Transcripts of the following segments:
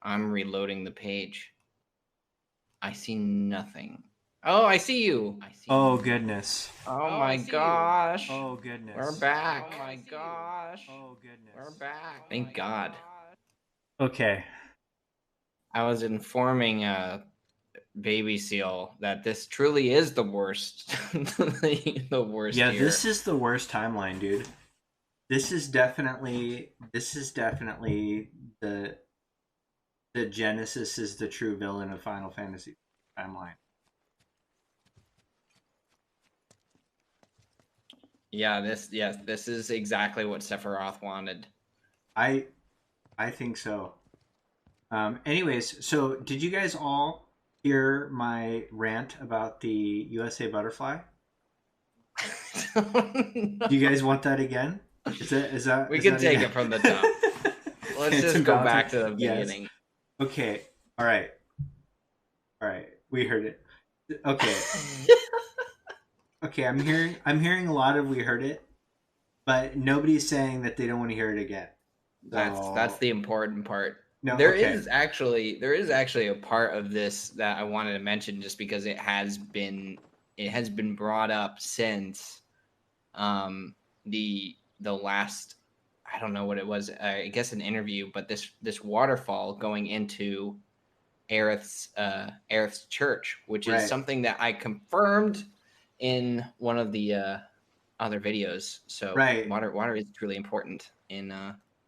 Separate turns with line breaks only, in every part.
I'm reloading the page. I see nothing. Oh, I see you.
Oh goodness.
Oh my gosh.
Oh
We're
goodness.
back. Oh my gosh.
Oh
We're
goodness.
back. Thank God.
Okay.
I was informing Baby Seal that this truly is the worst, the worst
Yeah,
year.
this is the worst timeline, dude. This is definitely the Genesis is the true villain of Final Fantasy timeline.
Yeah, this is exactly what Sephiroth wanted.
I I think so. Anyways, so did you guys all hear my rant about the USA butterfly? Do you guys want that again? Is that is that
We
is
could
that
take
again?
it from the top. Let's just
Phantom
go
Bounty.
back to the
Yes.
beginning.
Okay. All right. All right. We heard it. Okay. Okay. I'm hearing a lot of we heard it, but nobody's saying that they don't want to hear it again.
That's
So
the important part.
no.
There
Okay.
is actually a part of this that I wanted to mention just because it has been brought up since um the last, I don't know what it was, I guess an interview, but this waterfall going into Aerith's church, which is
Right.
something that I confirmed in one of the other videos. So
Right.
water is truly important in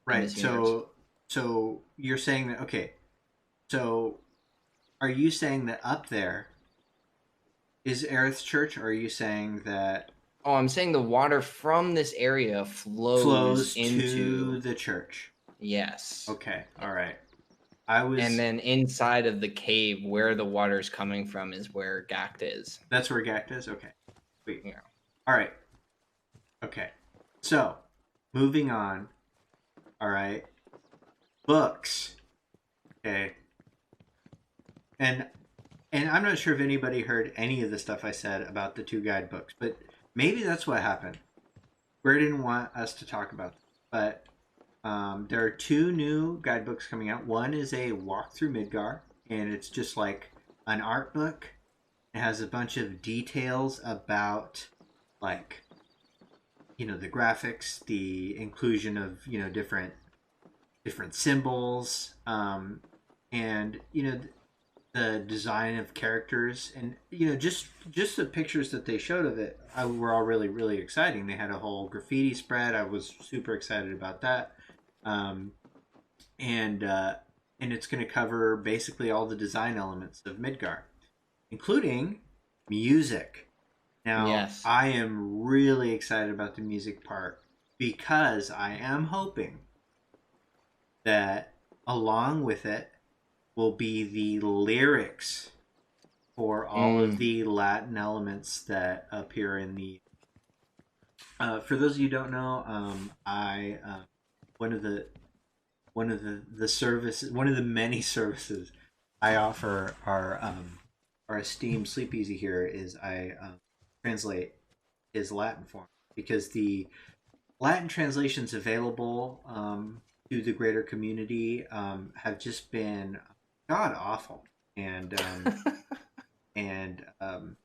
Right.
this universe.
So you're saying that. Okay. So are you saying that up there is Aerith's church, or are you saying that
Oh, I'm saying the water from this area flows
flows to
into,
the church?
yes.
Okay. All right. I
And
was.
then inside of the cave where the water is coming from is where Gact is.
That's where Gact is. Okay. Sweet.
Yeah.
All right. Okay. So moving on. All right. Books. Okay. And I'm not sure if anybody heard any of the stuff I said about the two guidebooks, but maybe that's what happened. Square didn't want us to talk about them, but there are two new guidebooks coming out. One is a walk through Midgar, and it's just like an art book. It has a bunch of details about, like, the graphics, the inclusion of different symbols, and the design of characters, and just the pictures that they showed of it were all really really exciting. They had a whole graffiti spread. I was super excited about that. um, and and it's going to cover basically all the design elements of Midgar, including music. Now
Yes.
I am really excited about the music part because I am hoping that along with it will be the lyrics for all of
Mm.
the Latin elements that appear in the. For those of you who don't know, I one of the services, one of the many services I offer our esteemed SleepEzi here is I translate his Latin form, because the Latin translations available to the greater community have just been god awful, and and um,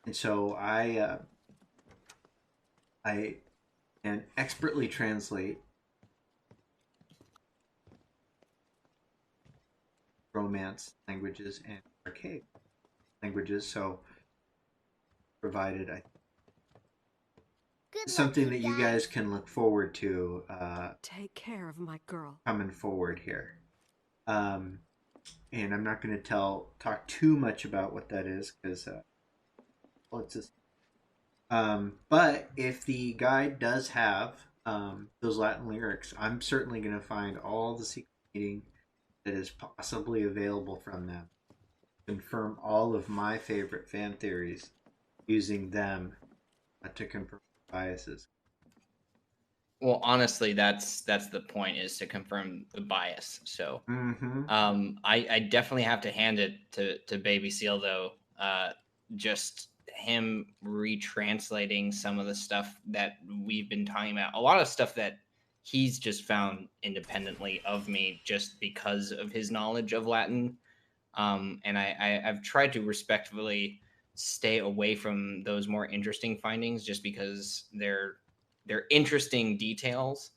and so I can expertly translate Romance languages and archaic languages. So provided I
Good luck,
something
you
that you guys
guys.
can look forward to
Take care of my girl.
coming forward here. Um, and I'm not going to talk too much about what that is, because well, it's just. But if the guide does have those Latin lyrics, I'm certainly going to find all the secret meaning that is possibly available from them. Confirm all of my favorite fan theories using them to confirm biases.
Well, honestly, that's the point, is to confirm the bias. So
Mm-hmm.
I definitely have to hand it to Baby Seal though. Just him retranslating some of the stuff that we've been talking about. A lot of stuff that he's just found independently of me just because of his knowledge of Latin. And I've tried to respectfully stay away from those more interesting findings just because they're interesting details.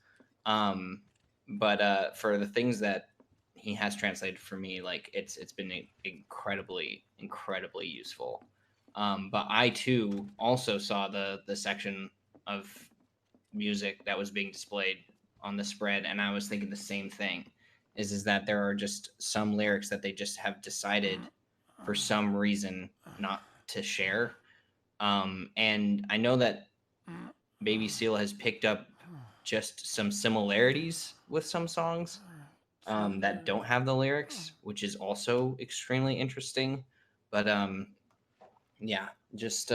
Um, but for the things that he has translated for me, like it's been incredibly useful. But I too also saw the section of music that was being displayed on the spread, and I was thinking the same thing. Is that there are just some lyrics that they just have decided for some reason not to share. And I know that Baby Seal has picked up just some similarities with some songs that don't have the lyrics, which is also extremely interesting. But yeah, just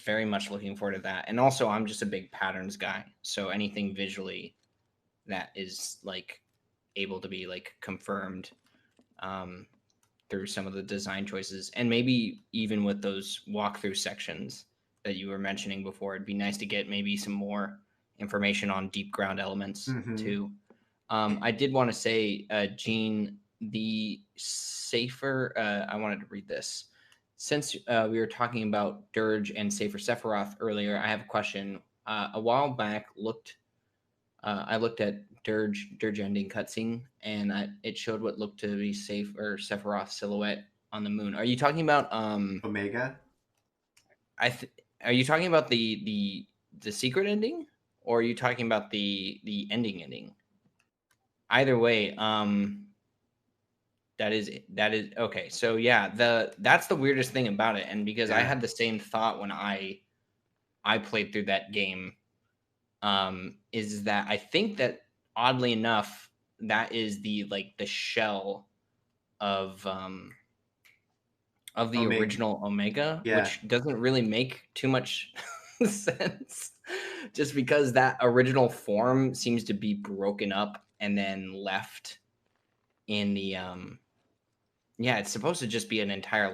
very much looking forward to that. And also, I'm just a big patterns guy, so anything visually that is like able to be like confirmed um, through some of the design choices, and maybe even with those walkthrough sections that you were mentioning before, it'd be nice to get maybe some more information on deep ground elements
Mm-hmm.
too. I did want to say, Gene, the safer. I wanted to read this. Since we were talking about Dirge and Safer Sephiroth earlier, I have a question. A while back, I looked at Dirge ending cutscene, and it showed what looked to be Safe or Sephiroth silhouette on the moon. Are you talking about
Omega?
Are you talking about the secret ending, or are you talking about the ending? Either way, that is okay. So yeah, that's the weirdest thing about it, and because I
Yeah.
had the same thought when I played through that game, is that I think that oddly enough, that is the shell of the
Omega.
original Omega,
Yeah.
which doesn't really make too much sense, just because that original form seems to be broken up and then left in the yeah, it's supposed to just be an entire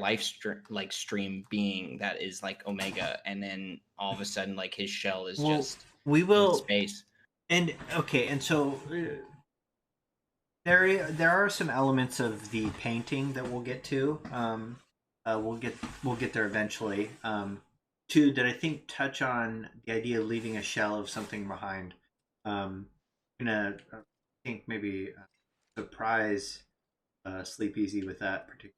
stream being that is like Omega, and then all of a sudden, like his shell is
Well,
just
we
in
will.
space.
And okay, and so there are some elements of the painting that we'll get to. We'll get there eventually. Two that I think touch on the idea of leaving a shell of something behind. Gonna I think maybe surprise Sleep Easy with that particular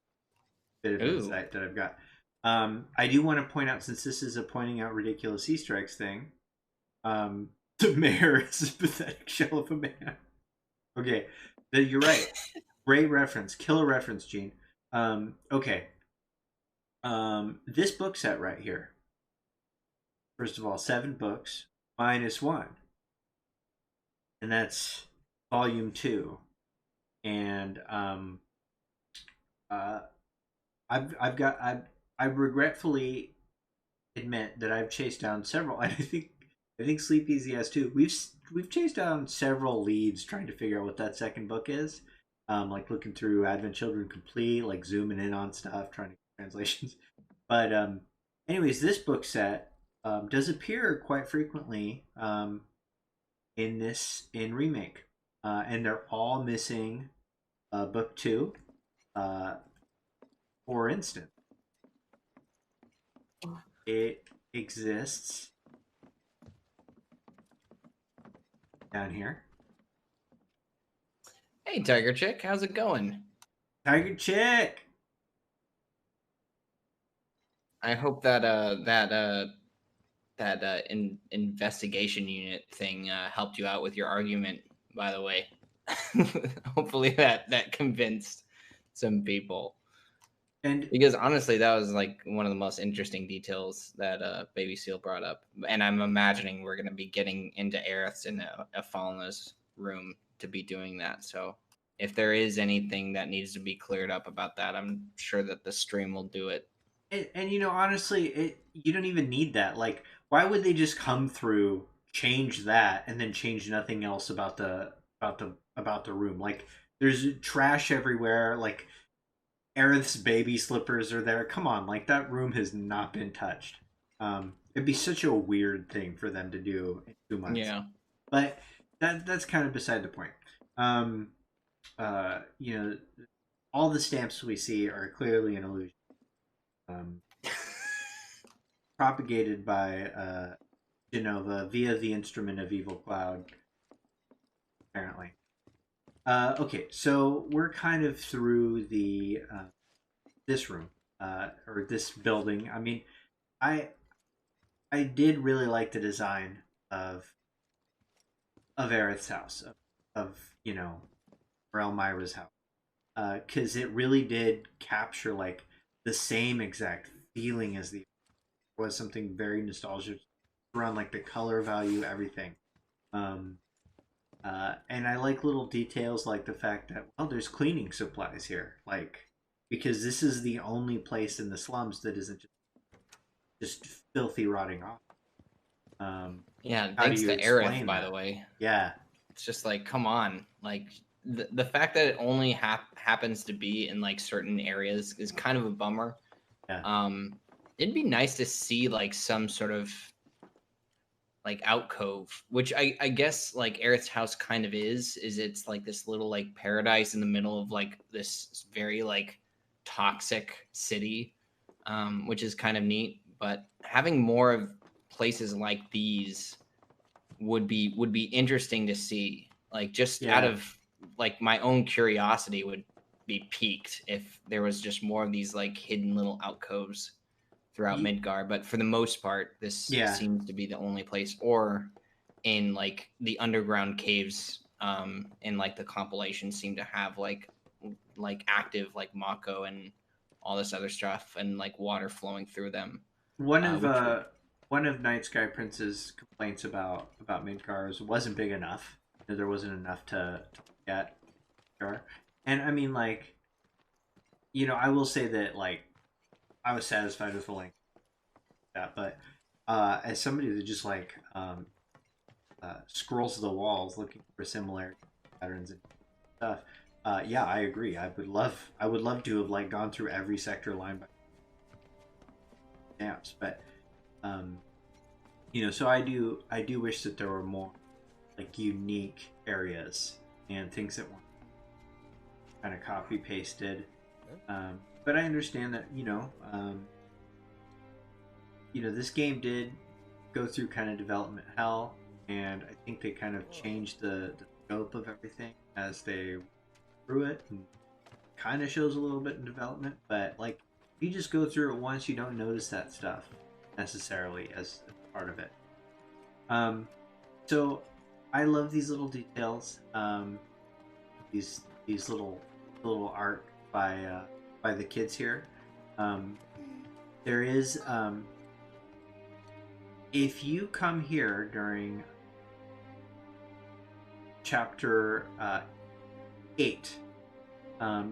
bit of
Ooh,
insight that I've got. I do want to point out, since this is a pointing out ridiculous Easter eggs thing, the mayor is a pathetic shell of a man. Okay, you're right. Great reference, killer reference, Gene. Okay, this book set right here. First of all, 7 books minus 1, and that's volume 2. And uh, I regretfully admit that I've chased down several. I think Sleep Easy has too. We've chased down several leads trying to figure out what that second book is. Like looking through Advent Children Complete, like zooming in on stuff, trying to get translations. But anyways, this book set does appear quite frequently in remake, and they're all missing book 2. Uh, for instance, it exists down here.
hey Tiger Chick, how's it going?
Tiger Chick.
I hope that investigation unit thing helped you out with your argument. By the way, hopefully that convinced some people.
And
Because honestly, that was like one of the most interesting details that Baby Seal brought up, and I'm imagining we're going to be getting into Aerith's in a Falna's room to be doing that. So if there is anything that needs to be cleared up about that, I'm sure that the stream will do it.
and you know, honestly, you don't even need that. Like, why would they just come through, change that, and then change nothing else about the room? Like, there's trash everywhere. Like, Aerith's baby slippers are there. Come on, like that room has not been touched. It'd be such a weird thing for them to do in 2 months.
Yeah.
But that's kind of beside the point. Um, you know, all the stamps we see are clearly an illusion, um, propagated by Genova via the instrument of Evil Cloud, apparently. Okay, so we're kind of through the this room or this building. I mean, I I did really like the design of Aerith's house, of Elmira's house, because it really did capture like the same exact feeling as the was something very nostalgic around like the color value, everything. Um, and I like little details like the fact that well, there's cleaning supplies here, like because this is the only place in the slums that isn't just filthy rotting off.
Yeah,
How do
thanks
you
to Aerith,
explain
by the
that?
way.
Yeah,
It's just like, come on. Like the fact that it only happens to be in like certain areas is kind of a bummer.
yeah,
Um, it'd be nice to see like some sort of like alcove, which I guess like Aerith's house kind of is it's like this little like paradise in the middle of like this very like toxic city, which is kind of neat. But having more of places like these would be interesting to see. Like just out
yeah.
of like my own curiosity would be piqued if there was just more of these like hidden little alcoves throughout Midgar, but for the most part, this
Yeah.
seems to be the only place, or in like the underground caves. In like the compilation seem to have like active like Mako and all this other stuff and like water flowing through them.
One of
Which would
one of Night Sky Prince's complaints about Midgars wasn't big enough. There wasn't enough to get. Sure. And I mean, like, I will say that like I was satisfied with the length of that, but as somebody that just like scrolls the walls looking for similar patterns and stuff, yeah, I agree. I would love to have like gone through every sector line by stamps, but um, so I do wish that there were more like unique areas and things that weren't kind of copy pasted. But I understand that this game did go through kind of development hell, and I think they kind of changed the scope of everything as they through it, and kind of shows a little bit in development. But like, if you just go through it once, you don't notice that stuff necessarily as part of it. So I love these little details. These little art by the kids here. There is if you come here during chapter 8,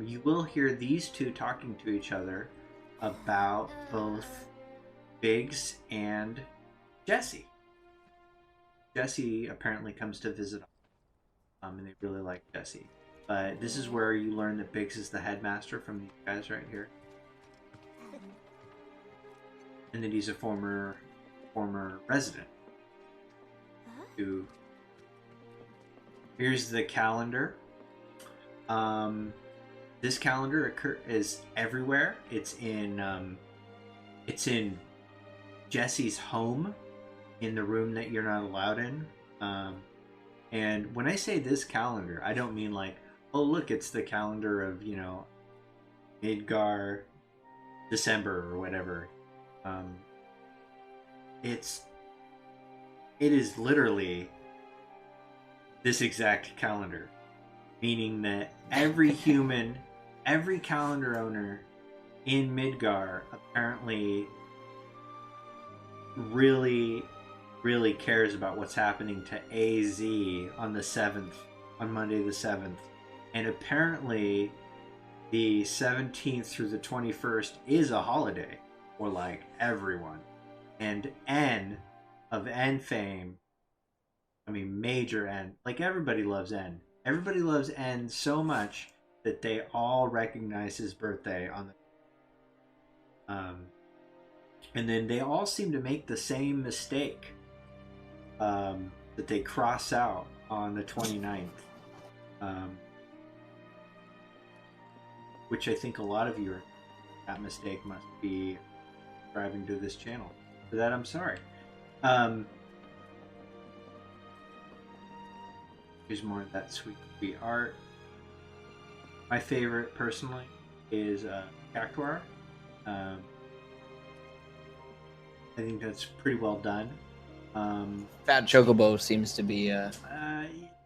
you will hear these two talking to each other about both Biggs and Jesse. Jesse apparently comes to visit, and they really like Jesse. But this is where you learn that Biggs is the headmaster from these guys right here, and that he's a former resident. Who? Here's the calendar. This calendar is everywhere. It's in Jesse's home, in the room that you're not allowed in. And when I say this calendar, I don't mean like, oh look, it's the calendar of Midgar, December or whatever. It is literally this exact calendar, meaning that every human, every calendar owner in Midgar apparently really, really cares about what's happening to AZ on the 7th, on Monday the 7th. And apparently the 17th through the 21st is a holiday for like everyone. And N of N fame, I mean major N, like everybody loves N. Everybody loves N so much that they all recognize his birthday on the and then they all seem to make the same mistake, that they cross out on the 29th. Which I think a lot of you are, that mistake must be subscribing to this channel. For that, I'm sorry. Here's more of that sweet, sweet art. My favorite, personally, is Cactuar. I think that's pretty well done.
Fat Chocobo seems to be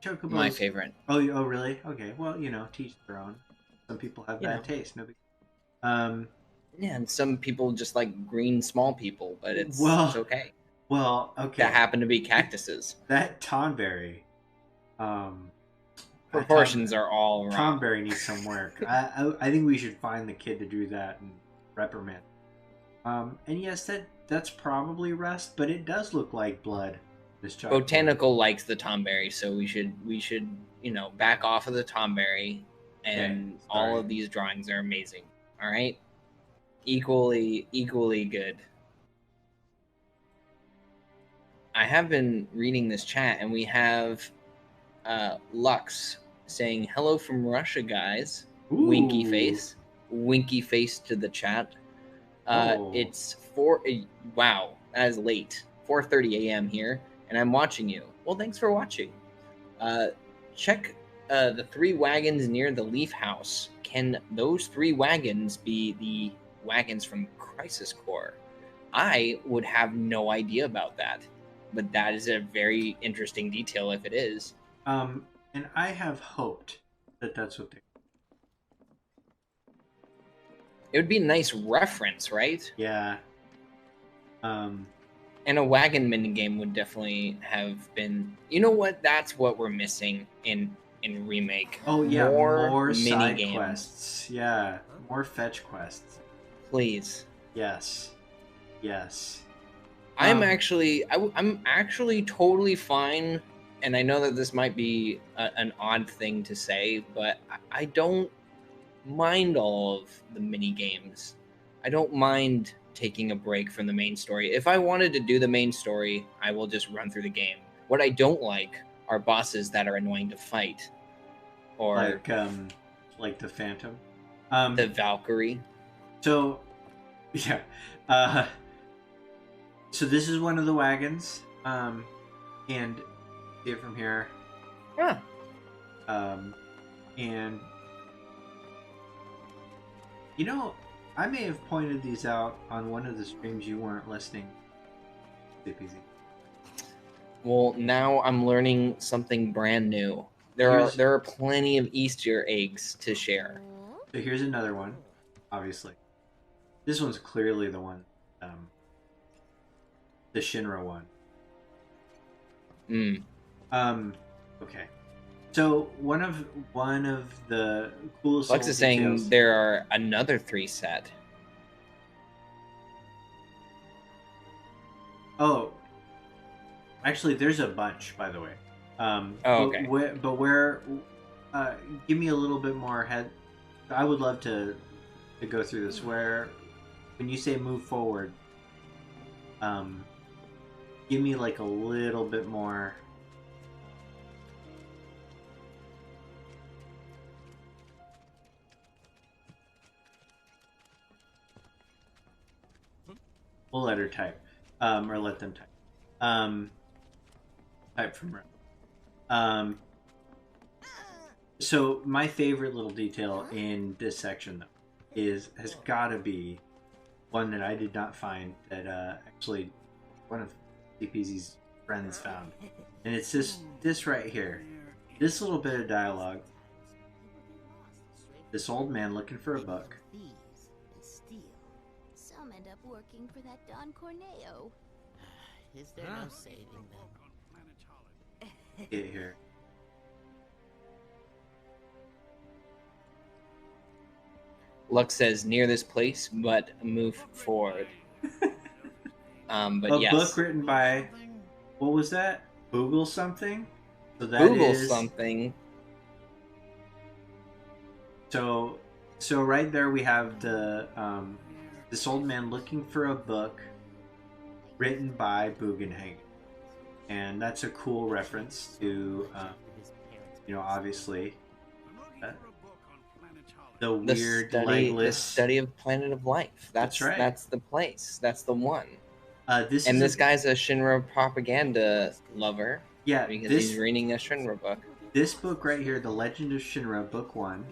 Chocobo's
my favorite.
Oh, really? Okay. Well, teach their own. Some people have bad taste. No big.
Yeah, and some people just like green small people, but it's okay.
Well, okay.
That happen to be cactuses.
That Tonberry.
Proportions are all wrong.
Tonberry needs some work. I think we should find the kid to do that and reprimand. And yes, that's probably rust, but it does look like blood. This
Botanical likes the Tonberry, so we should back off of the Tonberry, and all of these drawings are amazing. All right, equally good. I have been reading this chat, and we have Lux saying hello from Russia, guys.
Ooh.
Winky face to the chat. It's wow, that is late. 4:30 a.m. here, and I'm watching you. Well, thanks for watching. Check the 3 wagons near the Leaf House. Can those 3 wagons be the wagons from Crisis Core? I would have no idea about that, but that is a very interesting detail if it is.
And I have hoped that that's what they...
It would be a nice reference, right?
Yeah.
And a wagon minigame would definitely have been... You know what? That's what we're missing in Remake.
Oh, yeah. More side
minigames.
quests. Yeah. More fetch quests.
Please.
Yes.
I'm actually totally fine, and I know that this might be an odd thing to say, but I don't mind all of the mini games. I don't mind taking a break from the main story. If I wanted to do the main story, I will just run through the game. What I don't like are bosses that are annoying to fight, or
like the Phantom,
the Valkyrie.
So, yeah. So this is one of the wagons, and see it from here.
Yeah.
And I may have pointed these out on one of the streams you weren't listening. SLEEPEZI.
Well, now I'm learning something brand new. There are plenty of Easter eggs to share.
So here's another one. Obviously, this one's clearly the one, the Shinra one. Okay. So one of the coolest.
Lux is saying there are another 3 set.
Oh, actually, there's a bunch, by the way.
Okay.
But where? Give me a little bit more head. I would love to go through this. Where, when you say move forward, give me like a little bit more. We'll let her type, or let them type. Type from her. So my favorite little detail in this section, though, has got to be one that I did not find, that actually one of SLEEPEZI's friends found, and it's this right here. This little bit of dialogue. This old man looking for a book.
Some end up working for that Don Corneo. Is there no saving them?
Get here.
Lux says near this place, but move forward. But yes.
A book written by, what was that? Google something? So that
Google
is
something.
So right there we have the this old man looking for a book written by Bugenhagen. and that's a cool reference to, obviously, uh, the weird,
the
legless.
study of Planet of Life.
That's right.
That's the place. That's the one.
This
guy's a Shinra propaganda lover.
Yeah,
because he's reading a Shinra book.
This book right here, The Legend of Shinra, Book 1,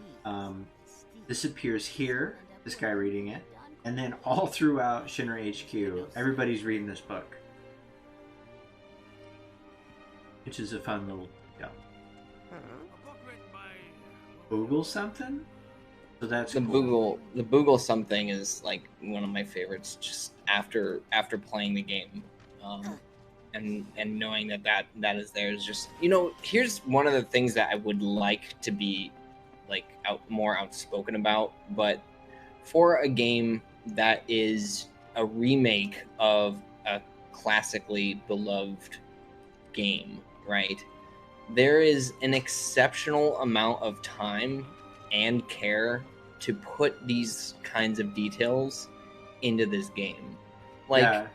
this appears here, this guy reading it, and then all throughout Shinra HQ, everybody's reading this book. Which is a fun little detail. Boogle something? So that's
the
cool.
The Boogle something is like one of my favorites. Just after playing the game, and knowing that is there is just, here's one of the things that I would like to be like more outspoken about. But for a game that is a remake of a classically beloved game, right? There is an exceptional amount of time and care to put these kinds of details into this game. Like, yeah.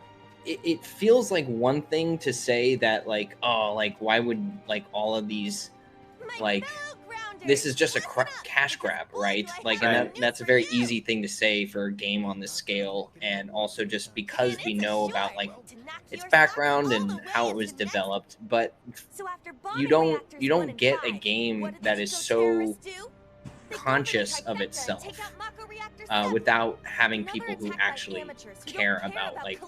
It feels like one thing to say that, like, oh, like, why would, like, all of these, like, this is just a cash grab, right? Like, and that's a very easy thing to say for a game on this scale, and also just because we know about, like, its background and how it was developed, but you don't get a game that is so conscious of itself without having people who actually care about, like,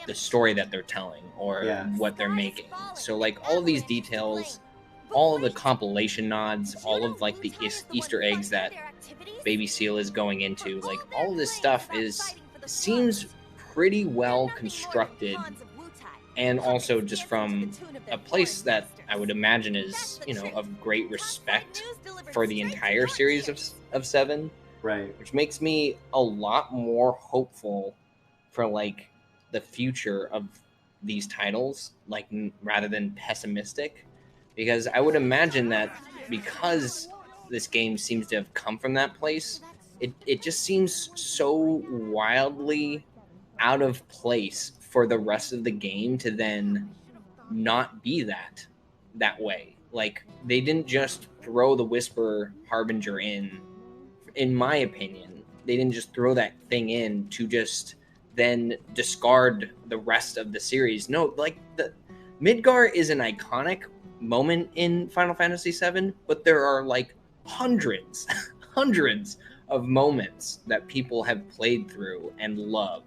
the story that they're telling or what they're making. So, like, all of these details, all of the compilation nods, all of, like, the Easter eggs that Baby Seal is going into, like, all of this stuff seems pretty well constructed, and also just from a place that I would imagine is, of great respect for the entire series of 7.
Right.
Which makes me a lot more hopeful for, like, the future of these titles, like, rather than pessimistic. Because I would imagine that because this game seems to have come from that place, it just seems so wildly out of place for the rest of the game to then not be that way. Like, they didn't just throw the Whisper Harbinger in my opinion. They didn't just throw that thing in to just then discard the rest of the series. No, like, the Midgar is an iconic moment in Final Fantasy VII, but there are, like, hundreds of moments that people have played through and love.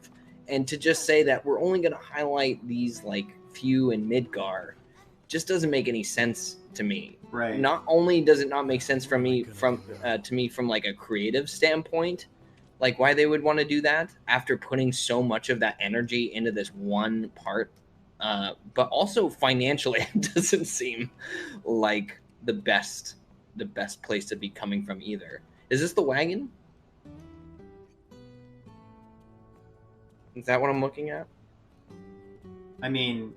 And to just say that we're only going to highlight these, like, few in Midgar just doesn't make any sense to me.
Right.
Not only does it not make sense to me from like a creative standpoint, like why they would want to do that after putting so much of that energy into this one part, but also financially it doesn't seem like the best place to be coming from either. Is this the wagon? Is that what I'm looking at?
I mean,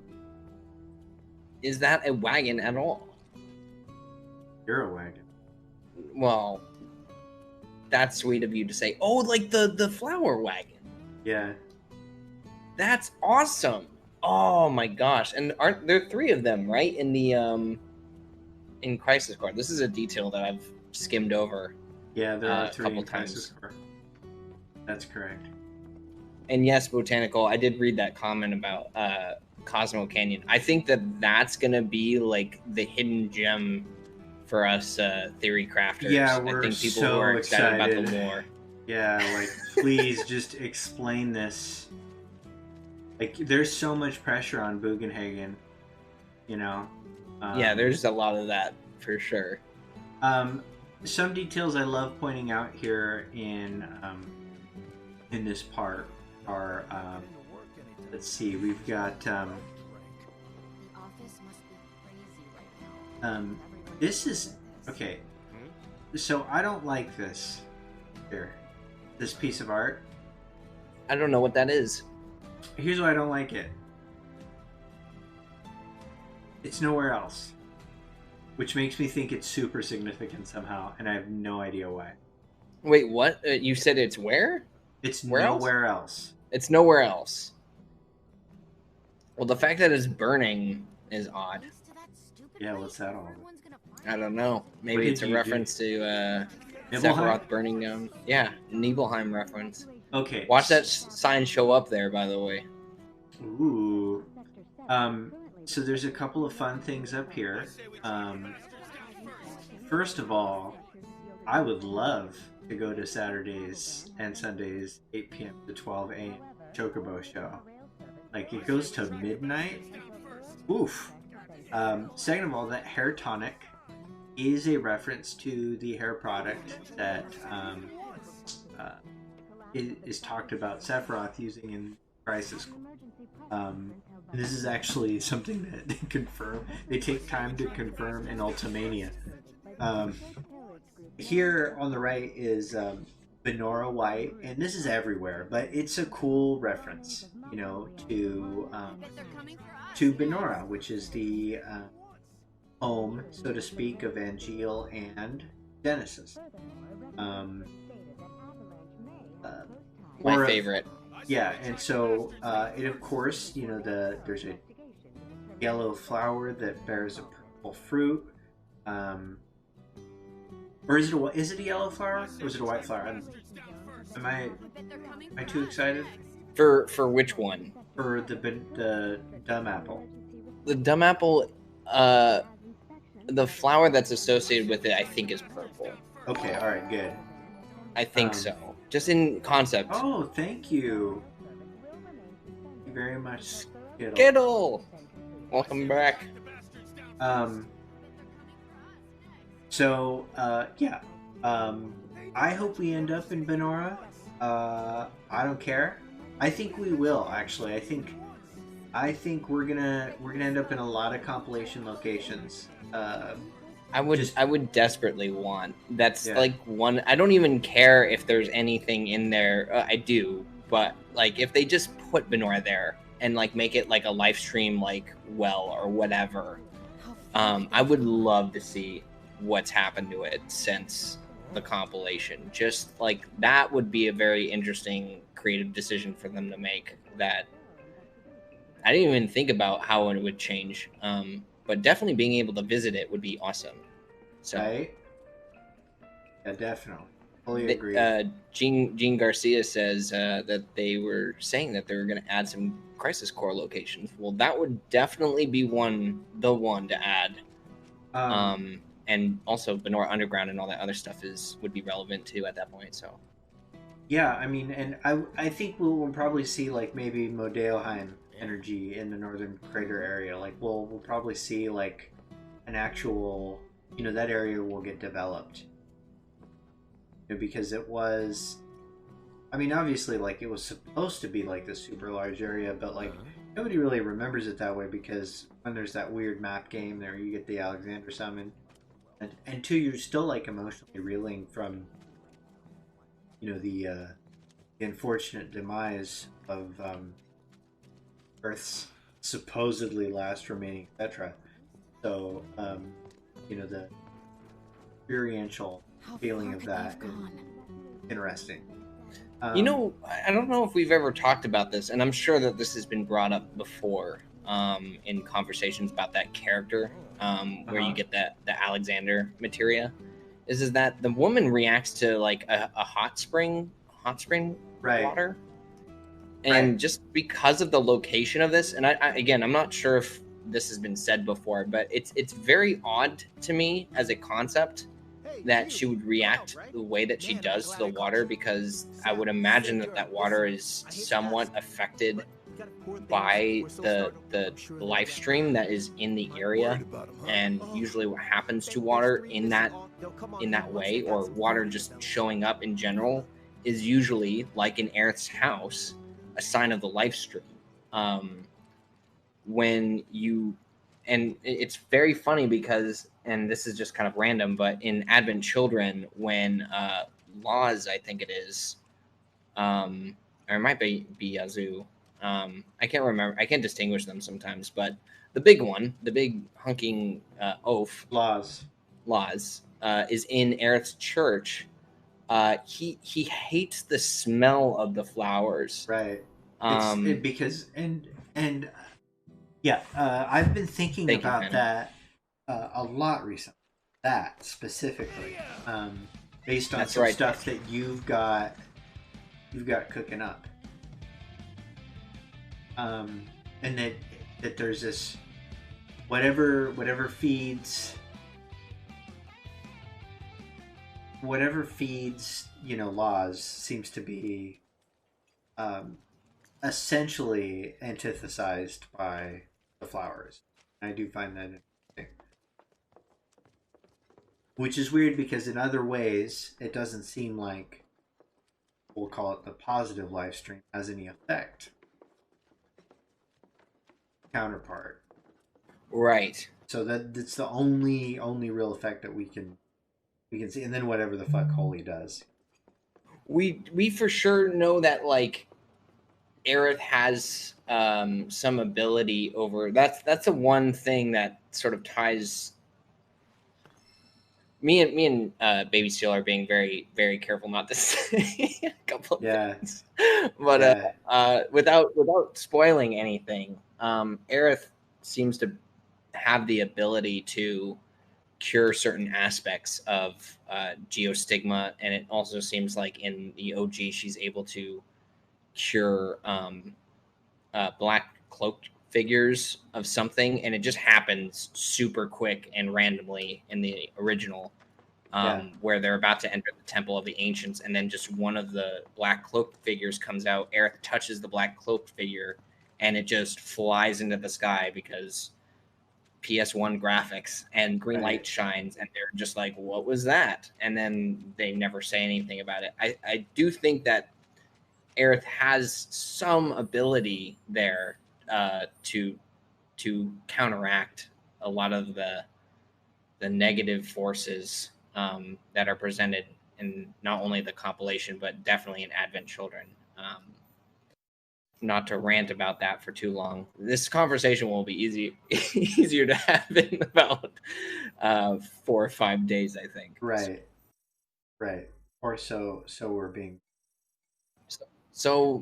is that a wagon at all?
You're a wagon.
Well, that's sweet of you to say. Oh, like the flower wagon.
Yeah.
That's awesome. Oh my gosh. And aren't there 3 of them, right? In the in Crisis Core. This is a detail that I've skimmed over.
Yeah, there are 3 in Crisis Core. That's correct.
And yes, Botanical, I did read that comment about Cosmo Canyon. I think that's gonna be like the hidden gem for us theory crafters.
Yeah,
I think people
so
who are excited about the lore.
Yeah, like, please just explain this. Like, there's so much pressure on Bugenhagen,
yeah, there's a lot of that for sure.
Some details I love pointing out here in this part are, let's see, we've got this is okay. So I don't like this here, this piece of art.
I don't know what that is.
Here's why I don't like it. It's nowhere else, which makes me think it's super significant somehow, and I have no idea why.
Wait, what? You said it's where?
It's nowhere else.
It's nowhere else. Well, the fact that it's burning is odd.
Thanks to that stupid
Yeah, what's that
radio,
all about?
everyone's gonna find
I don't
it.
know. Maybe
What
it's
did
a
you
reference to
Nibelheim?
Sephiroth burning down. Yeah, Nibelheim reference.
Okay.
Watch that sign show up there, by the way.
Ooh. So there's a couple of fun things up here. First of all, I would love to go to Saturdays and Sundays, 8 p.m. to 12 a.m. Chocobo show. Like, it goes to midnight. Oof. Second of all, that hair tonic is a reference to the hair product that is talked about Sephiroth using in Crisis Core. This is actually something that they confirm. They take time to confirm in Ultimania. Here on the right is Benora White, and this is everywhere, but it's a cool reference, you know, to Benora, which is the home, so to speak, of Angeal and Genesis.
My favorite.
Yeah, and so it, of course, you know, there's a yellow flower that bears a purple fruit. Or is it a yellow flower or is it a white flower? Am I too excited?
For which one?
For the dumb apple.
The dumb apple, the flower that's associated with it, I think, is purple.
Okay, all right, good.
I think so. Just in concept.
Oh, thank you. Thank you very much, Skittle.
Skittle! Welcome back.
So, yeah. I hope we end up in Benora. I don't care. I think we will, actually. I think we're gonna end up in a lot of compilation locations.
I would desperately want. That's like one. I don't even care if there's anything in there. I do, but like if they just put Benora there and like make it like a live stream, like or whatever. I would love to see what's happened to it since the compilation. Just like that would be a very interesting creative decision for them to make. That I didn't even think about how it would change. But definitely being able to visit it would be awesome. So,
right? Yeah, definitely. Fully agree.
Gene Garcia says that they were saying that they were going to add some Crisis Core locations. Well, that would definitely be the one to add. And also Benora Underground and all that other stuff would be relevant too at that point. So,
yeah, I mean, and I think we'll probably see like maybe Modeoheim energy in the northern crater area. Like we'll probably see like an actual, you know, that area will get developed, you know, because it was, I mean, obviously like it was supposed to be like this super large area, but like nobody really remembers it that way because when there's that weird map game there, you get the Alexander summon, and two, you're still like emotionally reeling from, you know, the unfortunate demise of Earth's supposedly last remaining Petra. So, you know, the experiential feeling of that is interesting.
You know, I don't know if we've ever talked about this, and I'm sure that this has been brought up before in conversations about that character, where you get the Alexander materia. Is that the woman reacts to like a hot spring water, and just because of the location of this, and I again, I'm not sure if this has been said before, but it's very odd to me as a concept that she would react the way that she does to the water, because I would imagine that water is somewhat affected by the life stream that is in the area, and usually what happens to water in that way, or water just showing up in general, is usually like in Aerith's house, a sign of the life stream. When you, and it's very funny because, and this is just kind of random, but in Advent Children, when Laws, I think it is, or it might be Yazoo, I can't remember, I can't distinguish them sometimes, but the big one, the big hunking oaf,
Laws,
is in Aerith's church. He hates the smell of the flowers,
right? Because Yeah, I've been thinking
Thank you,
about
Phantom.
that a lot recently. That specifically, based on
That's
some
right.
stuff that you've got cooking up, and that there's this whatever feeds laws seems to be um, essentially antithesized by the flowers. I do find that interesting. Which is weird because in other ways, it doesn't seem like, we'll call it the positive live stream, has any effect. Counterpart.
Right.
So that's the only real effect that we can see, and then whatever the fuck Holy does.
We for sure know that like Aerith has some ability over. That's the one thing that sort of ties me and Baby Steel are being very very careful not to say a couple of things, but without spoiling anything, Aerith seems to have the ability to cure certain aspects of geostigma, and it also seems like in the OG she's able to cure black cloaked figures of something, and it just happens super quick and randomly in the original, where they're about to enter the Temple of the Ancients, and then just one of the black cloaked figures comes out. Aerith touches the black cloaked figure, and it just flies into the sky because PS1 graphics, and green light shines, and they're just like, "What was that?" And then they never say anything about it. I do think that Aerith has some ability there to counteract a lot of the negative forces that are presented in not only the compilation but definitely in Advent Children. Not to rant about that for too long. This conversation will be easier to have in about 4 or 5 days, I think.
Right. Or so we're being.
So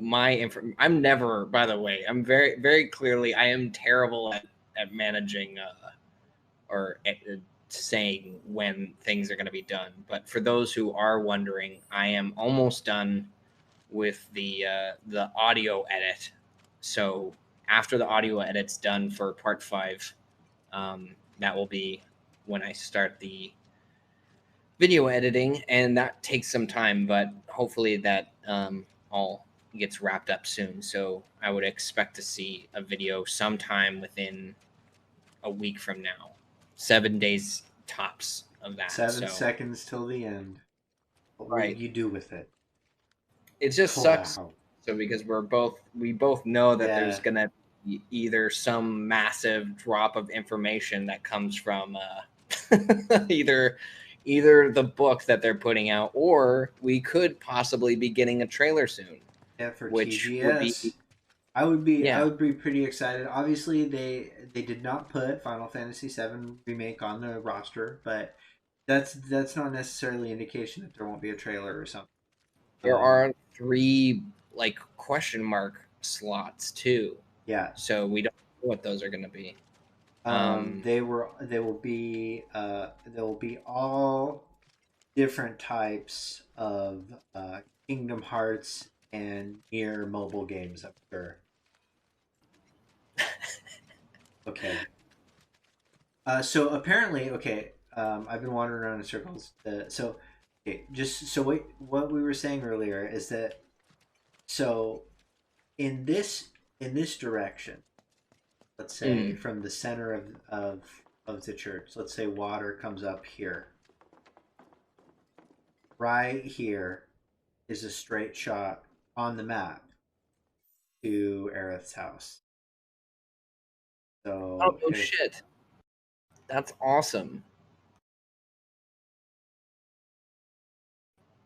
I'm never, by the way, I'm very very clearly I am terrible at managing or at saying when things are going to be done. But for those who are wondering, I am almost done with the audio edit. So after the audio edit's done for part 5, that will be when I start the video editing, and that takes some time, but hopefully that all gets wrapped up soon. So I would expect to see a video sometime within a week from now, 7 days tops of that.
7 seconds till the end. What will
Right.
you do with it?
It just sucks. So because we both know that there's gonna be either some massive drop of information that comes from either the book that they're putting out, or we could possibly be getting a trailer soon.
Yeah, for
which
TGS.
would be,
I would be pretty excited. Obviously, they did not put Final Fantasy VII Remake on the roster, but that's not necessarily an indication that there won't be a trailer or something.
There are 3 like question mark slots too.
Yeah.
So we don't know what those are going to be.
They will be all different types of Kingdom Hearts and Nier mobile games, I'm sure. Okay. So apparently, I've been wandering around in circles. What we were saying earlier is that in this direction, let's say from the center of the church, let's say water comes up here. Right here is a straight shot on the map to Aerith's house. So,
oh shit. That's awesome.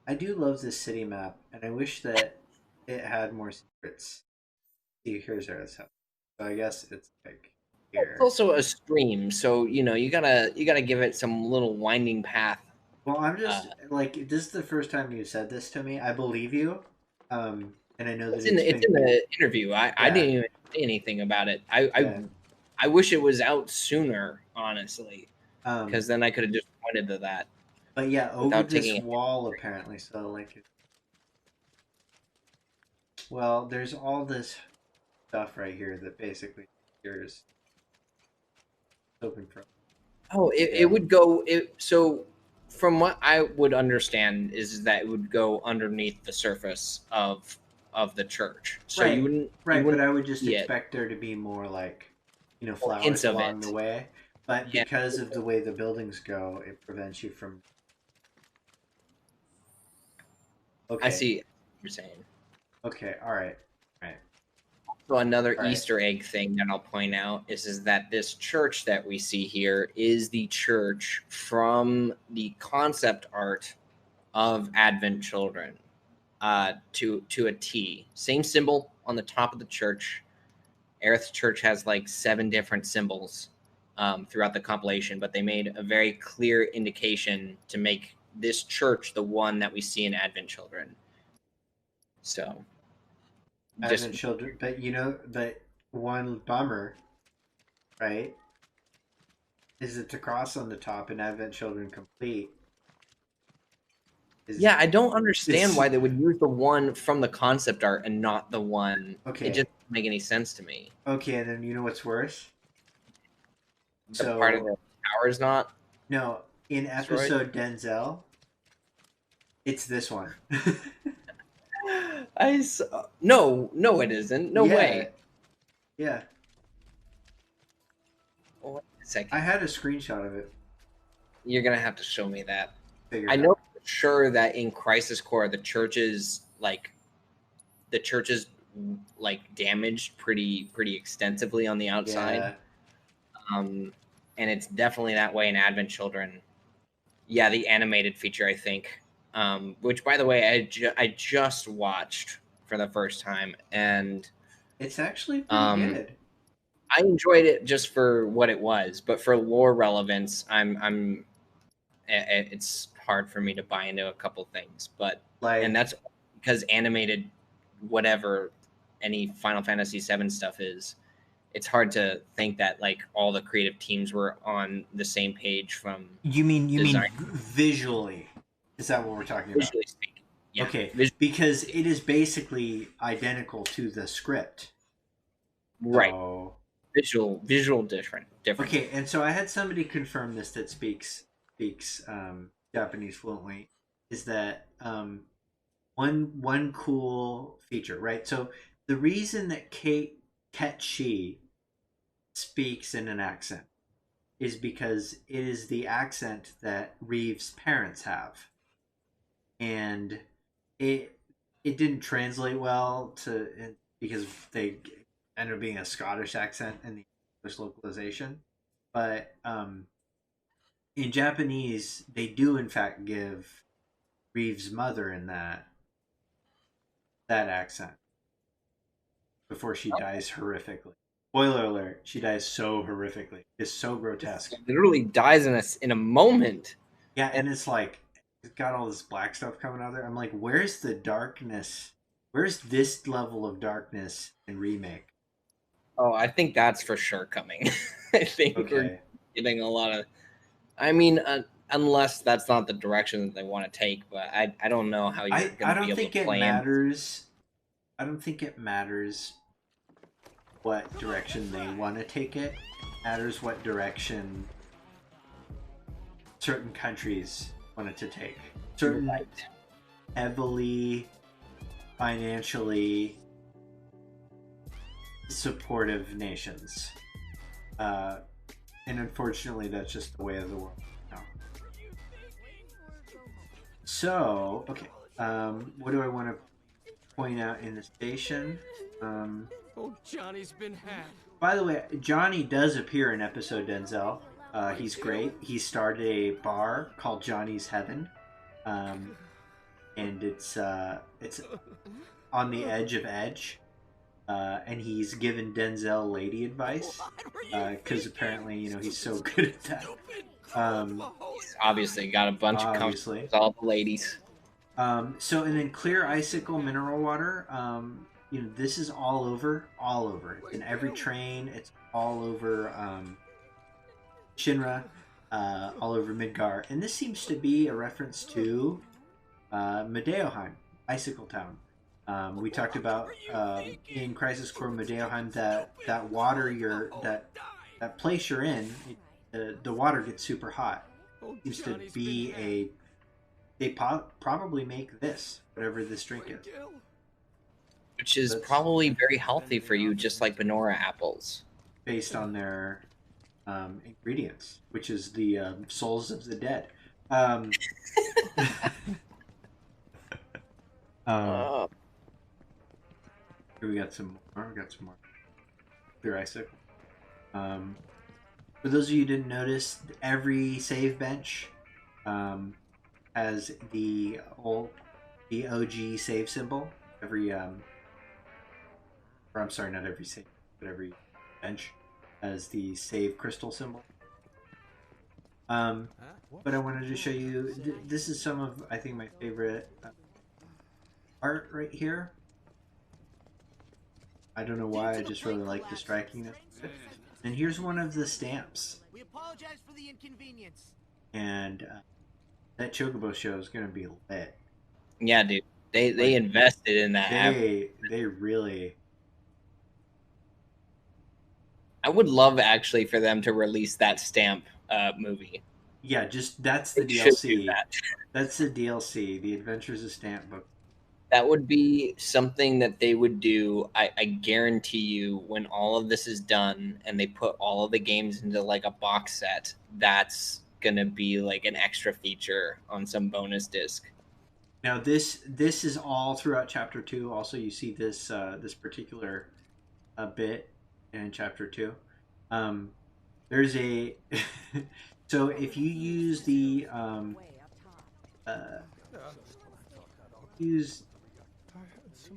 I do love this city map, and I wish that it had more secrets. See, here's Aerith's house. So I guess it's like here.
It's also a stream, so you gotta give it some little winding path.
Well, I'm just like, this is the first time you said this to me. I believe you, and I know that
it's in the interview. I didn't even say anything about it. I wish it was out sooner, honestly,
Um,
because then I could have just pointed to that
but yeah, over
without
this
taking it.
wall apparently. So like, well, there's all this stuff right here that basically is open from.
Oh, it would go. So, from what I would understand, is that it would go underneath the surface of the church. So
Right,
you
right. But
wouldn't
I would just
see it
expect there to be more like,
or hints
flowers
of
along the
it.
way. But
Yeah,
because of the way the buildings go, it prevents you from.
I
Okay.
see what you're saying.
Okay. All right. All right.
So another
All right.
Easter egg thing that I'll point out is that this church that we see here is the church from the concept art of Advent Children, to a T. Same symbol on the top of the church. Aerith Church has like 7 different symbols throughout the compilation, but they made a very clear indication to make this church the one that we see in Advent Children. So, just
Advent children, but one bummer, right, is that the cross on the top in Advent Children Complete is
yeah, I don't understand
is
why they would use the one from the concept art and not the one. It
okay.
just doesn't make any sense to me.
Okay, and then you know what's worse?
The part of
So
the tower is not
no, in
destroyed.
episode Denzel, it's this one.
No, it isn't. No
Yeah,
way.
yeah.
Oh, wait a second.
I had a screenshot of it.
You're gonna have to show me that.
Figured
I
out.
know for sure that in Crisis Core, the church is damaged pretty extensively on the outside.
Yeah,
And it's definitely that way in Advent Children. Yeah, the animated feature, I think. Which, by the way, I just watched for the first time, and
it's actually pretty good.
I enjoyed it just for what it was. But for lore relevance, it's hard for me to buy into a couple things. And
Like,
that's because animated, whatever any Final Fantasy VII stuff is, it's hard to think that like all the creative teams were on the same page from
you mean
design.
visually? Is that what we're talking about?
Visually speaking. Yeah.
Okay, because it is basically identical to the script.
Right.
So,
Visual different.
okay, and so I had somebody confirm this that speaks Japanese fluently. Is that one cool feature, right? So the reason that Ketchi speaks in an accent is because it is the accent that Reeve's parents have, and it didn't translate well because they ended up being a Scottish accent in the English localization, but in Japanese they do in fact give Reeve's mother in that accent before she dies horrifically. Spoiler alert: she dies so horrifically. It's so grotesque.
It literally dies in a moment.
Yeah, and it's like it's got all this black stuff coming out of there. I'm like, where's the darkness? Where's this level of darkness in remake?
Oh, I think that's for sure coming. I think
Okay.
we're getting a lot of. I mean, unless that's not the direction that they want to take, but I don't know how you're going to be able to play
matters. I don't think it matters what direction they want to take it. It matters what direction certain countries want it to take. Certain heavily financially supportive nations. And unfortunately, that's just the way of the world now. So, okay. What do I want to point out in the station?
Oh, Johnny's been had.
By the way, Johnny does appear in episode Denzel. He's great. He started a bar called Johnny's Heaven, and it's on the edge of Edge, and he's given Denzel lady advice because apparently he's so good at that.
He's obviously got a bunch of compliments with all the ladies.
So and then clear icicle mineral water. you know, this is all over. It's in every train. It's all over Shinra, all over Midgar, and this seems to be a reference to Medeoheim, Bicycle Town. We talked about in Crisis Core Medeoheim that water that place you're in, the water gets super hot. Seems to be a they probably make this whatever this drink is,
which is probably very healthy for you, just like Benora apples,
based on their ingredients, which is the souls of the dead. Here we got some more. Clear icicle. For those of you who didn't notice, every save bench has the OG save symbol. Every or I'm sorry, not every save, but every bench has the save crystal symbol. But I wanted to show you. This is some of, I think, my favorite art right here. I don't know why, I just really like the strikiness. And here's one of the stamps.
We apologize for the inconvenience.
And that Chocobo show is gonna be lit.
Yeah, dude. They invested in that.
They really.
I would love actually for them to release that stamp movie.
Yeah, just that's the DLC. That's the DLC, the Adventures of Stamp Book.
That would be something that they would do. I guarantee you, when all of this is done and they put all of the games into like a box set, that's gonna be like an extra feature on some bonus disc.
Now this is all throughout Chapter 2. Also, you see this this particular bit in Chapter 2. There's a so if you use the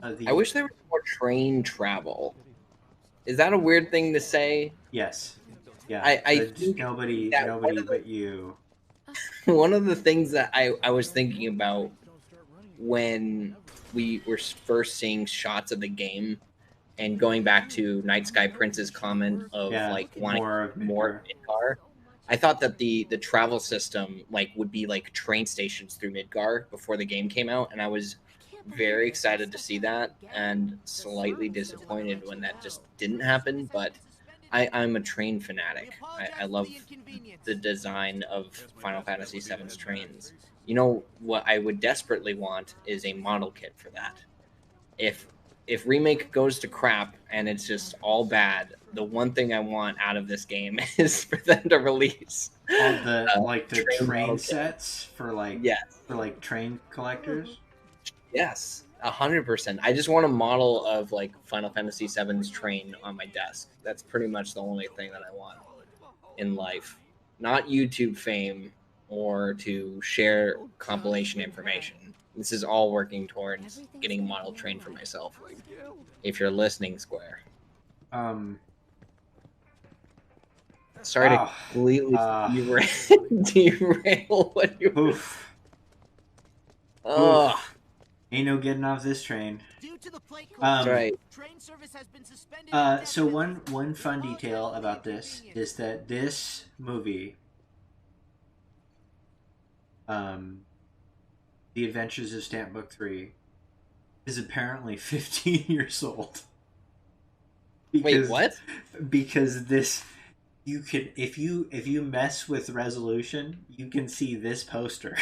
I wish there was more train travel. Is that a weird thing to say?
Yes. Yeah.
I think
nobody but you.
One of the things that I was thinking about when we were first seeing shots of the game and going back to Night Sky Prince's comment of like wanting more Midgar, I thought that the travel system like would be like train stations through Midgar before the game came out, and I was very excited to see that and slightly disappointed when that just didn't happen. But I'm a train fanatic. I love the design of Final Fantasy VII's trains. You know what I would desperately want is a model kit for that. If Remake goes to crap and it's just all bad, the one thing I want out of this game is for them to release
all the train sets for like train collectors.
Yes, 100%. I just want a model of like Final Fantasy VII's train on my desk. That's pretty much the only thing that I want in life. Not YouTube fame or to share compilation information. This is all working towards getting a model train for myself. If you're listening, Square. Sorry to completely derail what you were.
Ain't no getting off this train.
That's right.
Train service has been suspended.
So one fun detail about this is that this movie, The Adventures of Stamp Book 3, is apparently 15 years old.
Wait, what?
Because this, you can, if you mess with resolution, you can see this poster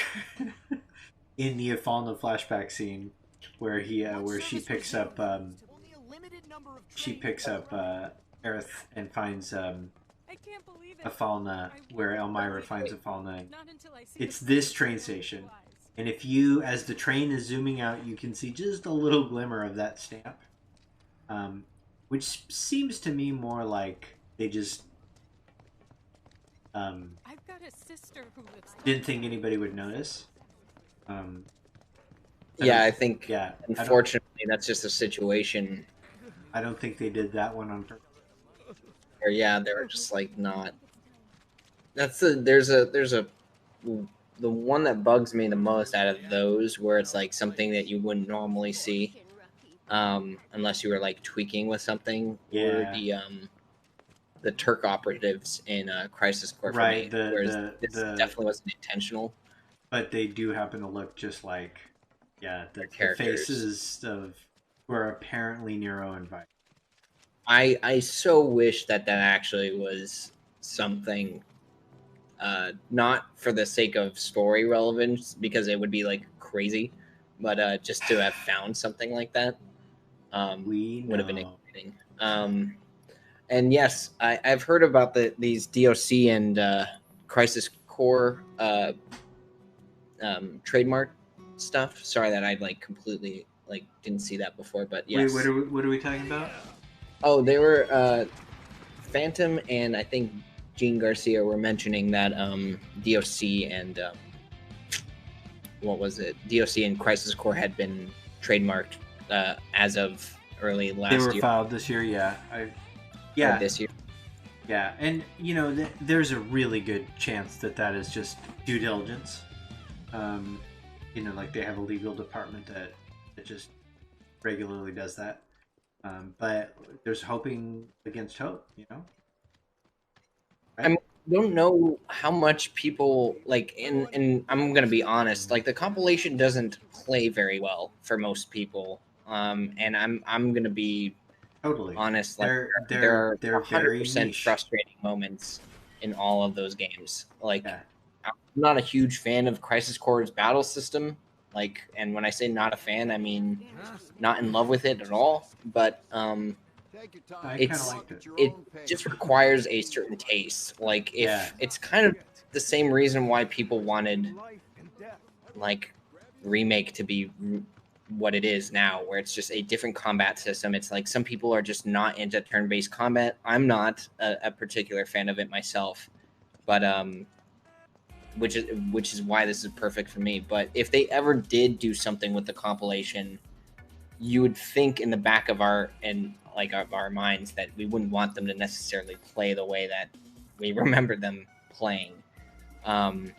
in the Afalna flashback scene where she picks up Aerith and finds Afalna, where Elmira finds Afalna. It's this train station. And if you, as the train is zooming out, you can see just a little glimmer of that stamp. Which seems to me more like they just
I've got a sister who lives
didn't think anybody would notice.
I think unfortunately that's just a situation.
I don't think they did that one on purpose.
Or they were just like not. That's the one that bugs me the most out of those, where it's like something that you wouldn't normally see. unless you were like tweaking with something, or
Yeah.
the Turk operatives in Crisis Core for
Right.
me, whereas this definitely wasn't intentional.
But they do happen to look just like, the
Characters.
faces of who are apparently Nero and Vi.
I so wish that actually was something, not for the sake of story relevance, because it would be like crazy, but just to have found something like that would have been exciting. And yes, I've heard about these DOC and Crisis Core trademark stuff. Sorry that I like completely like didn't see that before, but yes.
Wait, what are we talking about?
Oh, they were Phantom and I think Gene Garcia were mentioning that DOC and what was it? DOC and Crisis Core had been trademarked as of early last year.
They were filed this year, yeah.
This year.
Yeah, and you know, there's a really good chance that is just due diligence. You know, like they have a legal department that just regularly does that. But there's hoping against hope, you know?
Right? I don't know how much people like, and I'm gonna be honest, like the compilation doesn't play very well for most people. And I'm gonna be
totally
honest, like
they're
there are 100%
niche.
frustrating moments in all of those games. Like,
Yeah.
I'm not a huge fan of Crisis Core's battle system. Like, and when I say not a fan, I mean not in love with it at all. But it just requires a certain taste. Like, if it's kind of the same reason why people wanted like Remake to be what it is now, where it's just a different combat system. It's like some people are just not into turn-based combat. I'm not a particular fan of it myself, but which is why this is perfect for me. But if they ever did do something with the compilation, you would think in the back of our minds that we wouldn't want them to necessarily play the way that we remember them playing. But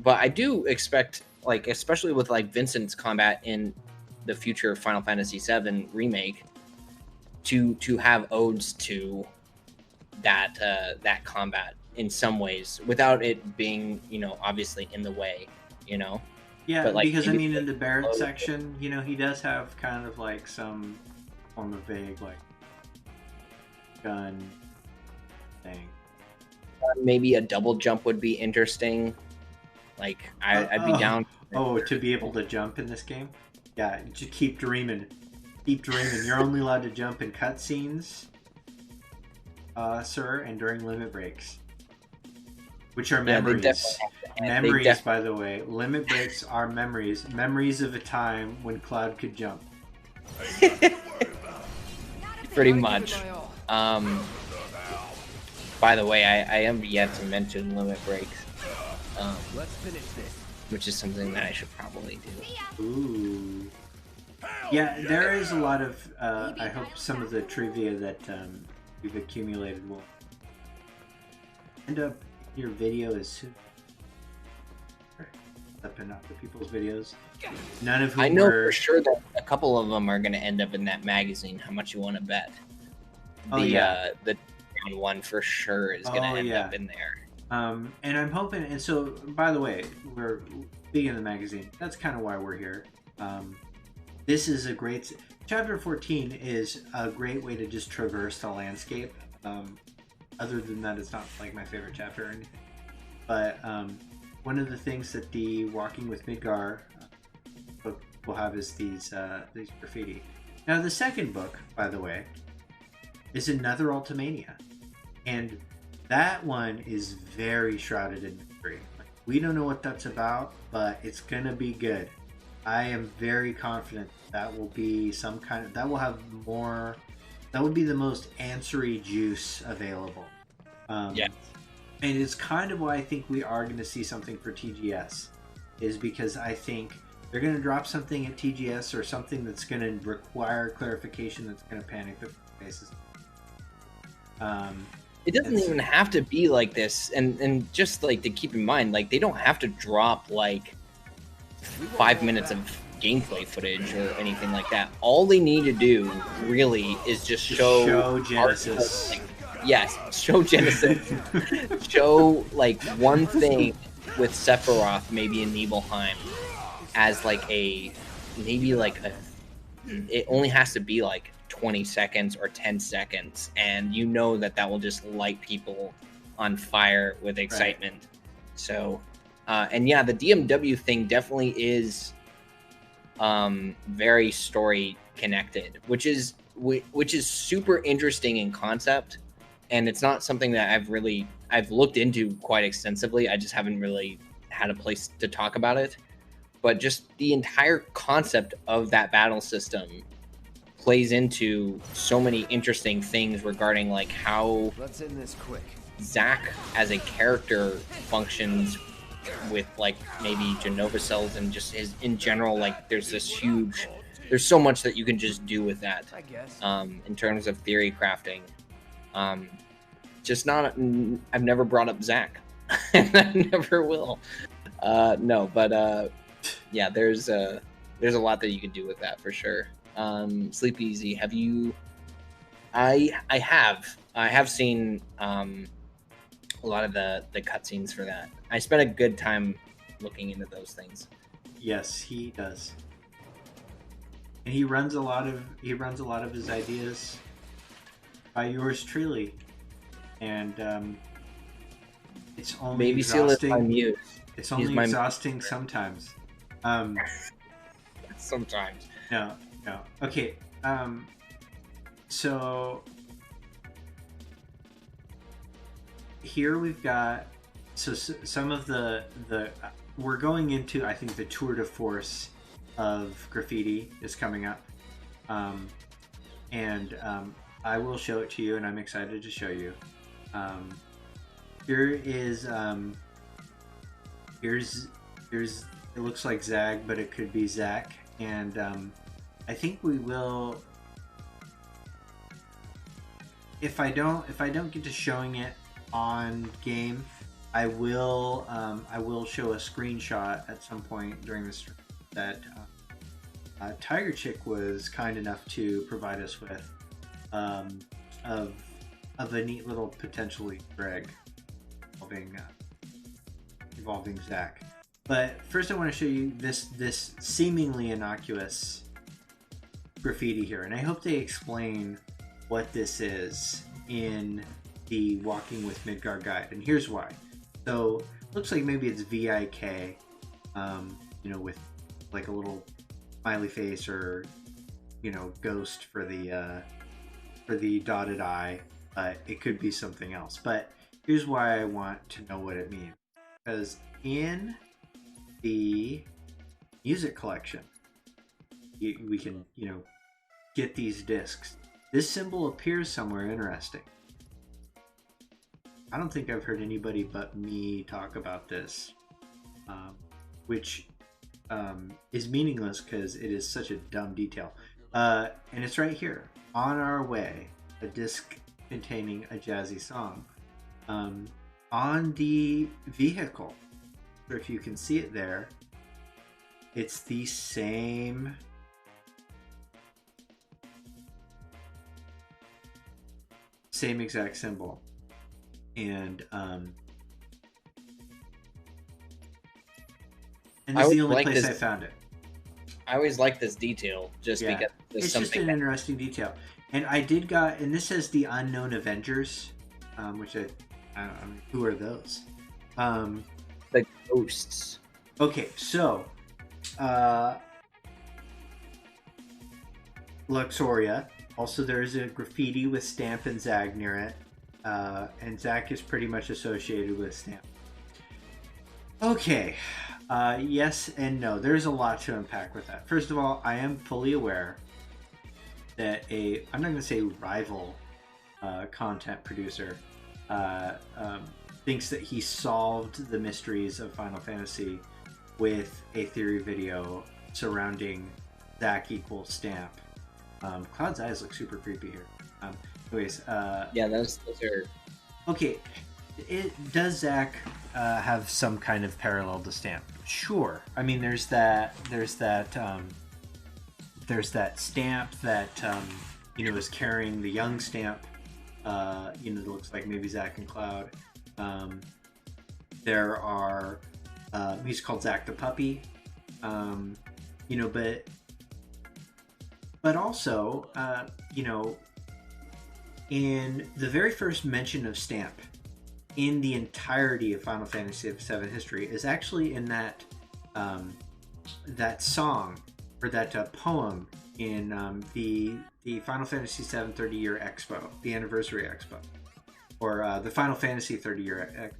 I do expect, like, especially with like Vincent's combat in the future Final Fantasy VII remake, to have odes to that combat in some ways, without it being, you know, obviously in the way, you know.
Yeah,
but, like,
because I mean, in the Barrett section, you know, he does have kind of like some form of vague like gun thing.
Maybe a double jump would be interesting. Like, I'd be down.
Oh, to be able to jump in this game? Yeah, just keep dreaming. Keep dreaming. You're only allowed to jump in cutscenes, sir, and during limit breaks. Which are memories. Memories, by the way. Limit breaks are memories. Memories of a time when Cloud could jump.
Pretty much. By the way, I have yet to mention limit breaks.
Let's finish this.
Which is something that I should probably do.
Ooh. Yeah, there is a lot of, I hope some of the trivia that we've accumulated will end up in your video as soon up in other people's videos. None of whom
I know for sure that a couple of them are going to end up in that magazine. How much you want to bet? The one for sure is going to end up in there.
And I'm hoping, and so, by the way, we're speaking of the magazine, that's kind of why we're here. This is a great, chapter 14 is a great way to just traverse the landscape. Other than that, it's not like my favorite chapter or anything. But one of the things that the Walking with Midgar book will have is these graffiti. Now, the second book, by the way, is another Ultimania. And that one is very shrouded in mystery. We don't know what that's about, but it's gonna be good. I am very confident that will be some kind of, that will have more, that would be the most answery juice available.
Yeah.
And it's kind of why I think we are going to see something for TGS, is because I think they're going to drop something at TGS or something that's going to require clarification that's going to panic the faces.
It doesn't even have to be like this, and just like to keep in mind, like they don't have to drop like 5 minutes of gameplay footage or anything like that. All they need to do really is just show
Genesis.
Yes, show Genesis. Show like one thing with Sephiroth, maybe in Nibelheim, as like a maybe like a. It only has to be like 20 seconds or 10 seconds, and you know that will just light people on fire with excitement. Right. So, and yeah, the DMW thing definitely is very story connected, which is super interesting in concept. And it's not something that I've looked into quite extensively. I just haven't really had a place to talk about it. But just the entire concept of that battle system plays into so many interesting things regarding like how
let's end this quick.
Zack as a character functions with like maybe Genova cells and just his in general. Like there's so much that you can just do with that.
I guess.
In terms of theory crafting. I've never brought up Zack. And I never will. No, but yeah, there's a lot that you can do with that for sure. SLEEPEZI, have you? I have seen a lot of the cutscenes for that. I spent a good time looking into those things.
Yes, he does, and he runs a lot of his ideas by yours truly, and it's only
maybe exhausting. My muse.
It's only exhausting sometimes.
Sometimes.
No. Okay. So here we've got some of the we're going into, I think, the tour de force of graffiti is coming up, and I will show it to you, and I'm excited to show you. Here is here's it looks like Zag, but it could be Zack, and I think we will. If I don't get to showing it on game, I will show a screenshot at some point during this that Tiger Chick was kind enough to provide us with of a neat little potential Easter egg involving Zack. But first I want to show you this seemingly innocuous graffiti here, and I hope they explain what this is in the Walking with Midgard guide, and here's why. So looks like maybe it's VIK, with like a little smiley face or ghost for the dotted eye. It could be something else, but here's why I want to know what it means, because in the music collection we can get these discs. This symbol appears somewhere interesting. I don't think I've heard anybody but me talk about this, which is meaningless because it is such a dumb detail. And it's right here. On Our Way, a disc containing a jazzy song. On the vehicle, if you can see it there, it's the same exact symbol. And this is the only place I found it.
I always like this detail because
it's just an interesting detail. And and this says the Unknown Avengers, which I don't know, who are those?
The ghosts.
Okay, so Luxoria. Also, there's a graffiti with Stamp and Zag near it. And Zack is pretty much associated with Stamp. Okay, yes and no. There's a lot to unpack with that. First of all, I am fully aware that I'm not going to say rival content producer thinks that he solved the mysteries of Final Fantasy with a theory video surrounding Zack equals Stamp. Cloud's eyes look super creepy here. Anyways,
yeah, those are
okay. does Zach have some kind of parallel to Stamp? Sure. I mean, there's that Stamp that is carrying the young Stamp. That looks like maybe Zach and Cloud. There are he's called Zach the puppy. But also in the very first mention of Stamp in the entirety of Final Fantasy VII history is actually in that song or that poem in the Final Fantasy VII 30-year expo, the anniversary expo, or the Final Fantasy 30-year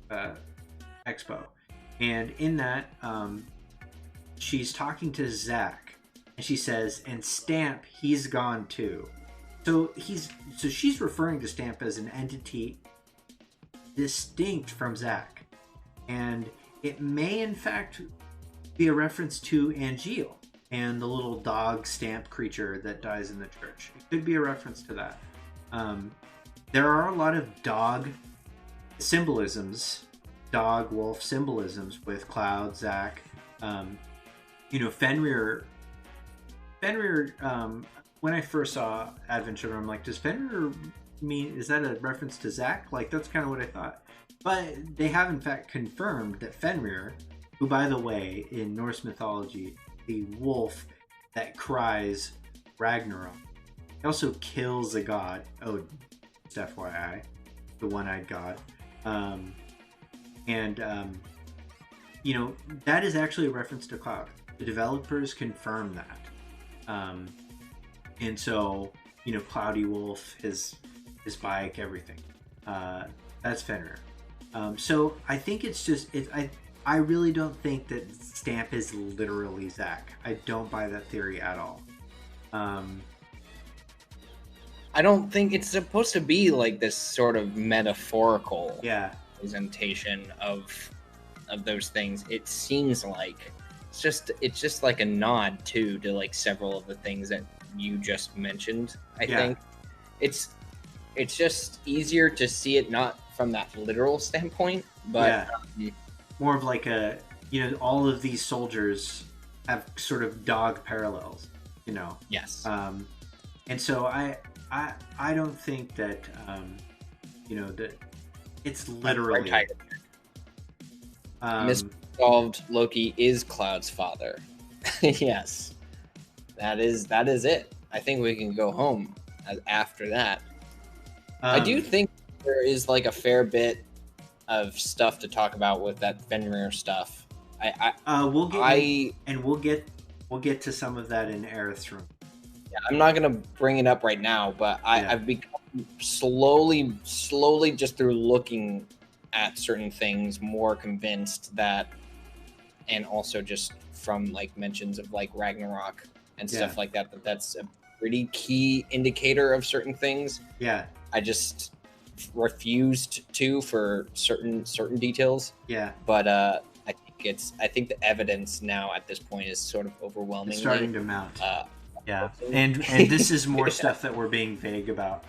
expo. And in that, she's talking to Zack, and she says, "And Stamp, he's gone too." So she's referring to Stamp as an entity distinct from Zack, and it may in fact be a reference to Angeal and the little dog Stamp creature that dies in the church. It could be a reference to that. There are a lot of dog symbolisms, dog wolf symbolisms with Cloud, Zack. Fenrir. When I first saw Advent Children, I'm like, does Fenrir mean, is that a reference to Zack? Like, that's kind of what I thought. But they have in fact confirmed that Fenrir, who by the way, in Norse mythology, the wolf that cries Ragnarok, he also kills a god. Oh, just FYI, the one-eyed god. That is actually a reference to Cloud. The developers confirm that. And so, Cloudy Wolf, his bike, everything. That's Fenrir. So I think it's just, I really don't think that Stamp is literally Zack. I don't buy that theory at all.
I don't think it's supposed to be like this sort of metaphorical presentation of those things. It seems like it's just like a nod to like several of the things that you just mentioned. I think it's just easier to see it not from that literal standpoint, but
more of like all of these soldiers have sort of dog parallels,
Yes.
And so I don't think that that it's literally
Missolved Loki is Cloud's father. Yes. That is it. I think we can go home after that. I do think there is like a fair bit of stuff to talk about with that Fenrir stuff.
We'll get to some of that in Aerith's room.
Yeah, I'm not gonna bring it up right now, but I've become slowly, just through looking at certain things, more convinced that, and also just from like mentions of like Ragnarok and stuff like that, that's a pretty key indicator of certain things.
Yeah.
I just refused to for certain details.
Yeah.
But I think the evidence now at this point is sort of overwhelming.
It's starting to mount. And this is more stuff that we're being vague about.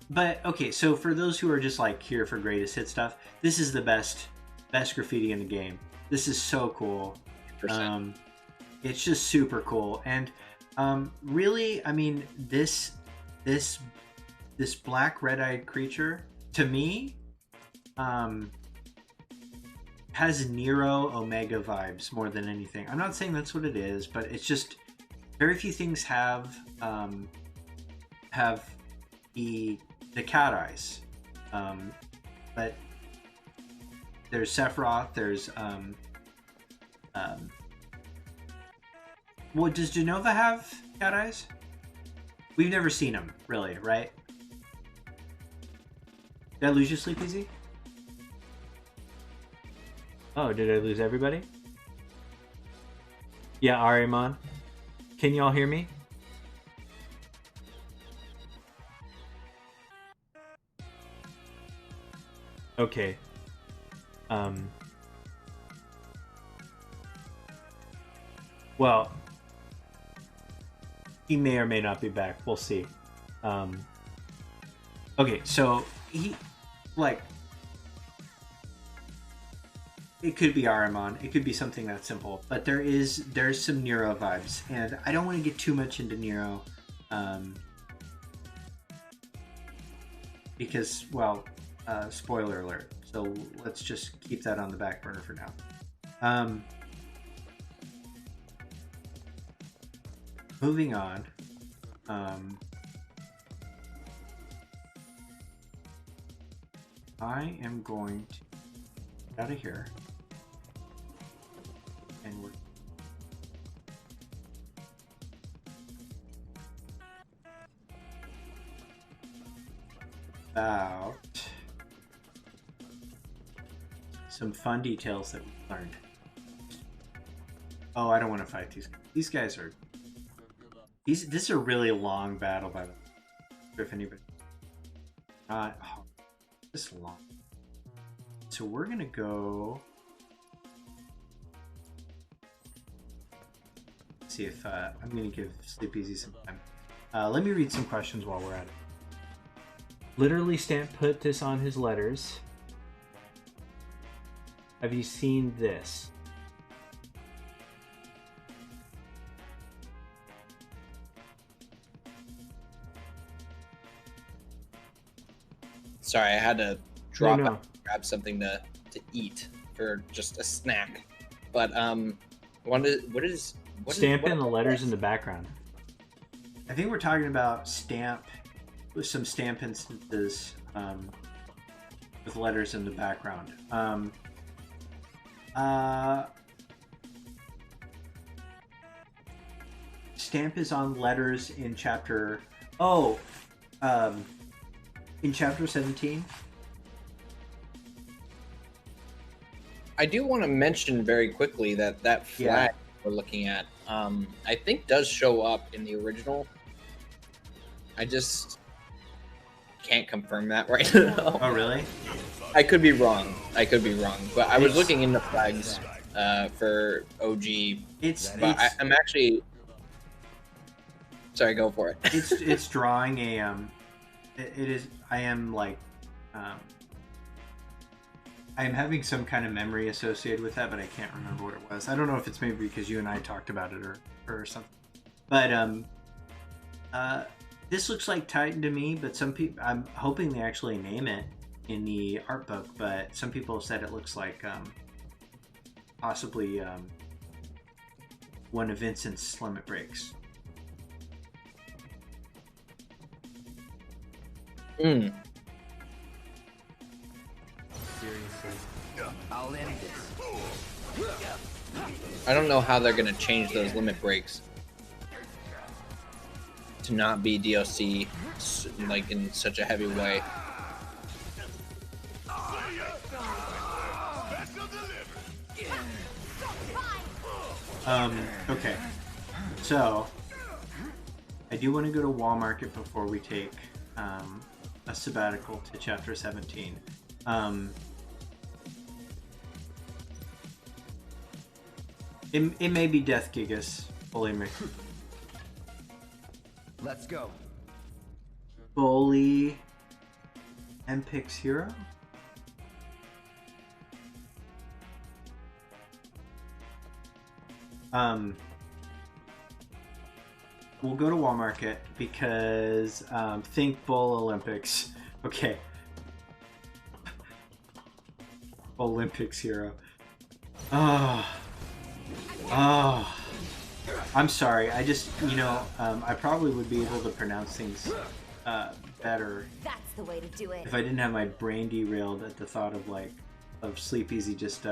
But okay, so for those who are just like here for greatest hit stuff, this is the best graffiti in the game. This is so cool. It's just super cool, and really, I mean, this black red-eyed creature to me has Nero Omega vibes more than anything. I'm not saying that's what it is, but it's just very few things have the cat eyes. But there's Sephiroth, there's what does Genova have cat eyes? We've never seen them, really, right? Did I lose you, SLEEPEZI? Oh, did I lose everybody? Yeah, Ariman. Can y'all hear me? Okay. Well, he may or may not be back. We'll see. Okay, so he, like, it could be Aramon. It could be something that simple. But there's some Nero vibes, and I don't want to get too much into Nero, because, well, spoiler alert. So let's just keep that on the back burner for now. Moving on. I am going to get out of here, and we're about some fun details that we learned. Oh, I don't want to fight these guys. These guys are... This is a really long battle, by the way. If anybody... Not... Oh, this long. So we're going to go... See if... I'm going to give SLEEPEZI some time. Let me read some questions while we're at it. Literally Stamp put this on his letters. Have you seen this?
Sorry, I had to drop
No.
out and grab something to eat for just a snack. But what is
Stamp in the letters in the background. I think we're talking about Stamp with some Stamp instances with letters in the background. Stamp is on letters in chapter... Oh! In chapter 17.
I do want to mention very quickly that flag we're looking at, I think does show up in the original. I just can't confirm that right now.
Oh, really?
I could be wrong. But I was looking into flags for OG. I'm actually... Sorry, go for it.
It's drawing a... It is... I am like... I am having some kind of memory associated with that, but I can't remember what it was. I don't know if it's maybe because you and I talked about it or something. But this looks like Titan to me, but some people... I'm hoping they actually name it in the art book, but some people have said it looks like possibly one of Vincent's limit breaks.
Mm.
Seriously, I'll end this.
I don't know how they're going to change those limit breaks to not be DOC like in such a heavy way.
Okay. So, I do want to go to Wall Market before we take a sabbatical to chapter 17. It may be Death Gigas, fully mixed.
Let's go.
Bully Mpix Hero? We'll go to Wall Market because think Bull Olympics. Okay. Olympics Hero. Oh. I'm sorry. I just, I probably would be able to pronounce things better.
That's the way to do it.
If I didn't have my brain derailed at the thought of of SLEEPEZI just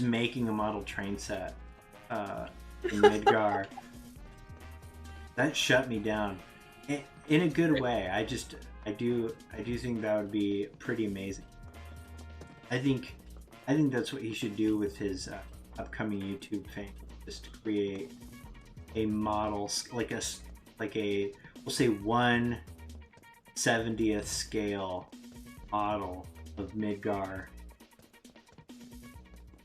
making a model train set in Midgar. That shut me down in a good way. I do think that would be pretty amazing. I think that's what he should do with his upcoming YouTube fame. Just create a model like a we'll say 1/70th scale model of Midgar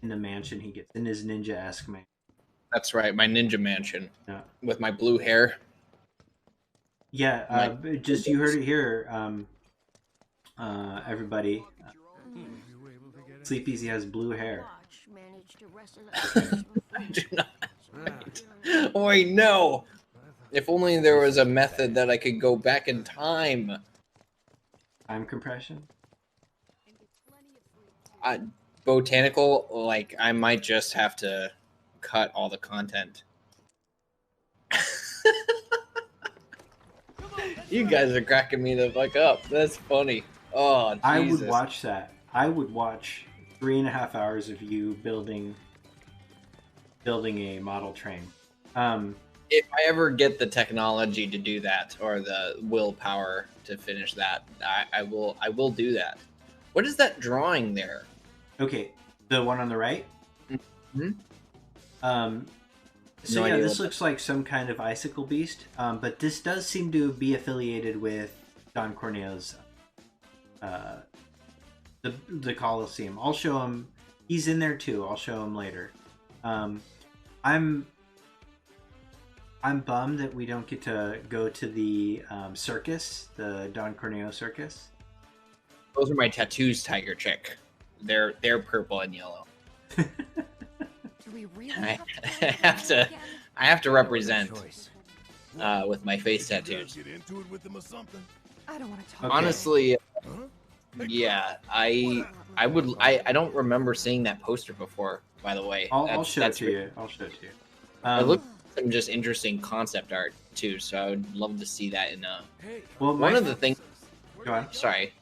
in the mansion he gets in his ninja-esque mansion.
That's right, my ninja mansion.
Yeah.
With my blue hair.
Yeah, just you heard it here, everybody. Sleepezy has blue hair.
Watch managed to wrestle us
I do not. Oh, wait, no. If only there was a method that I could go back in time.
Time compression?
Botanical, like, I might just have to cut all the content. You guys are cracking me the fuck up. That's funny. Oh, Jesus.
I would watch that. I would watch 3.5 hours of you building a model train.
If I ever get the technology to do that, or the willpower to finish that, I will do that. What is that drawing there?
Okay, the one on the right?
Mm-hmm.
So
No
yeah,
idea
this looks like some kind of icicle beast, but this does seem to be affiliated with Don Corneo's the Colosseum. I'll show him. He's in there too. I'll show him later. I'm bummed that we don't get to go to the circus, the Don Corneo circus.
Those are my tattoos, Tiger Chick. They're purple and yellow.
Do we really
I have to represent with my face tattoos.
Get into it with them or something?
I don't want to talk.
Okay.
Honestly,
Huh?
yeah, I don't remember seeing that poster before. By the way,
I'll show it to you. I'll show it to you.
It looks like some just interesting concept art too. So I would love to see that in
well,
one of the things.
Go on.
Sorry,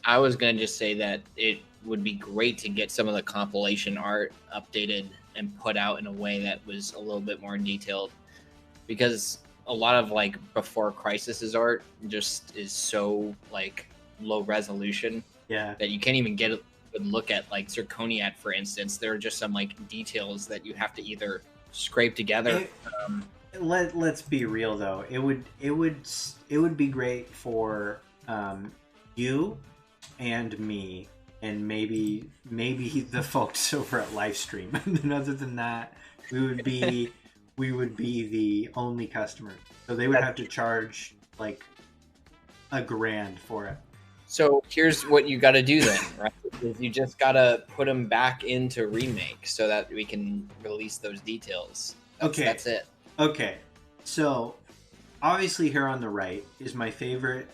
I was gonna just say that it would be great to get some of the compilation art updated and put out in a way that was a little bit more detailed, because a lot of like before Crisis's art just is so like low resolution
Yeah.
that you can't even get a good look at. Like Zirconiat, for instance, there are just some like details that you have to either scrape together.
Let's be real though. It would be great for you and me and maybe the folks over at Livestream. And other than that, we would be the only customers. So they would have to charge like $1,000 for it.
So here's what you got to do then, right? Is you just got to put them back into Remake so that we can release those details. That's it.
Okay. So obviously here on the right is my favorite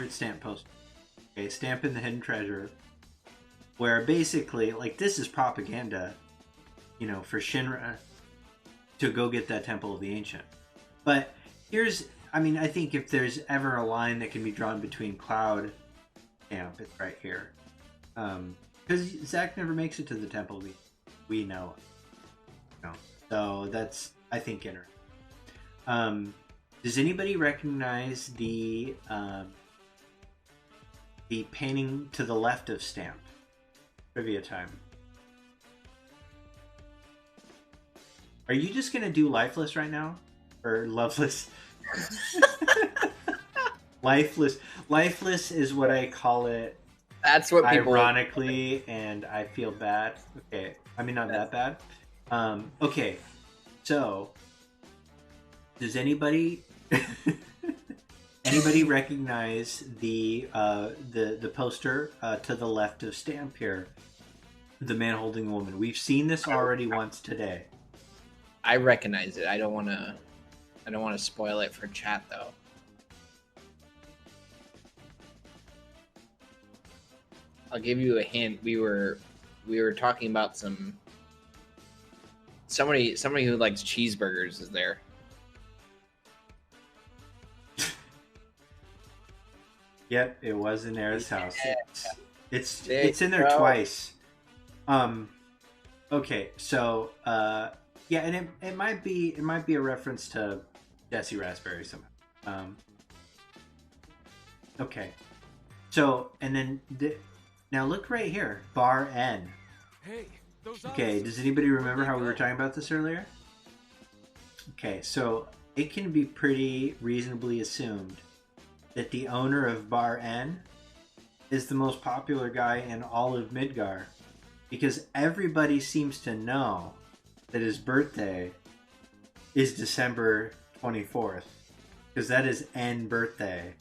stamp poster. Okay, Stamp in the Hidden Treasure, where basically like this is propaganda, you know, for Shinra to go get that Temple of the Ancient. But I think if there's ever a line that can be drawn between Cloud Stamp, it's right here. Because Zack never makes it to the Temple of the Ancient. We know it. No. So that's, I think, interesting. Does anybody recognize the painting to the left of Stamp? Trivia time. Are you just gonna do Lifeless right now? Or Loveless? Lifeless. Lifeless is what I call it.
That's what people...
Ironically, and I feel bad. Okay. I mean, not that bad. Okay. So, does anybody recognize the poster to the left of Stamp here? The man holding the woman. We've seen this already once today.
I recognize it. I don't want to spoil it for chat though. I'll give you a hint. We were talking about somebody who likes cheeseburgers is there.
Yep, it was in Era's house. It's
There
in there
you go.
twice. Okay, so yeah, and it might be a reference to Jesse Raspberry somehow. Okay, so and then now look right here, bar N.
Hey, those
Okay, does anybody remember how we were talking about this earlier? Okay, so it can be pretty reasonably assumed that the owner of bar N is the most popular guy in all of Midgar, because everybody seems to know that his birthday is December 24th, because that is N birthday,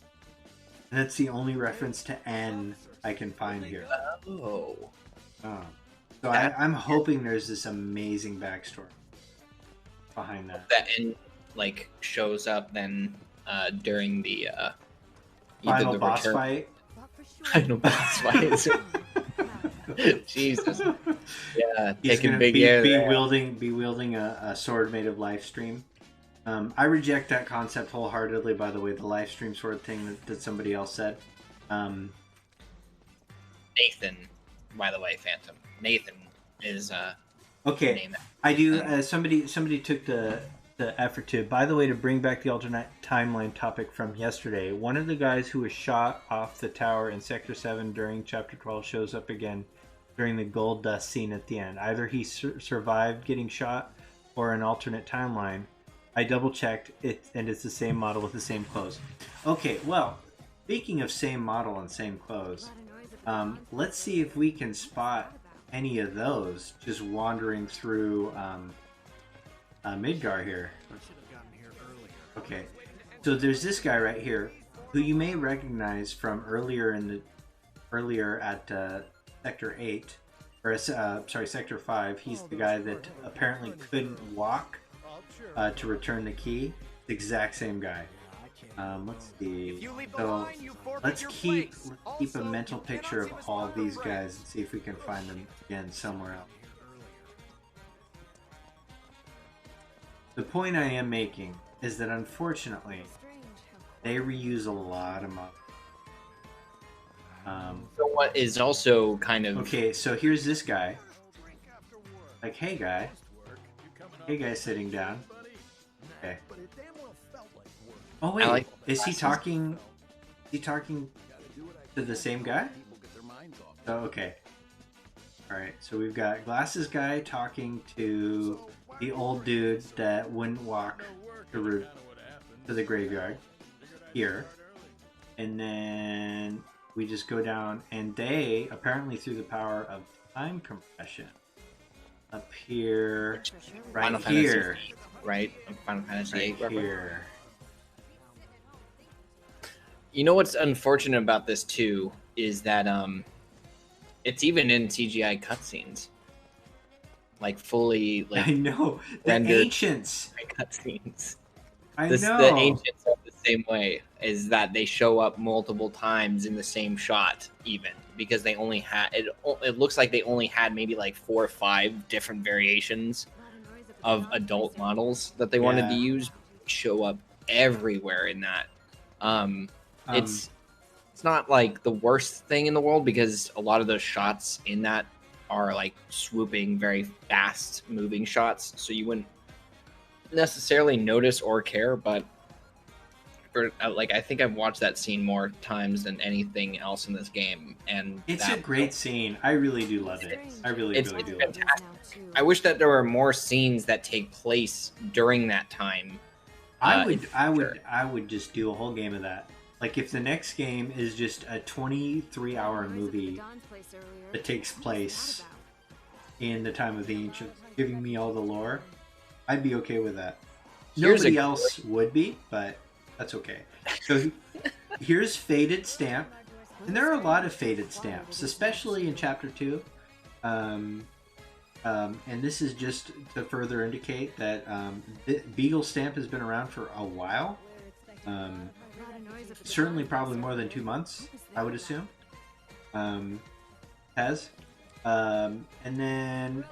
and that's the only reference to N I can find here.
Oh.
Oh. So I'm hoping there's this amazing backstory behind that.
That and like shows up then during the
Final
the
boss
return.
fight.
Final boss fight. Jesus. Yeah,
He's
taking
gonna
big
be
air there.
wielding a sword made of life stream. I reject that concept wholeheartedly. By the way, the life stream sword thing that somebody else said.
Nathan, by the way, Phantom. Nathan is
Okay,
name that.
I do. Somebody took the effort to. By the way, to bring back the alternate timeline topic from yesterday, one of the guys who was shot off the tower in Sector 7 during Chapter 12 shows up again during the gold dust scene at the end. Either he survived getting shot, or an alternate timeline. I double checked it, and it's the same model with the same clothes. Okay, well, speaking of same model and same clothes, let's see if we can spot any of those just wandering through Midgar here. Okay, so there's this guy right here who you may recognize from earlier at Sector 8, or sorry, Sector 5. He's the guy that apparently couldn't walk to return the key. The exact same guy. Let's see. So let's keep a mental picture of all of these guys and see if we can find them again somewhere else. The point I am making is that unfortunately they reuse a lot of models.
So what is also kind of
Okay, so here's this guy. Like, hey guy sitting down. Okay. Oh wait, is he talking? Is he talking to the same guy? Oh, okay. All right, so we've got glasses guy talking to the old dude that wouldn't walk to the graveyard here, and then we just go down, and they apparently through the power of time compression appear right
Final
here,
Fantasy, right? Final Fantasy
right
VIII.
here.
You know what's unfortunate about this too is that it's even in CGI cutscenes, like fully like
I know the
rendered
ancients.
cutscenes.
I
The
know.
ancients are the same way, is that they show up multiple times in the same shot, even because they only had it. It looks like they only had maybe like 4 or 5 different variations of adult models that they wanted to use. Show up everywhere in that. It's not like the worst thing in the world because a lot of those shots in that are like swooping, very fast moving shots, so you wouldn't necessarily notice or care. But for like, I think I've watched that scene more times than anything else in this game, and
it's a great scene. I really do love it. I really do love it.
I wish that there were more scenes that take place during that time.
I would just do a whole game of that. Like if the next game is just a 23-hour movie that takes place in the time of the ancients, giving me all the lore, I'd be okay with that. Nobody else would be, but that's okay. So here's Faded Stamp, and there are a lot of Faded Stamps, especially in Chapter 2. And this is just to further indicate that Beagle Stamp has been around for a while. Certainly probably more than 2 months, I would assume. And then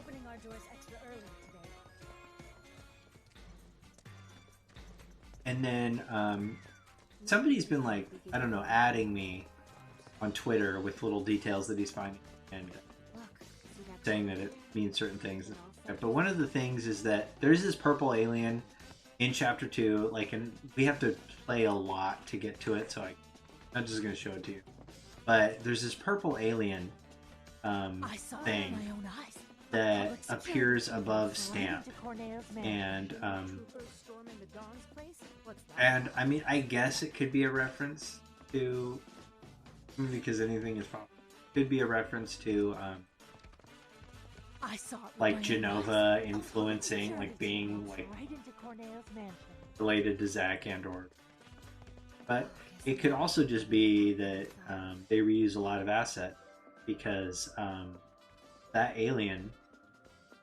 somebody's been like, I don't know, adding me on Twitter with little details that he's finding and saying that it means certain things. But one of the things is that there's this purple alien in Chapter 2, like, and we have to play a lot to get to it, so I'm just going to show it to you. But there's this purple alien thing that appears above Stamp, and I mean, I guess it could be a reference to, because anything is possible. It could be a reference to like Genova influencing, like being like related to Zack and/or. But it could also just be that they reuse a lot of assets because that alien,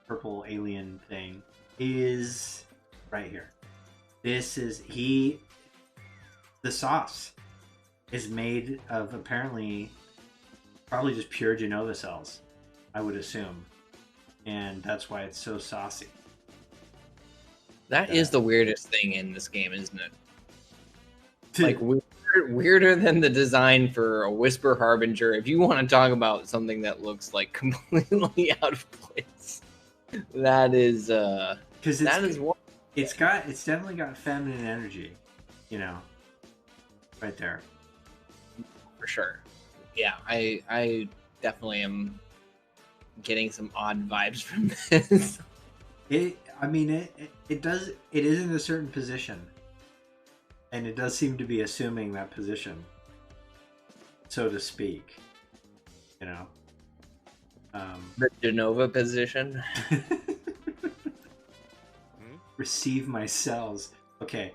purple alien thing, is right here. This is the sauce is made of apparently probably just pure Genova cells, I would assume, and that's why it's so saucy.
That is the weirdest thing in this game, isn't it? Like weirder than the design for a Whisper Harbinger. If you want to talk about something that looks like completely out of place, that is
because
that is what
it's definitely got feminine energy, you know, right there
for sure. Yeah, I definitely am getting some odd vibes from this.
It is in a certain position, and it does seem to be assuming that position, so to speak, you know.
The Genova position.
Receive my cells. Okay.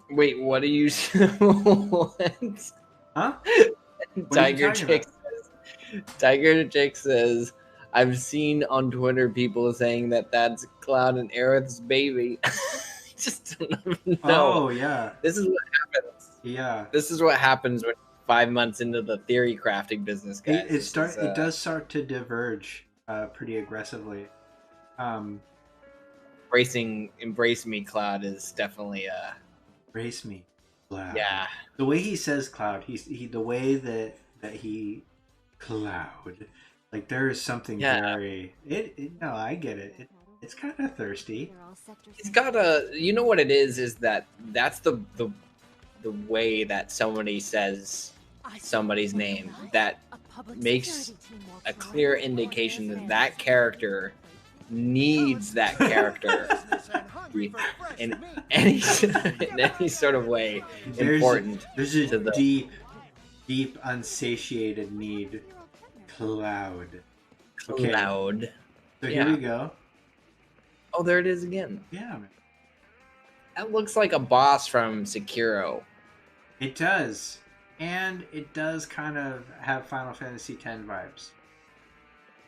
Wait, what are you? What?
Huh?
Tiger Jake says, I've seen on Twitter people saying that that's Cloud and Aerith's baby. Just don't know.
Oh yeah.
This is what happens.
Yeah.
This is what happens when 5 months into the theory crafting business, guys.
It does start to diverge pretty aggressively.
Embrace me, Cloud is definitely
Embrace me, Cloud.
Yeah.
The way he says Cloud, the way that he Cloud, like there is something very no, I get it. It's kind of thirsty.
It's got you know what it is that's the way that somebody says somebody's name that makes a clear indication that that character needs that character in any sort of way important.
There's a deep unsatiated need. Cloud. Okay.
Cloud.
So here we go.
Oh, there it is again.
Yeah, man.
That looks like a boss from Sekiro.
It does. And it does kind of have Final Fantasy X vibes.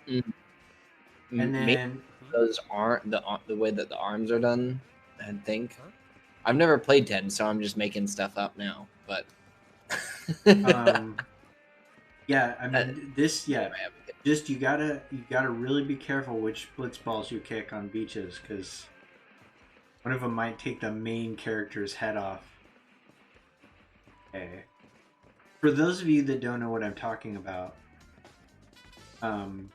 And then
those aren't the way that the arms are done, I think. I've never played 10, so I'm just making stuff up now. But
yeah, I mean just you gotta really be careful which blitz balls you kick on beaches, because one of them might take the main character's head off. Okay. For those of you that don't know what I'm talking about, I'm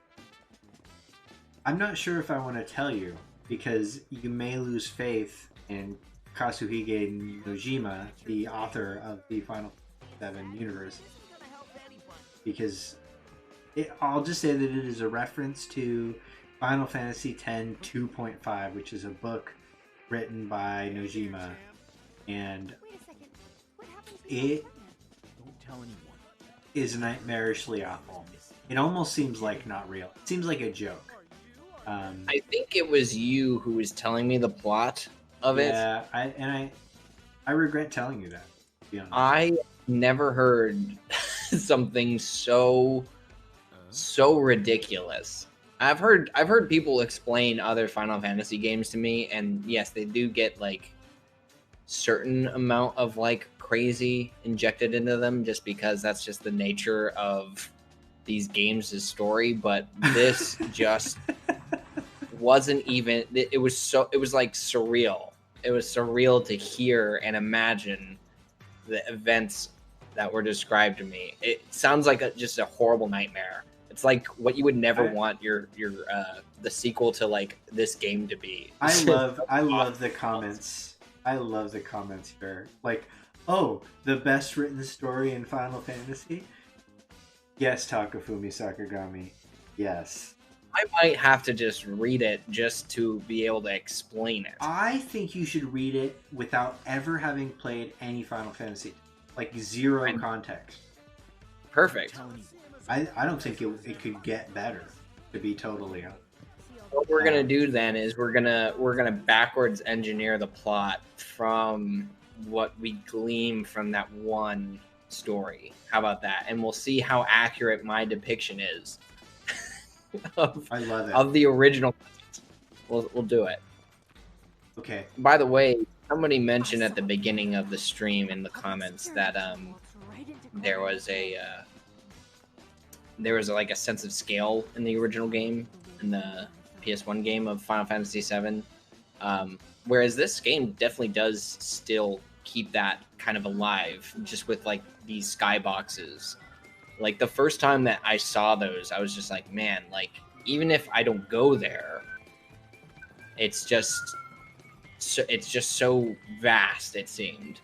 not sure if I want to tell you, because you may lose faith in Kazuhige Nojima, the author of the Final 7 universe, because I'll just say that it is a reference to Final Fantasy X 2.5, which is a book written by Nojima, and it is nightmarishly awful. It almost seems like not real. It seems like a joke.
I think it was you who was telling me the plot of it.
Yeah, I regret telling you that, to be honest.
I never heard something so ridiculous. I've heard people explain other Final Fantasy games to me, and yes, they do get like certain amount of like crazy injected into them just because that's just the nature of these games' story, but this just wasn't even. It was like surreal. It was surreal to hear and imagine the events that were described to me. It sounds like just a horrible nightmare. It's like what you would never want your the sequel to like this game to be.
I love the comments. I love the comments here. Like, oh, the best written story in Final Fantasy? Yes, Takafumi Sakagami. Yes.
I might have to just read it just to be able to explain it.
I think you should read it without ever having played any Final Fantasy. Like, zero context.
Perfect.
I don't think it could get better, to be totally honest.
What we're gonna do then is we're gonna backwards engineer the plot from what we glean from that one story. How about that? And we'll see how accurate my depiction is.
I love it.
of the original. We'll do it.
Okay.
By the way, somebody mentioned at the beginning of the stream in the comments that there was like a sense of scale in the original game, in the PS1 game of Final Fantasy VII. Whereas this game definitely does still keep that kind of alive, just with like these skyboxes. Like the first time that I saw those, I was just like, man, like even if I don't go there, it's just so vast. It seemed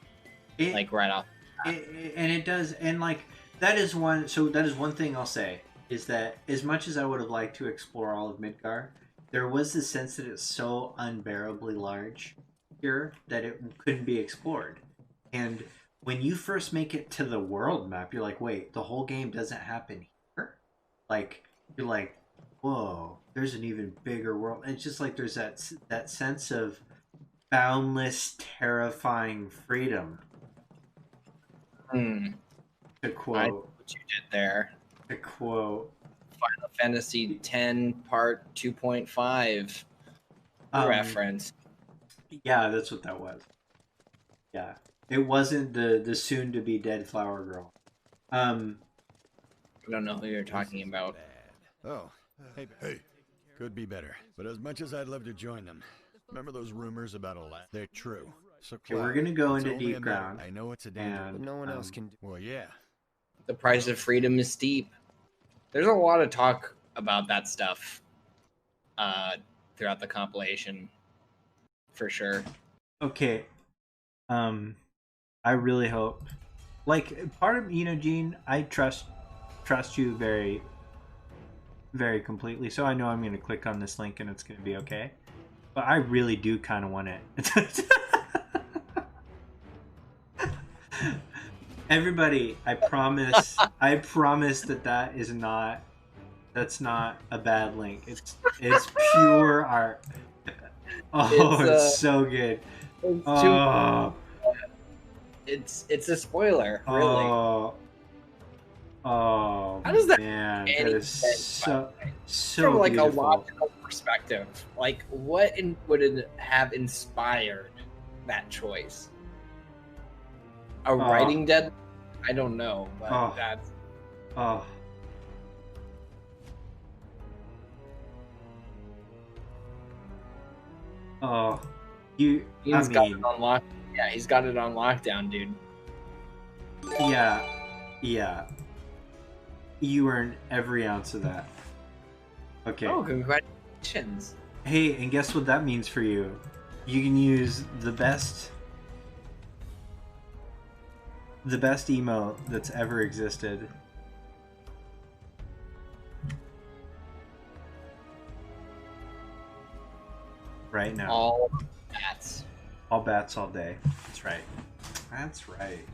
like right off.
And it does, and like that is one. So that is one thing I'll say is that as much as I would have liked to explore all of Midgar, there was the sense that it's so unbearably large here that it couldn't be explored. And when you first make it to the world map, you're like, wait, the whole game doesn't happen here? Like, you're like, whoa, there's an even bigger world. It's just like there's that sense of boundless, terrifying freedom.
To
quote
what you did there.
To quote
Final Fantasy X Part 2.5 reference.
Yeah, that's what that was. Yeah, it wasn't the soon to be dead flower girl.
I don't know who you're talking about.
Oh, hey, could be better. But as much as I'd love to join them, remember those rumors about Alaska? They're true. So
okay, we're gonna go into deep ground.
I know it's a danger, but no one else can. Well, yeah.
The price of freedom is steep. There's a lot of talk about that stuff throughout the compilation, for sure.
Okay. I really hope, like, part of Gene, I trust you very, very completely. So I know I'm going to click on this link and it's going to be okay. But I really do kind of want it. Everybody, I promise that is not. That's not a bad link. It's pure art. Oh, it's so good.
It's a spoiler, really.
Oh,
how does that?
Man, that is so
from like
beautiful.
a logical perspective. Like, what would it have inspired that choice? A writing deadline? I don't know, but that's. He's got it on lock. Yeah, he's got it on lockdown, dude.
Yeah. You earned every ounce of that. Okay.
Oh, congratulations.
Hey, and guess what that means for you? You can use the best emote that's ever existed. Right now.
All bats.
All bats all day. That's right. That's right.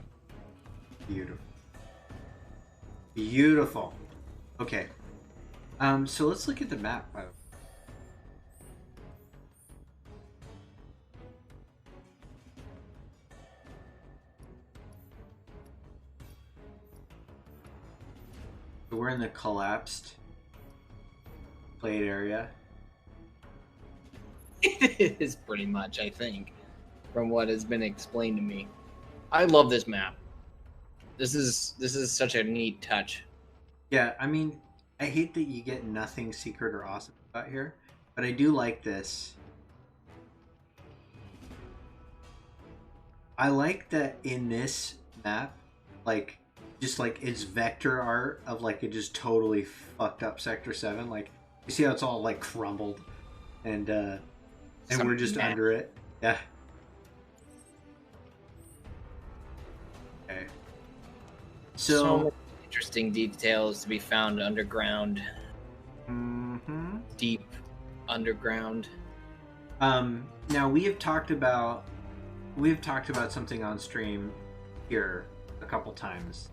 Beautiful. Beautiful. Okay. So let's look at the map, by the way. So we're in the collapsed plate area.
It is pretty much, I think, from what has been explained to me. I love this map. This is such a neat touch.
Yeah, I mean, I hate that you get nothing secret or awesome about here, but I do like this. I like that in this map, like, just like it's vector art of like it just totally fucked up Sector 7. Like, you see how it's all like crumbled and we're just under it. Yeah. Okay.
So many interesting details to be found underground.
Mm-hmm.
Deep underground.
Now we have talked about something on stream here a couple times,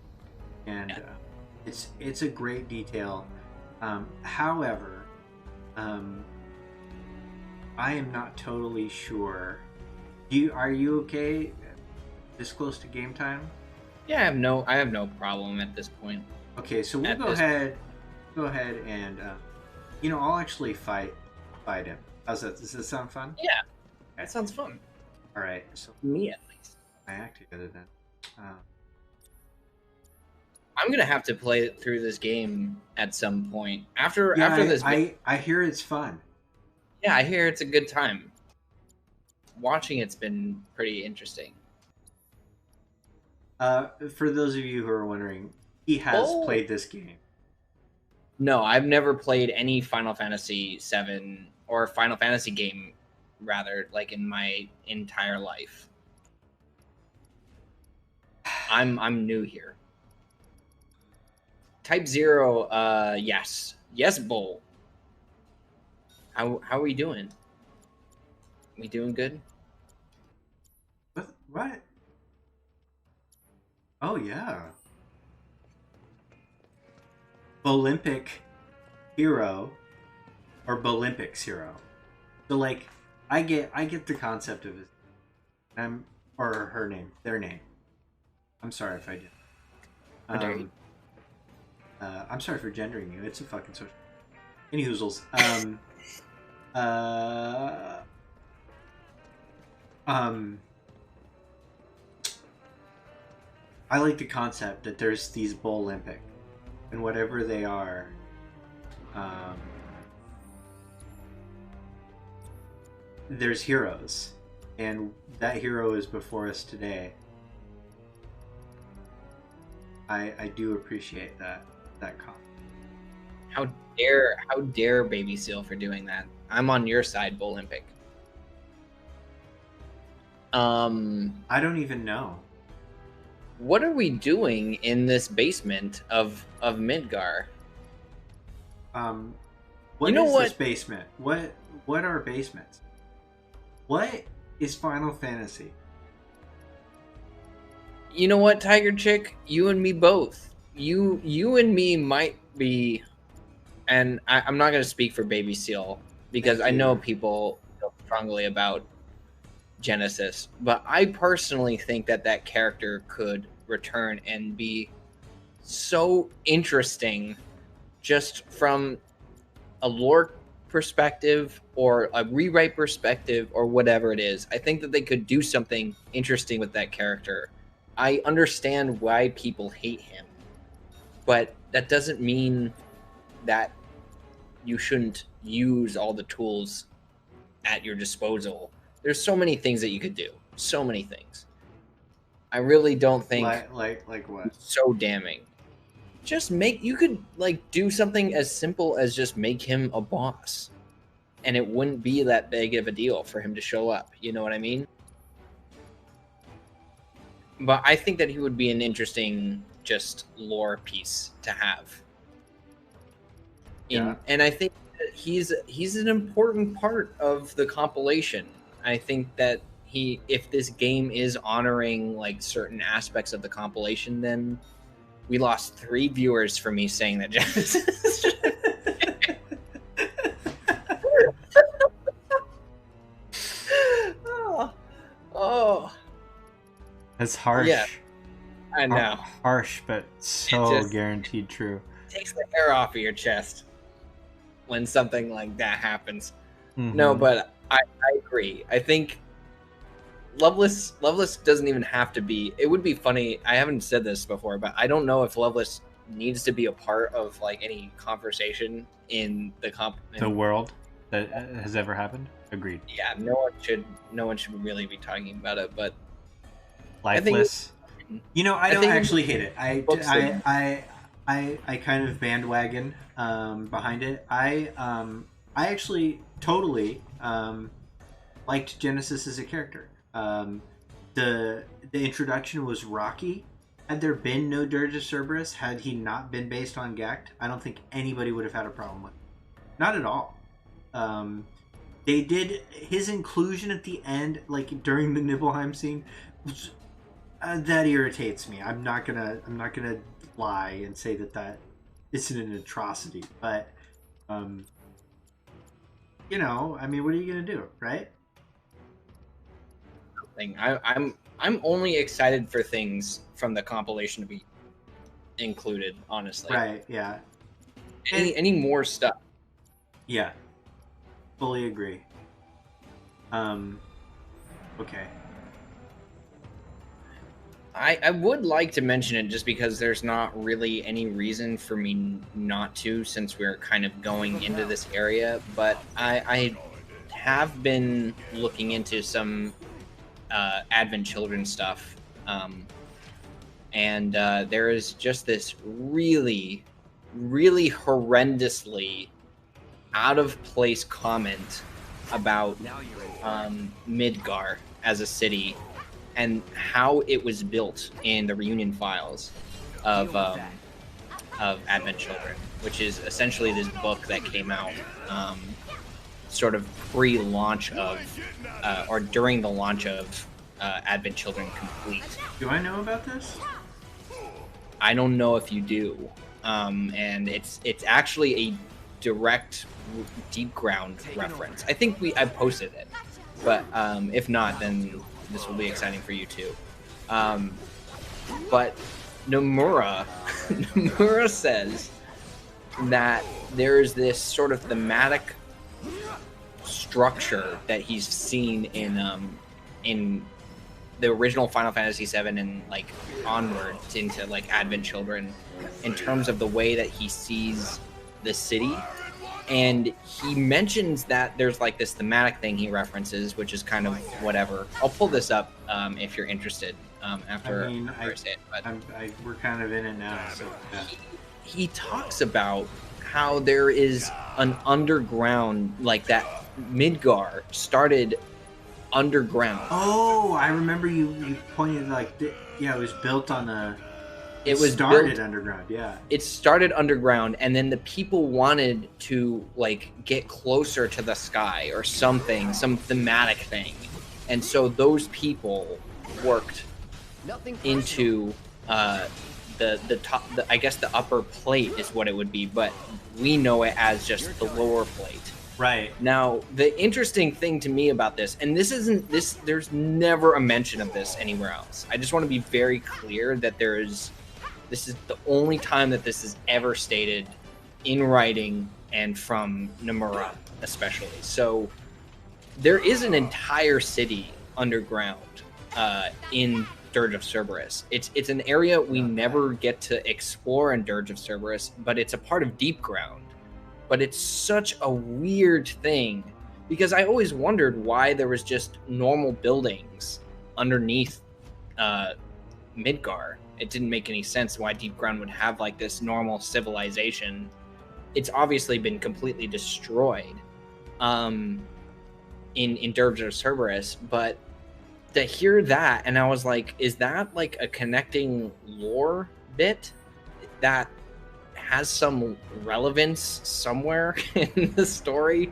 and it's a great detail. However, I am not totally sure. Are you okay this close to game time?
Yeah, I have no problem at this point.
Okay, so we'll go ahead and I'll actually fight him. How's that? Does this sound fun?
Yeah, that sounds fun.
All right. So
Me at least.
I act together then.
I'm gonna have to play through this game at some point after
Yeah,
this.
I hear it's fun.
Yeah, I hear it's a good time. Watching it's been pretty interesting.
For those of you who are wondering, he has played this game.
No, I've never played any Final Fantasy VII or Final Fantasy game, rather, like in my entire life. I'm new here. Type 0, yes. Yes, Bull. How are we doing? We doing good?
What? Oh yeah. Olympic hero or Bolympics hero. So like I get the concept of it. Or her name, their name. I'm sorry if I did. I'm sorry for gendering you. It's a fucking social. Any hoozles. I like the concept that there's these Bolympic, and whatever they are, there's heroes, and that hero is before us today. I do appreciate that comment.
How dare Baby Seal for doing that? I'm on your side, Bolympic.
I don't even know.
What are we doing in this basement of Midgar?
What is this basement? What are basements? What is Final Fantasy?
You know what, Tiger Chick? You and me both. You and me might be, and I'm not going to speak for Baby Seal because I know people feel strongly about Genesis, but I personally think that character could return and be so interesting just from a lore perspective or a rewrite perspective or whatever it is. I think that they could do something interesting with that character. I understand why people hate him, but that doesn't mean that you shouldn't use all the tools at your disposal. There's so many things that you could do. So many things. I really don't think
like what?
So damning. Just you could like do something as simple as just make him a boss. And it wouldn't be that big of a deal for him to show up. You know what I mean? But I think that he would be an interesting just lore piece to have. And I think that he's an important part of the compilation. I think that if this game is honoring like certain aspects of the compilation, then we lost 3 viewers for me saying that Genesis. oh,
that's harsh.
Yeah, I know.
Harsh, but so guaranteed true.
It takes the hair off of your chest when something like that happens.
Mm-hmm.
No, but I agree. I think Loveless doesn't even have to be. It would be funny. I haven't said this before, but I don't know if Loveless needs to be a part of like any conversation in the
world that has ever happened. Agreed.
Yeah, no one should really be talking about it. But
Lifeless. I don't actually hate it. I kind of bandwagon behind it. I actually totally liked Genesis as a character. The introduction was rocky. Had there been no Dirge of Cerberus, had he not been based on Gact, I don't think anybody would have had a problem with it. Not at all. They did his inclusion at the end, like during the Nibelheim scene, that irritates me. I'm not gonna lie and say that isn't an atrocity, but I mean, what are you gonna do, right?
I'm only excited for things from the compilation to be included, honestly.
Right, yeah.
Any more stuff.
Yeah, fully agree. Okay.
I would like to mention it just because there's not really any reason for me not to, since we're kind of going into this area. But I have been looking into some Advent Children stuff, and there is just this really, really horrendously out of place comment about Midgar as a city and how it was built in the reunion files of Advent Children, which is essentially this book that came out sort of pre-launch of or during the launch of Advent Children Complete.
Do I know about this?
I don't know if you do, and it's actually a direct Deep Ground reference. I think I posted it, but if not, then this will be exciting for you too. But Nomura Nomura says that there's this sort of thematic structure that he's seen in the original Final Fantasy VII and like onwards into like Advent Children in terms of the way that he sees the city. And he mentions that there's like this thematic thing he references, which is kind of whatever. I'll pull this up if you're interested after I say it. But
we're kind of in it now. So, yeah.
He talks about how there is an underground, like that Midgar started underground.
Oh, I remember you pointed like, yeah, it was built on a...
It was
started
built,
underground, yeah.
It started underground, and then the people wanted to like get closer to the sky or something, some thematic thing, and so those people worked into the top. I guess the upper plate is what it would be, but we know it as just the lower plate.
Right.
Now, the interesting thing to me about this, and there's never a mention of this anywhere else. I just want to be very clear that this is the only time that this is ever stated in writing and from Nomura especially. So there is an entire city underground in Dirge of Cerberus. It's an area we never get to explore in Dirge of Cerberus, but it's a part of Deep Ground. But it's such a weird thing because I always wondered why there was just normal buildings underneath Midgar. It didn't make any sense why Deep Ground would have like this normal civilization. It's obviously been completely destroyed in Dirge of Cerberus, but to hear that, and I was like, is that like a connecting lore bit that has some relevance somewhere in the story?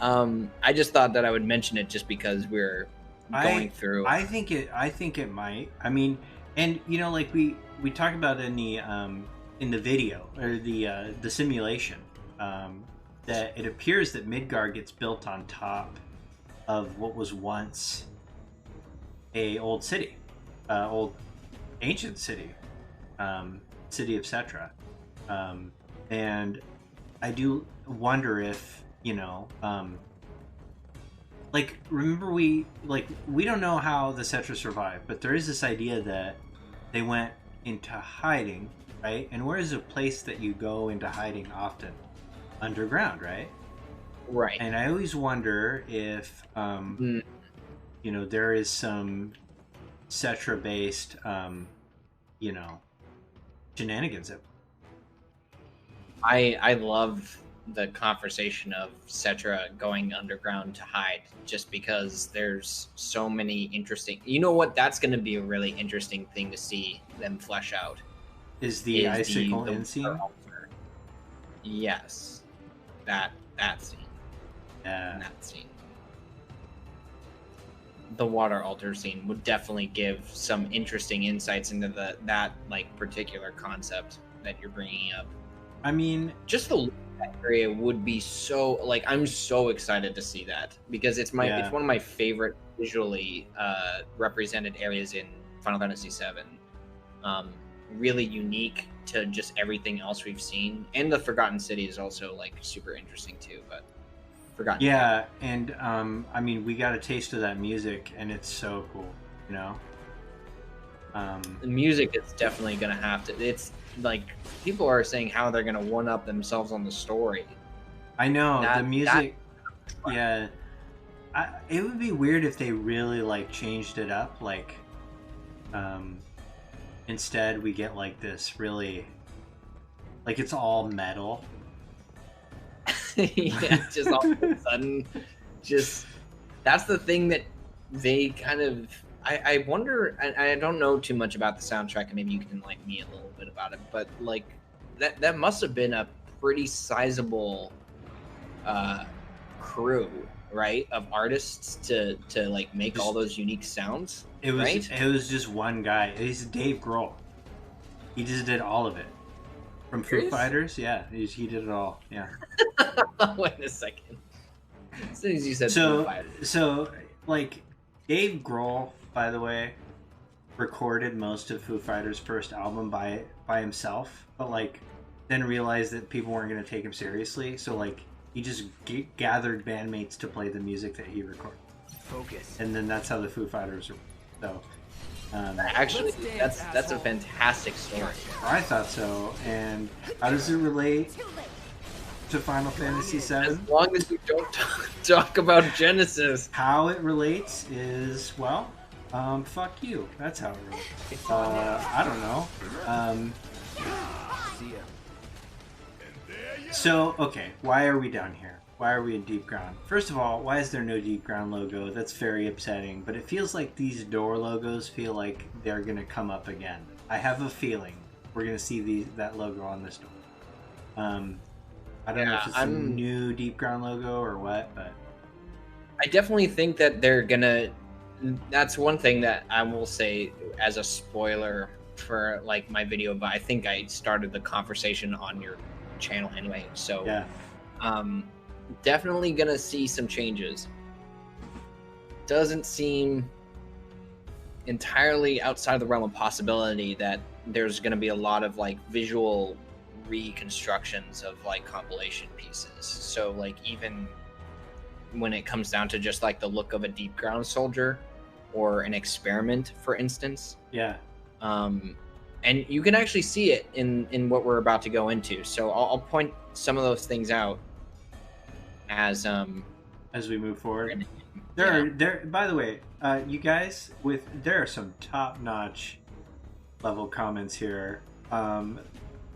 I just thought that I would mention it just because we're going through.
I think it might. I mean, and you know, like we talked about in the video or the simulation, that it appears that Midgar gets built on top of what was once a old city, old ancient city, city of Cetra. And I do wonder if, you know, like, remember we don't know how the Cetra survived, but there is this idea that they went into hiding, right? And where is a place that you go into hiding often? Underground, right?
Right.
And I always wonder if, you know, there is some Cetra-based, you know, shenanigans at
I love the conversation of Cetra going underground to hide, just because there's so many interesting. You know what? That's going to be a really interesting thing to see them flesh out.
Is the icicle in scene?
Yes, that scene.
Yeah.
That scene. The water altar scene would definitely give some interesting insights into that like particular concept that you're bringing up.
I mean,
just the look of that area would be so, like, I'm so excited to see that because it's it's one of my favorite visually represented areas in Final Fantasy VII. Really unique to just everything else we've seen. And the Forgotten City is also like super interesting too. But Forgotten.
Yeah, and I mean, we got a taste of that music, and it's so cool, you know.
The music is definitely gonna have to. It's like people are saying how they're gonna one up themselves on the story.
I know the music. Yeah, it would be weird if they really like changed it up. Like, instead we get like this really, like it's all metal.
Yeah, just all of a sudden, just that's the thing that they kind of. I wonder. I don't know too much about the soundtrack, and maybe you can enlighten me a little bit about it. But like that must have been a pretty sizable crew, right, of artists to like make all those unique sounds.
It was
right?
It was just one guy. He's Dave Grohl. He just did all of it. From Foo Fighters, yeah, he did it all. Yeah.
Wait a second. As soon as you said
so,
Foo Fighters.
So like Dave Grohl, by the way, recorded most of Foo Fighters' first album by himself, but like then realized that people weren't going to take him seriously, so like he just gathered bandmates to play the music that he recorded.
Focus.
And then that's how the Foo Fighters. So
actually, that's a fantastic story.
I thought so. And how does it relate to Final Fantasy VII?
As long as you don't talk about Genesis.
How it relates is, well, fuck you. That's how it relates. I don't know.
See ya.
So, okay, why are we down here? Why are we in Deep Ground? First of all, why is there no Deep Ground logo? That's very upsetting, but it feels like these door logos feel like they're going to come up again. I have a feeling we're going to see that logo on this door. I don't know if it's a new Deep Ground logo or what, but
I definitely think that they're gonna. That's one thing that I will say as a spoiler for like my video, but I think I started the conversation on your channel anyway. So
yeah,
definitely gonna see some changes. Doesn't seem entirely outside the realm of possibility that there's gonna be a lot of like visual reconstructions of like compilation pieces. So like even when it comes down to just like the look of a Deep Ground soldier or an experiment, for instance.
Yeah.
And you can actually see it in what we're about to go into. So I'll point some of those things out as
we move forward. There. By the way, you guys, there are some top-notch level comments here.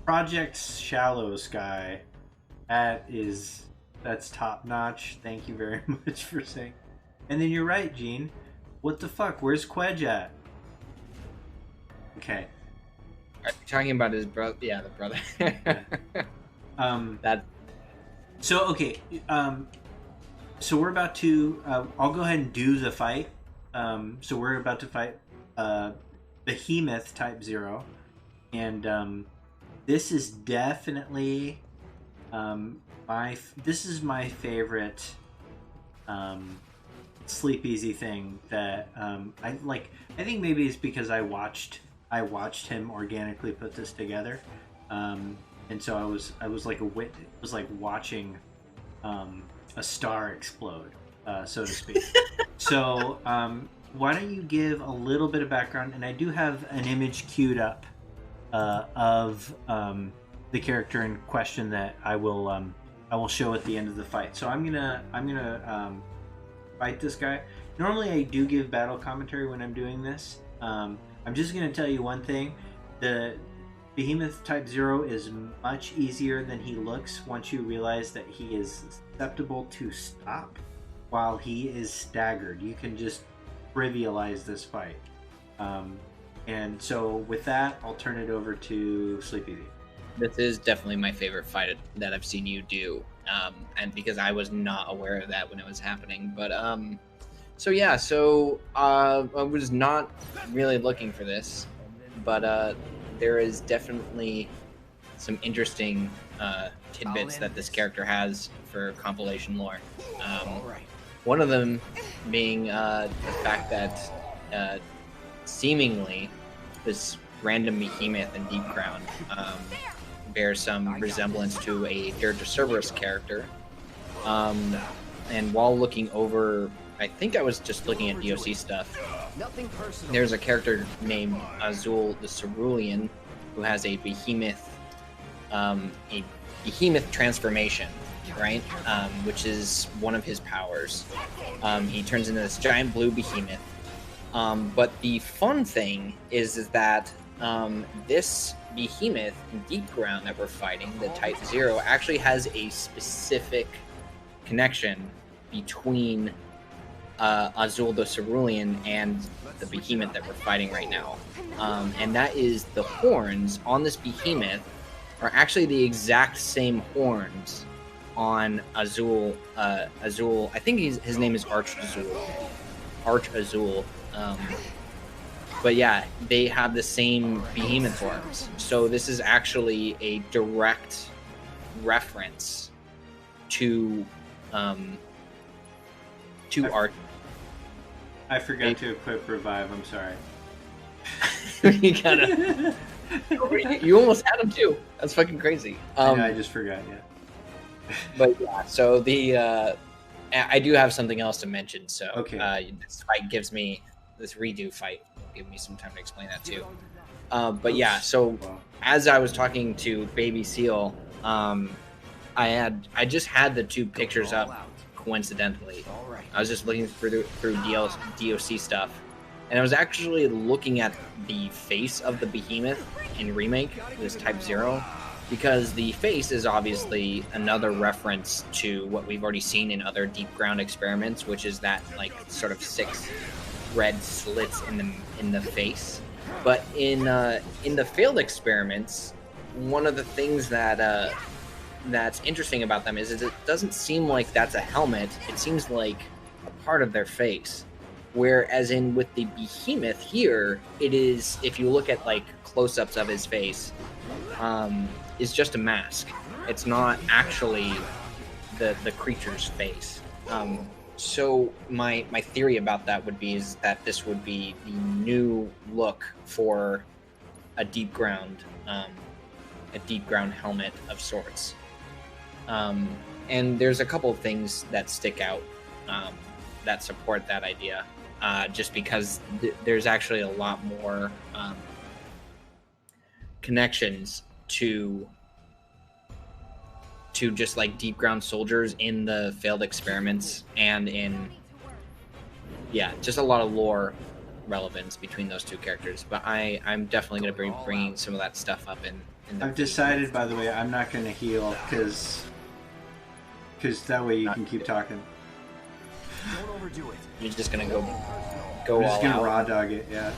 Project Shallow Sky, that's top-notch. Thank you very much for saying. And then you're right, Gene. What the fuck? Where's Quedge at? Okay.
Are you talking about his brother? Yeah, the brother.
Yeah.
That.
So okay. So we're about to. I'll go ahead and do the fight. So we're about to fight Behemoth Type 0, and this is definitely this is my favorite SleepEzi thing that I like. I think maybe it's because I watched him organically put this together, and so I was like watching a star explode, so to speak. So why don't you give a little bit of background? And I do have an image queued up of the character in question that I will show at the end of the fight. So I'm gonna fight this guy. Normally I do give battle commentary when I'm doing this. I'm just gonna tell you one thing: the Behemoth Type 0 is much easier than he looks once you realize that he is susceptible to stop while he is staggered. You can just trivialize this fight. And so with that, I'll turn it over to SleepEzi.
This is definitely my favorite fight that I've seen you do, and because I was not aware of that when it was happening. But so yeah, I was not really looking for this, but there is definitely some interesting tidbits that this character has for compilation lore. One of them being the fact that seemingly this random behemoth in Deep Ground bears some resemblance to a Dirge of Cerberus character. And while looking over, I think I was just looking at DOC stuff.
Nothing personal.
There's a character named Azul the Cerulean who has a behemoth transformation, right? Which is one of his powers. He turns into this giant blue behemoth. But the fun thing is that this behemoth in Deep Ground that we're fighting, the Type 0, actually has a specific connection between Azul the Cerulean and the behemoth that we're fighting right now. And that is the horns on this behemoth are actually the exact same horns on Azul. Azul, I think his name is Arch Azul. But yeah, they have the same behemoth horns. So this is actually a direct reference to Arch.
I forgot to equip revive. I'm sorry.
You gotta. You almost had him too. That's fucking crazy.
I just forgot. Yeah.
But yeah, so I do have something else to mention. So
okay.
This fight gives me this redo fight. Give me some time to explain that too. But yeah, so as I was talking to Baby Seal, I just had the two pictures up coincidentally. I was just looking through DOC stuff, and I was actually looking at the face of the behemoth in Remake, this Type 0, because the face is obviously another reference to what we've already seen in other Deep Ground experiments, which is that like sort of 6 red slits in the face. But in the failed experiments, one of the things that that's interesting about them is it doesn't seem like that's a helmet. It seems like a part of their face. Whereas with the behemoth here, it is, if you look at like close-ups of his face, is just a mask. It's not actually the creature's face. So my theory about that would be is that this would be the new look for a deep ground helmet of sorts. And there's a couple of things that stick out that support that idea, just because there's actually a lot more connections to just like deep ground soldiers in the failed experiments and in just a lot of lore relevance between those two characters. But I'm definitely going to be bringing some of that stuff up in the
I've decided, by the way, I'm not going to heal because that way you can keep talking.
Don't overdo it.
You're just going to go
I'm
all
just going to
out.
raw dog it, yeah.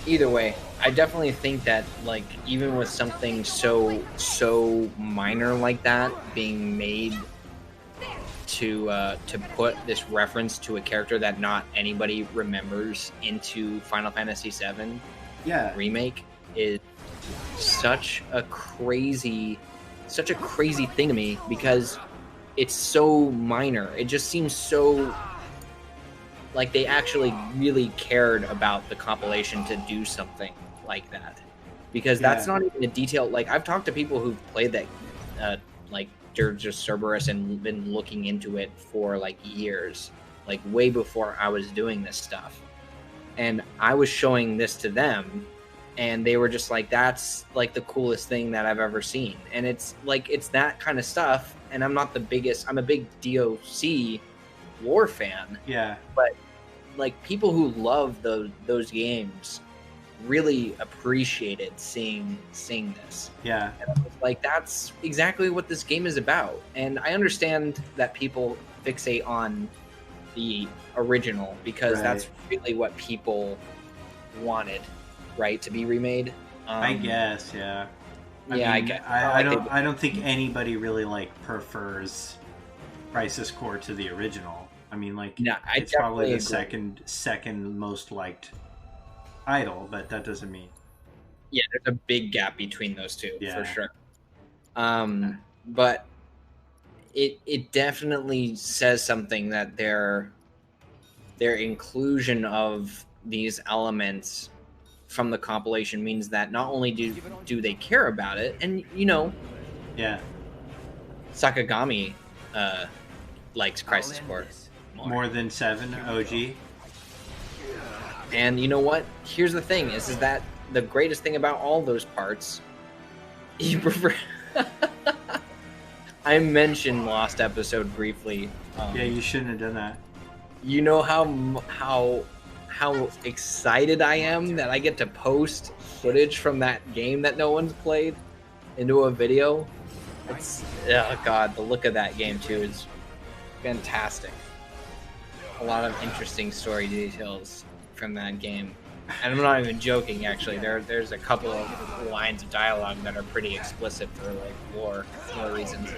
Either way, I definitely think that like even with something so minor like that being made to put this reference to a character that not anybody remembers into Final Fantasy VII Remake is such a crazy thing to me, because it's so minor. It just seems so like they actually really cared about the compilation to do something like that, because that's not even a detail. Like I've talked to people who've played that like Dirge of Cerberus and been looking into it for like years, like way before I was doing this stuff, and I was showing this to them and they were just like, that's like the coolest thing that I've ever seen. And it's like, it's that kind of stuff. And I'm not the biggest, I'm a big DOC lore fan.
Yeah.
But like people who love those games really appreciated seeing this.
Yeah.
And I was like, that's exactly what this game is about. And I understand that people fixate on the original because that's really what people wanted, right, to be remade.
I guess, yeah. I don't think anybody really like prefers Crisis Core to the original. I mean, like, it's probably the second most liked title, but that doesn't mean.
Yeah, there's a big gap between those two for sure. But it definitely says something that their inclusion of these elements from the compilation means that not only do they care about it, and you know,
Yeah.
Sakagami likes Crisis Core
More than 7 OG.
And you know what? Here's the thing: is that the greatest thing about all those parts? You prefer. I mentioned Lost Episode briefly.
Yeah, you shouldn't have done that.
You know how excited I am that I get to post footage from that game that no one's played into a video. It's, oh god, the look of that game too is fantastic. A lot of interesting story details from that game. And I'm not even joking, actually. There's a couple of lines of dialogue that are pretty explicit for like lore reasons.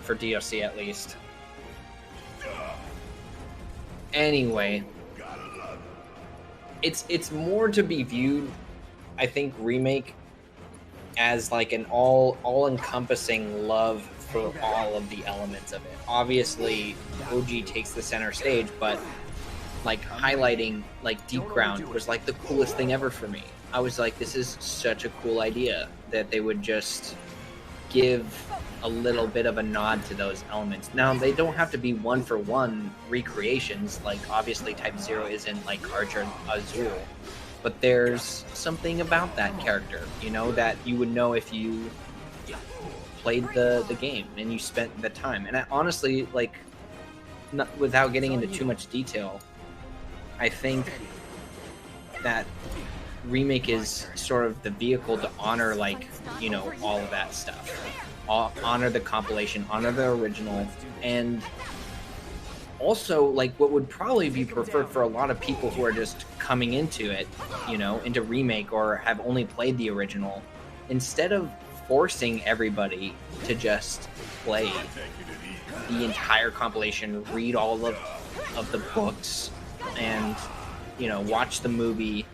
For DOC at least. Anyway, it's more to be viewed, I think, Remake as like an all-encompassing love for all of the elements of it. Obviously, OG takes the center stage, but like highlighting like Deep Ground was like the coolest thing ever for me. I was like, this is such a cool idea that they would just give a little bit of a nod to those elements. Now, they don't have to be one-for-one recreations, like obviously Type 0 isn't like Archer Azul, but there's something about that character, you know, that you would know if you played the game and you spent the time. And I honestly, like, not, without getting into too much detail, I think that Remake is sort of the vehicle to honor, like, you know, all of that stuff. Honor the compilation, honor the original, and also, like, what would probably be preferred for a lot of people who are just coming into it, you know, into Remake or have only played the original, instead of forcing everybody to just play the entire compilation, read all of the books, and, you know, watch the movie,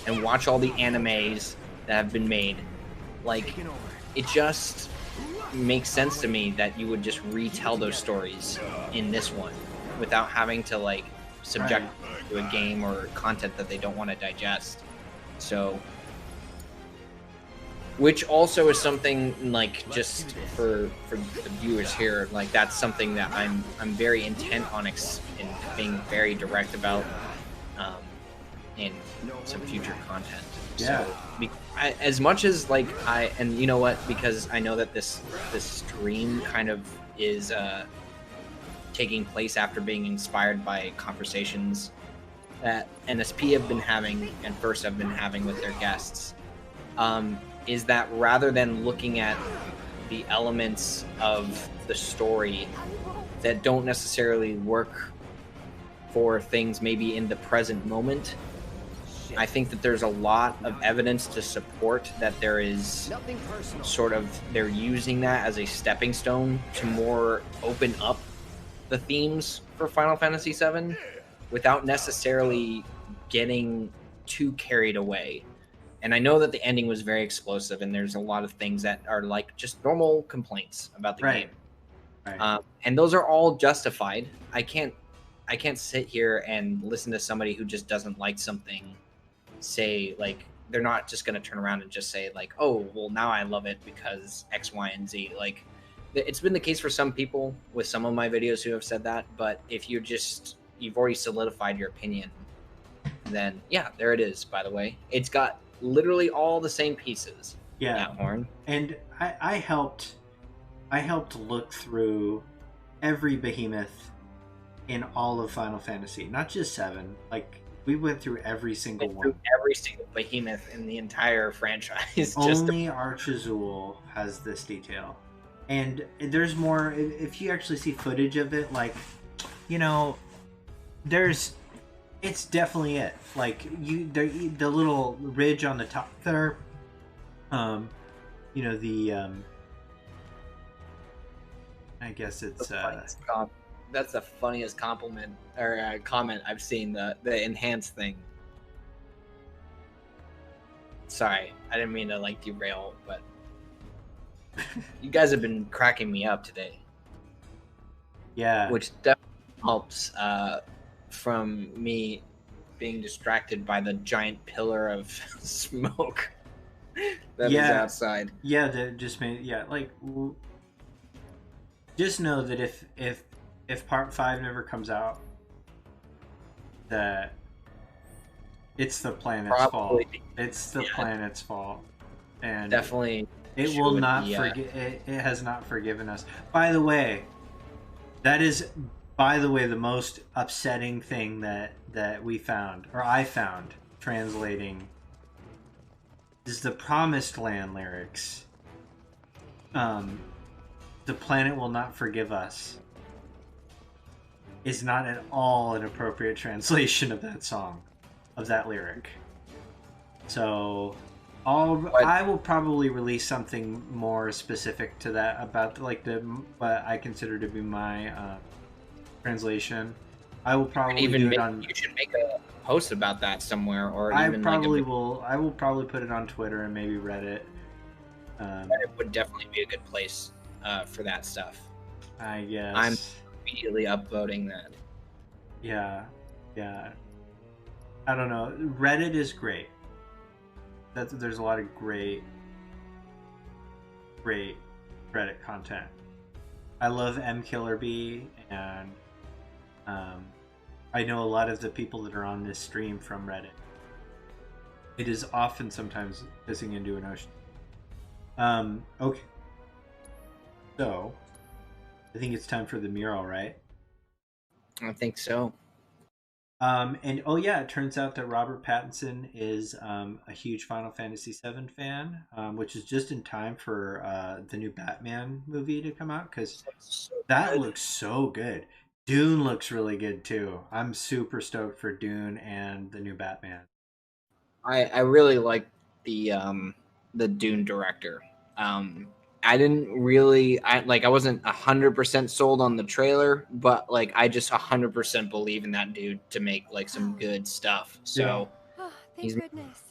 and watch all the animes that have been made. Like, it just makes sense to me that you would just retell those stories in this one without having to, like, subject to a game or content that they don't want to digest. So, which also is something, like, just for the viewers here, like, that's something that I'm very intent on in being very direct about in some future content.
Yeah.
So, as much as, like, and you know what, because I know that this stream kind of is taking place after being inspired by conversations that NSP have been having and First have been having with their guests, is that rather than looking at the elements of the story that don't necessarily work for things maybe in the present moment, I think that there's a lot of evidence to support that there is sort of, they're using that as a stepping stone to more open up the themes for Final Fantasy VII without necessarily getting too carried away. And I know that the ending was very explosive, and there's a lot of things that are like just normal complaints about the game.
Right.
And those are all justified. I can't sit here and listen to somebody who just doesn't like something say, like, they're not just going to turn around and just say, like, oh, well, now I love it because X, Y, and Z. Like, it's been the case for some people with some of my videos who have said that, but if you've already solidified your opinion, then yeah, there it is, by the way. It's got literally all the same pieces.
Yeah.
Horn.
And I helped look through every behemoth in all of Final Fantasy, not just 7. Like, we went through every single one.
Every single behemoth in the entire franchise.
Only Arch Azul has this detail. And there's more. If you actually see footage of it, like, you know, it's definitely it. Like, the little ridge on the top there, you know, I guess it's
that's the funniest compliment or comment I've seen. The enhanced thing. Sorry, I didn't mean to, like, derail, but you guys have been cracking me up today.
Yeah.
Which definitely helps from me being distracted by the giant pillar of smoke that is
Yeah.
outside.
Yeah, that just made just know that if part 5 never comes out, that it's the planet's
Probably.
fault. It's the planet's fault, and
Definitely.
it will not forgive. It has not forgiven us. By the way, that is, the most upsetting thing that we found, or I found, translating, is the Promised Land lyrics. The planet will not forgive us is not at all an appropriate translation of that song, of that lyric. So I will probably release something more specific to that about what I consider to be my translation. I will probably
even
do it on.
You should make a post about that somewhere, or
I
even
probably will. I will probably put it on Twitter and maybe Reddit.
It would definitely be a good place for that stuff.
I guess
I'm immediately upvoting that.
Yeah. I don't know. Reddit is great. There's a lot of great Reddit content. I love MKillerB, and I know a lot of the people that are on this stream from Reddit. It is often sometimes pissing into an ocean. Okay. So, I think it's time for the mural, right?
I think so.
And oh yeah, it turns out that Robert Pattinson is a huge Final Fantasy VII fan, which is just in time for the new Batman movie to come out, because that looks so good. Dune looks really good too. I'm super stoked for Dune and the new Batman.
I really like the Dune director. I didn't really I wasn't 100% sold on the trailer, but like I just 100% believe in that dude to make like some good stuff. So he's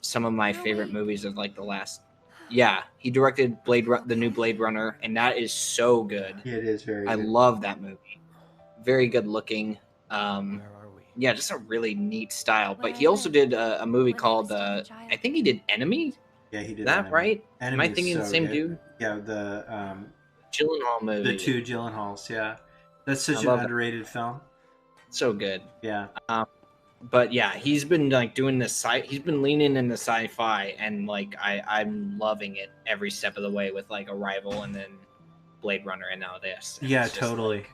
some of my favorite movies of like the last. Yeah, he directed the new Blade Runner, and that is so good.
Yeah, it is very.
I
good.
love that movie. Very good looking. Yeah, just a really neat style. But he also did a movie called I think he did Enemy.
Yeah, he did.
Is that
Enemy.
right?
Enemy
Am I thinking
so
the same
good.
dude?
Yeah, the
Gyllenhaal movie.
The two Gyllenhaals, yeah. That's such an underrated film.
So good.
Yeah.
But yeah, he's been like doing this he's been leaning into sci-fi, and like I'm loving it every step of the way with like Arrival and then Blade Runner and now this. And
yeah, totally.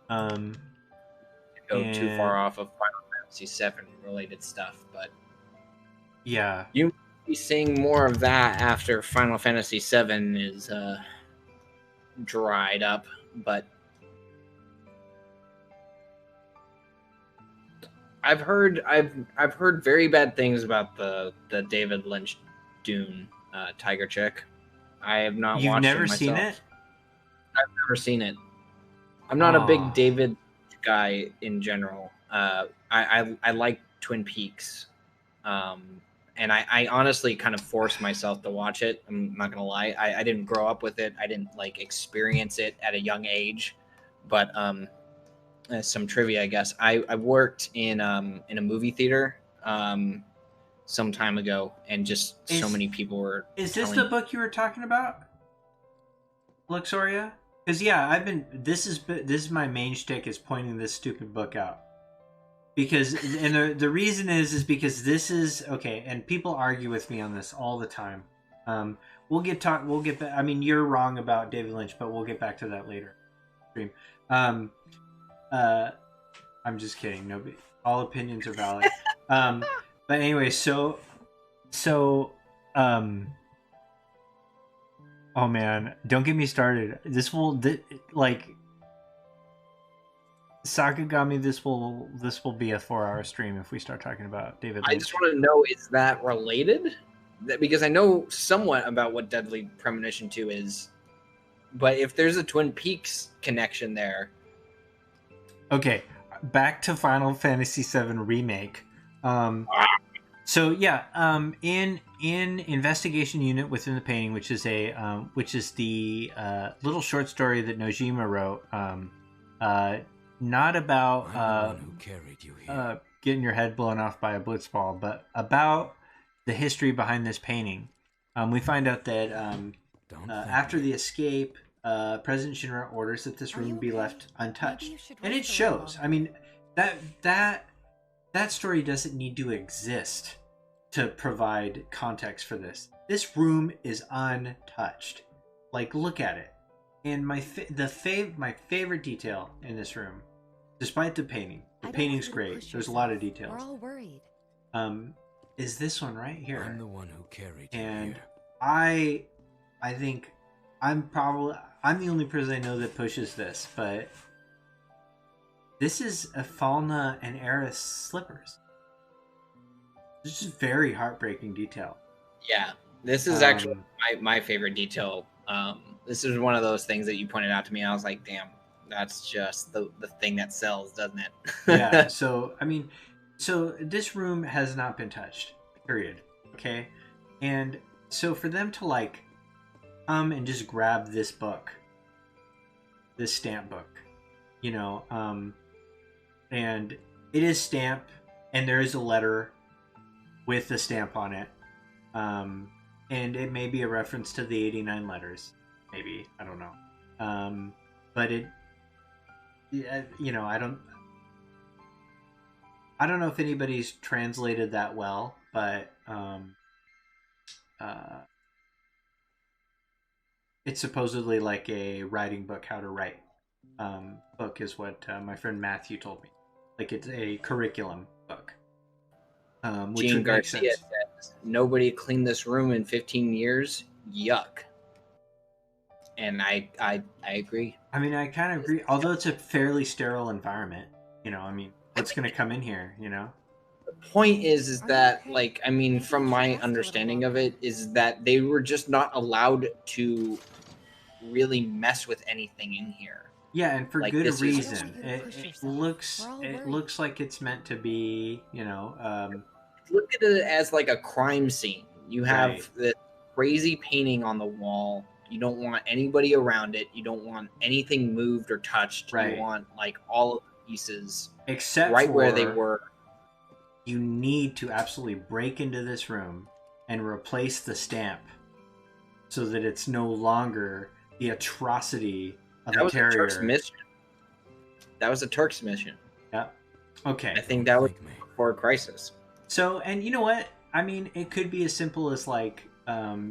Go too far off of Final Fantasy VII related stuff, but
yeah.
You might be seeing more of that after Final Fantasy VII is dried up, but I've heard very bad things about the David Lynch Dune Tiger Chick. I have not
You've
watched
never
it myself.
seen it?
I've never seen it. I'm not a big David guy in general. I like Twin Peaks. And I honestly kind of forced myself to watch it. I'm not gonna lie. I didn't grow up with it. I didn't like experience it at a young age. But some trivia, I guess. I worked in a movie theater some time ago, and just so many people were.
Is this the book you were talking about, Luxoria? Because yeah, This is my main shtick, is pointing this stupid book out. Because the reason is because this is okay, and people argue with me on this all the time. We'll get back. I mean, you're wrong about David Lynch, but we'll get back to that later. Stream. I'm just kidding. Nobody. All opinions are valid. But anyway, so. Oh man, don't get me started. This will Sakagami, this will be a 4-hour stream if we start talking about David Lynch.
I just want to know, is that related? Because I know somewhat about what Deadly Premonition 2 is, but if there's a Twin Peaks connection there.
Okay, back to Final Fantasy VII Remake. So yeah, in Investigation Unit Within the Painting, which is the little short story that Nojima wrote, not about
who carried you here.
getting your head blown off by a blitzball, but about the history behind this painting. We find out that after the escape, President Shinra orders that this room be left untouched, and it shows. I mean, that story doesn't need to exist to provide context for this. This room is untouched. Like, look at it. And my favorite detail in this room, despite the painting's great. There's a lot of details.
We're all worried.
Is this one right here?
I'm the one who carried you
And
here.
I think I'm the only person I know that pushes this, but this is Falna and Eris slippers. This is very heartbreaking detail.
Yeah, this is actually my favorite detail. This is one of those things that you pointed out to me. And I was like, damn, that's just the thing that sells, doesn't it?
Yeah. So I mean, this room has not been touched. Period. Okay. And so for them to like come and just grab this book, this stamp book, you know, and it is stamped, and there is a letter with the stamp on it, and it may be a reference to the 89 letters, maybe, I don't know, but it, you know, I don't know if anybody's translated that well, but it's supposedly like a writing book, how to write book is what my friend Matthew told me. Like, it's a curriculum book. Which
Gene
would make
Garcia
sense.
says, nobody cleaned this room in 15 years. Yuck. And I agree.
I mean, I kind of agree. Although it's a fairly sterile environment, you know. I mean, what's going to come in here, you know?
The point is that, like, I mean, from my understanding of it, is that they were just not allowed to really mess with anything in here.
Yeah, and for
Like,
good
this is-
reason. It looks like it's meant to be, you know.
Look at it as like a crime scene. You have
Right.
the crazy painting on the wall. You don't want anybody around it. You don't want anything moved or touched.
Right.
You want like all of the pieces
Except
right
for
where they were.
You need to absolutely break into this room and replace the stamp so that it's no longer the atrocity of
That
a
was a
terrier.
Turk's mission. That was a Turk's mission.
Yeah. Okay.
I think that was before Crisis.
So, and you know what? I mean, it could be as simple as like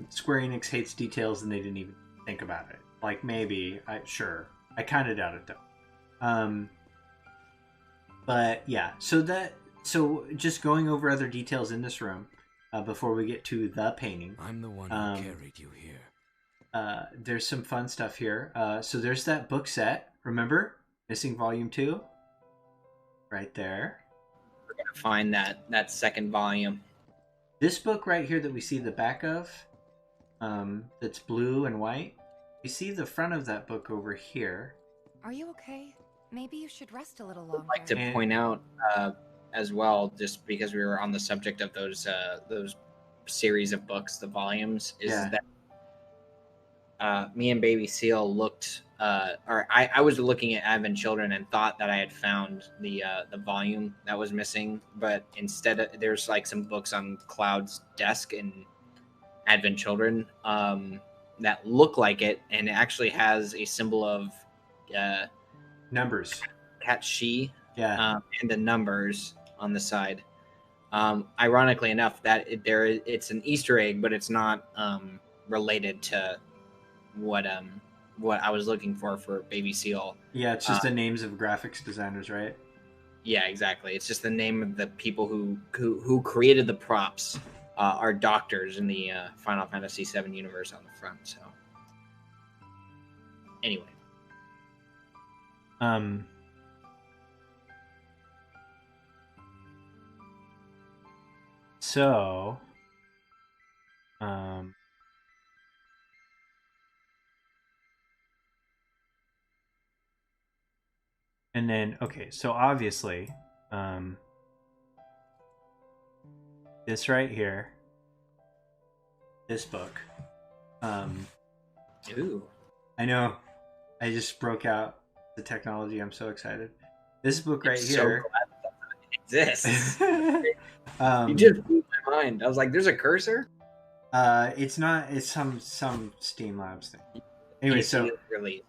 Square Enix hates details and they didn't even think about it. Like, maybe, sure. I kind of doubt it though. But yeah, so just going over other details in this room before we get to the painting.
I'm the one who carried you here.
There's some fun stuff here. So there's that book set. Remember? Missing volume 2? Right there.
We're going to find that second volume.
This book right here that we see the back of, that's blue and white. We see the front of that book over here.
Are you okay? Maybe you should rest a little longer.
I'd like to point out as well, just because we were on the subject of those series of books, the volumes, is that me and Baby Seal looked, or I was looking at Advent Children and thought that I had found the volume that was missing, but instead there's like some books on Cloud's desk in Advent Children that look like it, and it actually has a symbol of
numbers,
cat she,
yeah,
and the numbers on the side. Ironically enough, that it's an Easter egg, but it's not related to what I was looking for Baby Seal.
Yeah, it's just the names of graphics designers, right?
Yeah, exactly. It's just the name of the people who created the props are doctors in the Final Fantasy VII universe on the front. So anyway.
So, and then, okay, so obviously, this right here, this book,
Ooh.
I know, I just broke out the technology. I'm so excited. This book right
So
here.
glad that's exists. You
um,
just blew my mind. I was like, "There's a cursor."
it's not. It's some Steam Labs thing. Anyway, so
Really,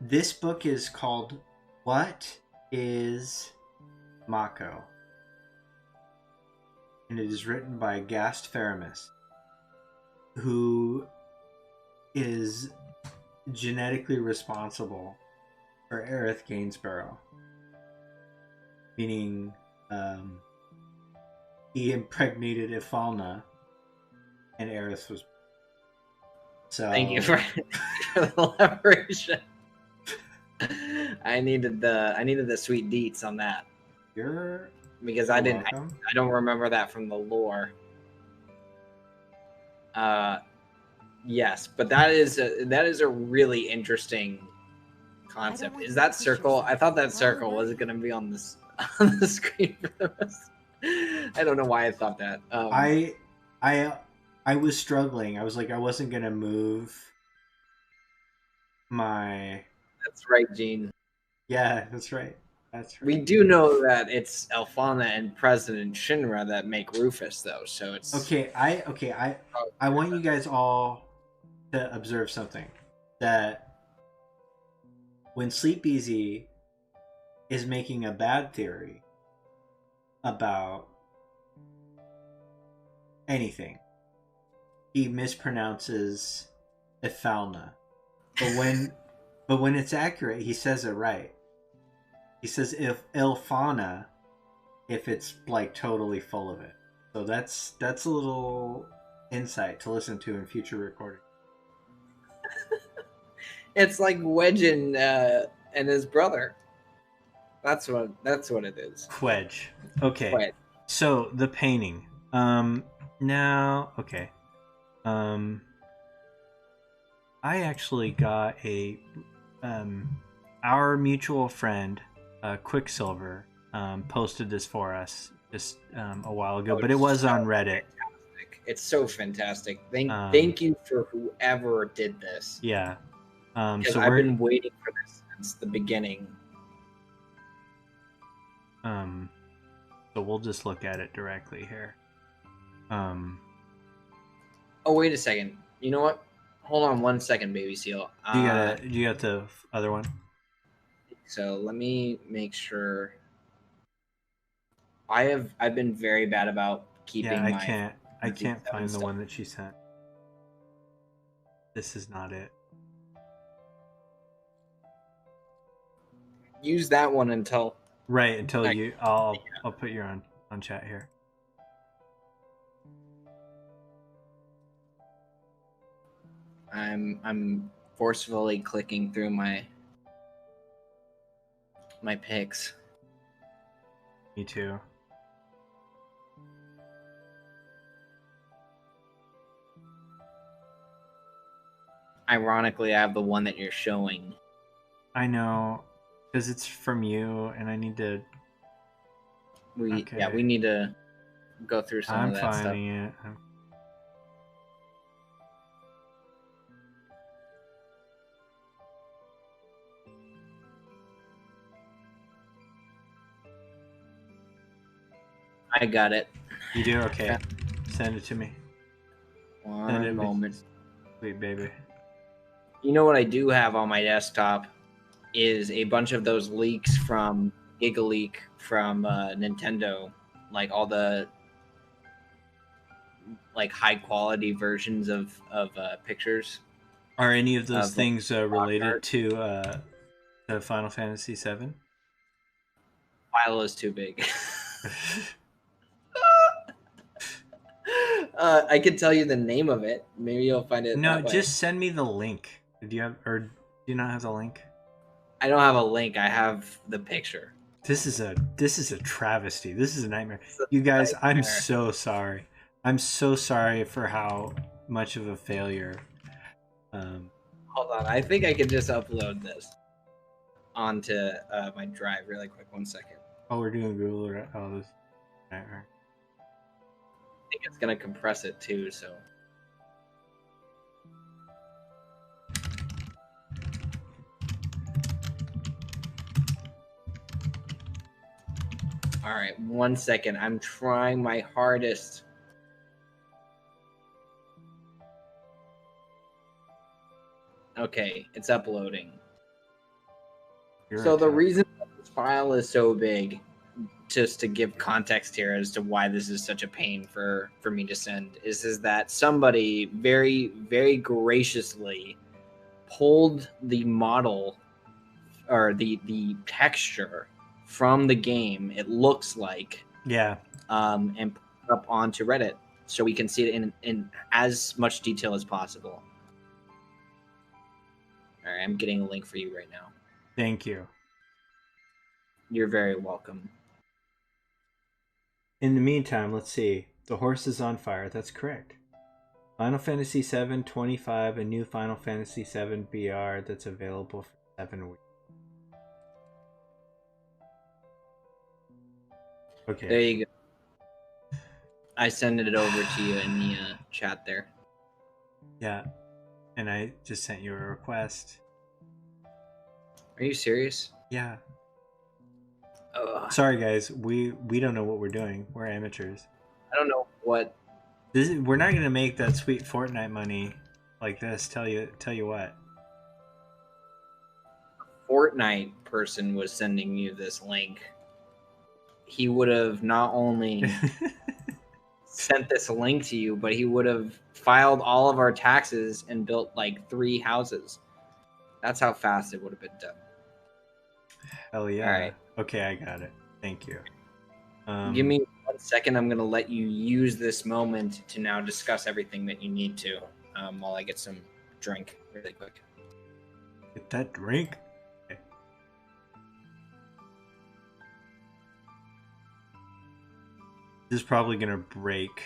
this book is called "What Is Mako?" and it is written by Gast Faramis, who is genetically responsible for Aerith Gainsborough, meaning he impregnated Ifalna, and Aerith was. So
thank you for the elaboration. I needed the sweet deets on that because I don't remember that from the lore. Yes, but that is a really interesting concept. Is that circle? I thought that circle was going to be on this on the screen for the rest. I don't know why I thought that.
I was struggling. I was like, I wasn't gonna move my.
That's right, Gene.
Yeah, that's right. That's right.
We do know that it's Elfana and President Shinra that make Rufus, though. So it's
okay. I want you guys all to observe something, that when SleepEzi is making a bad theory about anything, he mispronounces Ifalna. But when it's accurate, he says it right. He says if Ilfana, if it's like totally full of it. So that's a little insight to listen to in future recording.
It's like Wedge and his brother. That's what it is.
Quedge. Okay.
Quedge.
So the painting. Now, okay. I actually got our mutual friend, Quicksilver, posted this for us just a while ago, but it was on Reddit.
Fantastic. It's so fantastic. Thank you for whoever did this.
Yeah.
So I've been waiting for this since the beginning.
So we'll just look at it directly here.
Oh, wait a second. You know what? Hold on 1 second, Baby Seal.
You got the other one?
So let me make sure. I've been very bad about keeping.
Yeah, I can't find the one that she sent. This is not it.
Use that one until.
Right, until you. I'll put you on chat here.
I'm forcefully clicking through my pics.
Me too.
Ironically, I have the one that you're showing.
I know, because it's from you, and I need to.
We need to go through some of that stuff.
I'm finding it.
I got it.
You do? Okay. Send it to me.
One moment.
Sweet baby.
You know what I do have on my desktop is a bunch of those leaks from GigaLeak from Nintendo, like all the like high quality versions of pictures.
Are any of those things related to the Final Fantasy VII?
File is too big. I could tell you the name of it. Maybe you'll find it.
No, just send me the link. Do you not have the link?
I don't have a link. I have the picture.
This is a travesty. This is a nightmare. You guys, I'm so sorry. I'm so sorry for how much of a failure.
Hold on. I think I can just upload this onto my drive really quick. 1 second.
Oh, we're doing Google. Oh, this nightmare.
I think it's gonna compress it too, so. All right, 1 second. I'm trying my hardest. Okay, it's uploading. So the reason this file is so big, just to give context here as to why this is such a pain for me to send, is that somebody very, very graciously pulled the model or the texture from the game, it looks like, and put it up onto Reddit so we can see it in as much detail as possible. All right, I'm getting a link for you right now.
Thank you.
You're very welcome.
In the meantime, let's see. The horse is on fire. That's correct. Final Fantasy VII 25, a new Final Fantasy VII BR that's available for 7 weeks. Okay.
There you go. I sent it over to you in the chat there.
Yeah. And I just sent you a request.
Are you serious?
Yeah.
Ugh.
Sorry, guys. We don't know what we're doing. We're amateurs.
I don't know what.
We're not gonna make that sweet Fortnite money like this. Tell you what.
Fortnite person was sending you this link. He would have not only sent this link to you, but he would have filed all of our taxes and built like 3 houses. That's how fast it would have been done.
Hell yeah.
All right.
Okay, I got it. Thank you.
Give me 1 second. I'm going to let you use this moment to now discuss everything that you need to while I get some drink really quick.
Get that drink. Okay. This is probably going to break.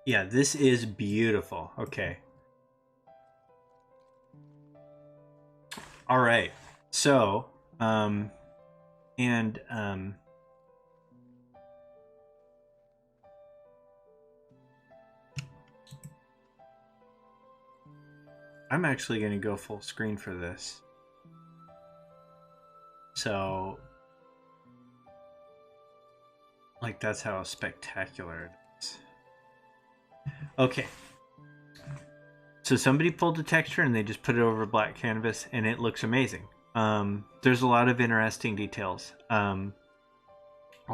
Yeah, this is beautiful. Okay. All right. So, I'm actually going to go full screen for this. So, like, that's how spectacular it is. Okay. So somebody pulled the texture and they just put it over black canvas and it looks amazing. There's a lot of interesting details. I'll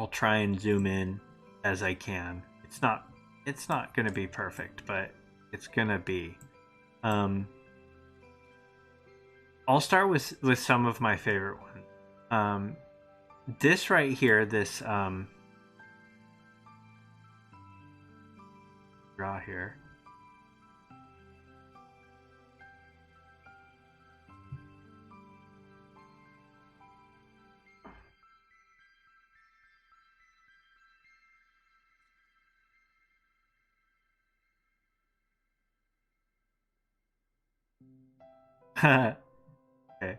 try and zoom in as I can. It's not going to be perfect, but it's going to be. I'll start with some of my favorite ones. This right here, this draw here. Okay.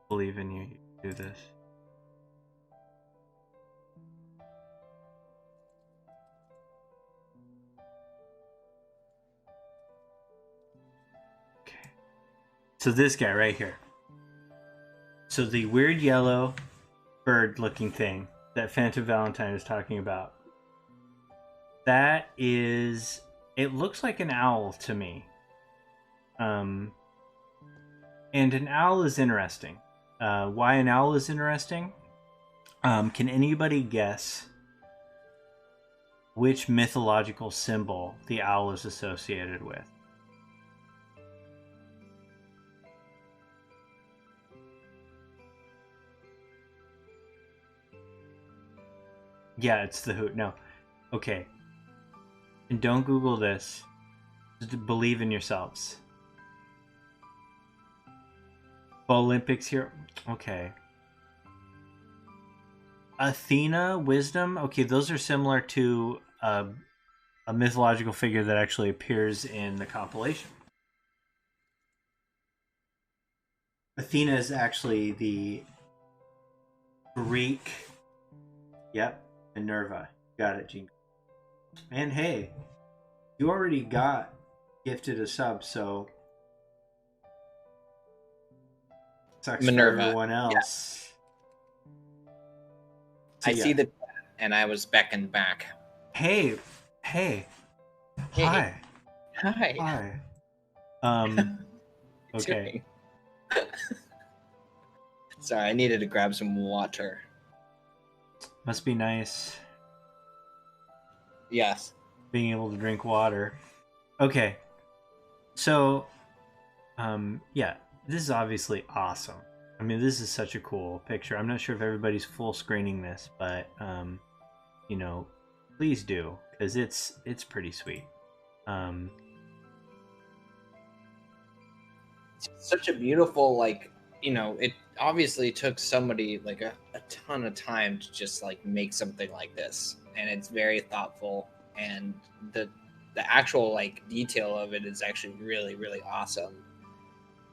Believe in you. You can do this. Okay. So this guy right here. So the weird yellow bird looking thing that Phantom Valentine is talking about. That is, it looks like an owl to me. And an owl is interesting. Why an owl is interesting? Can anybody guess which mythological symbol the owl is associated with? Yeah, it's the hoot. No. Okay. And don't Google this. Just believe in yourselves. Olympics here. Okay. Athena, wisdom. Okay, those are similar to a mythological figure that actually appears in the compilation. Athena is actually the Greek. Yep, Minerva. Got it, Gene. And hey, you already got gifted a sub, so sucks
Minerva.
for everyone else.
Yeah.
So,
I see the chat, and I was beckoned back.
Hey.
Hey.
Hi.
Hi.
Okay.
Sorry, I needed to grab some water.
Must be nice.
Yes.
Being able to drink water. Okay. So, yeah, this is obviously awesome. I mean, this is such a cool picture. I'm not sure if everybody's full screening this, but, you know, please do, because it's pretty sweet.
It's such a beautiful, like, you know, it obviously took somebody like a ton of time to just like make something like this, and it's very thoughtful, and the actual like detail of it is actually really, really awesome.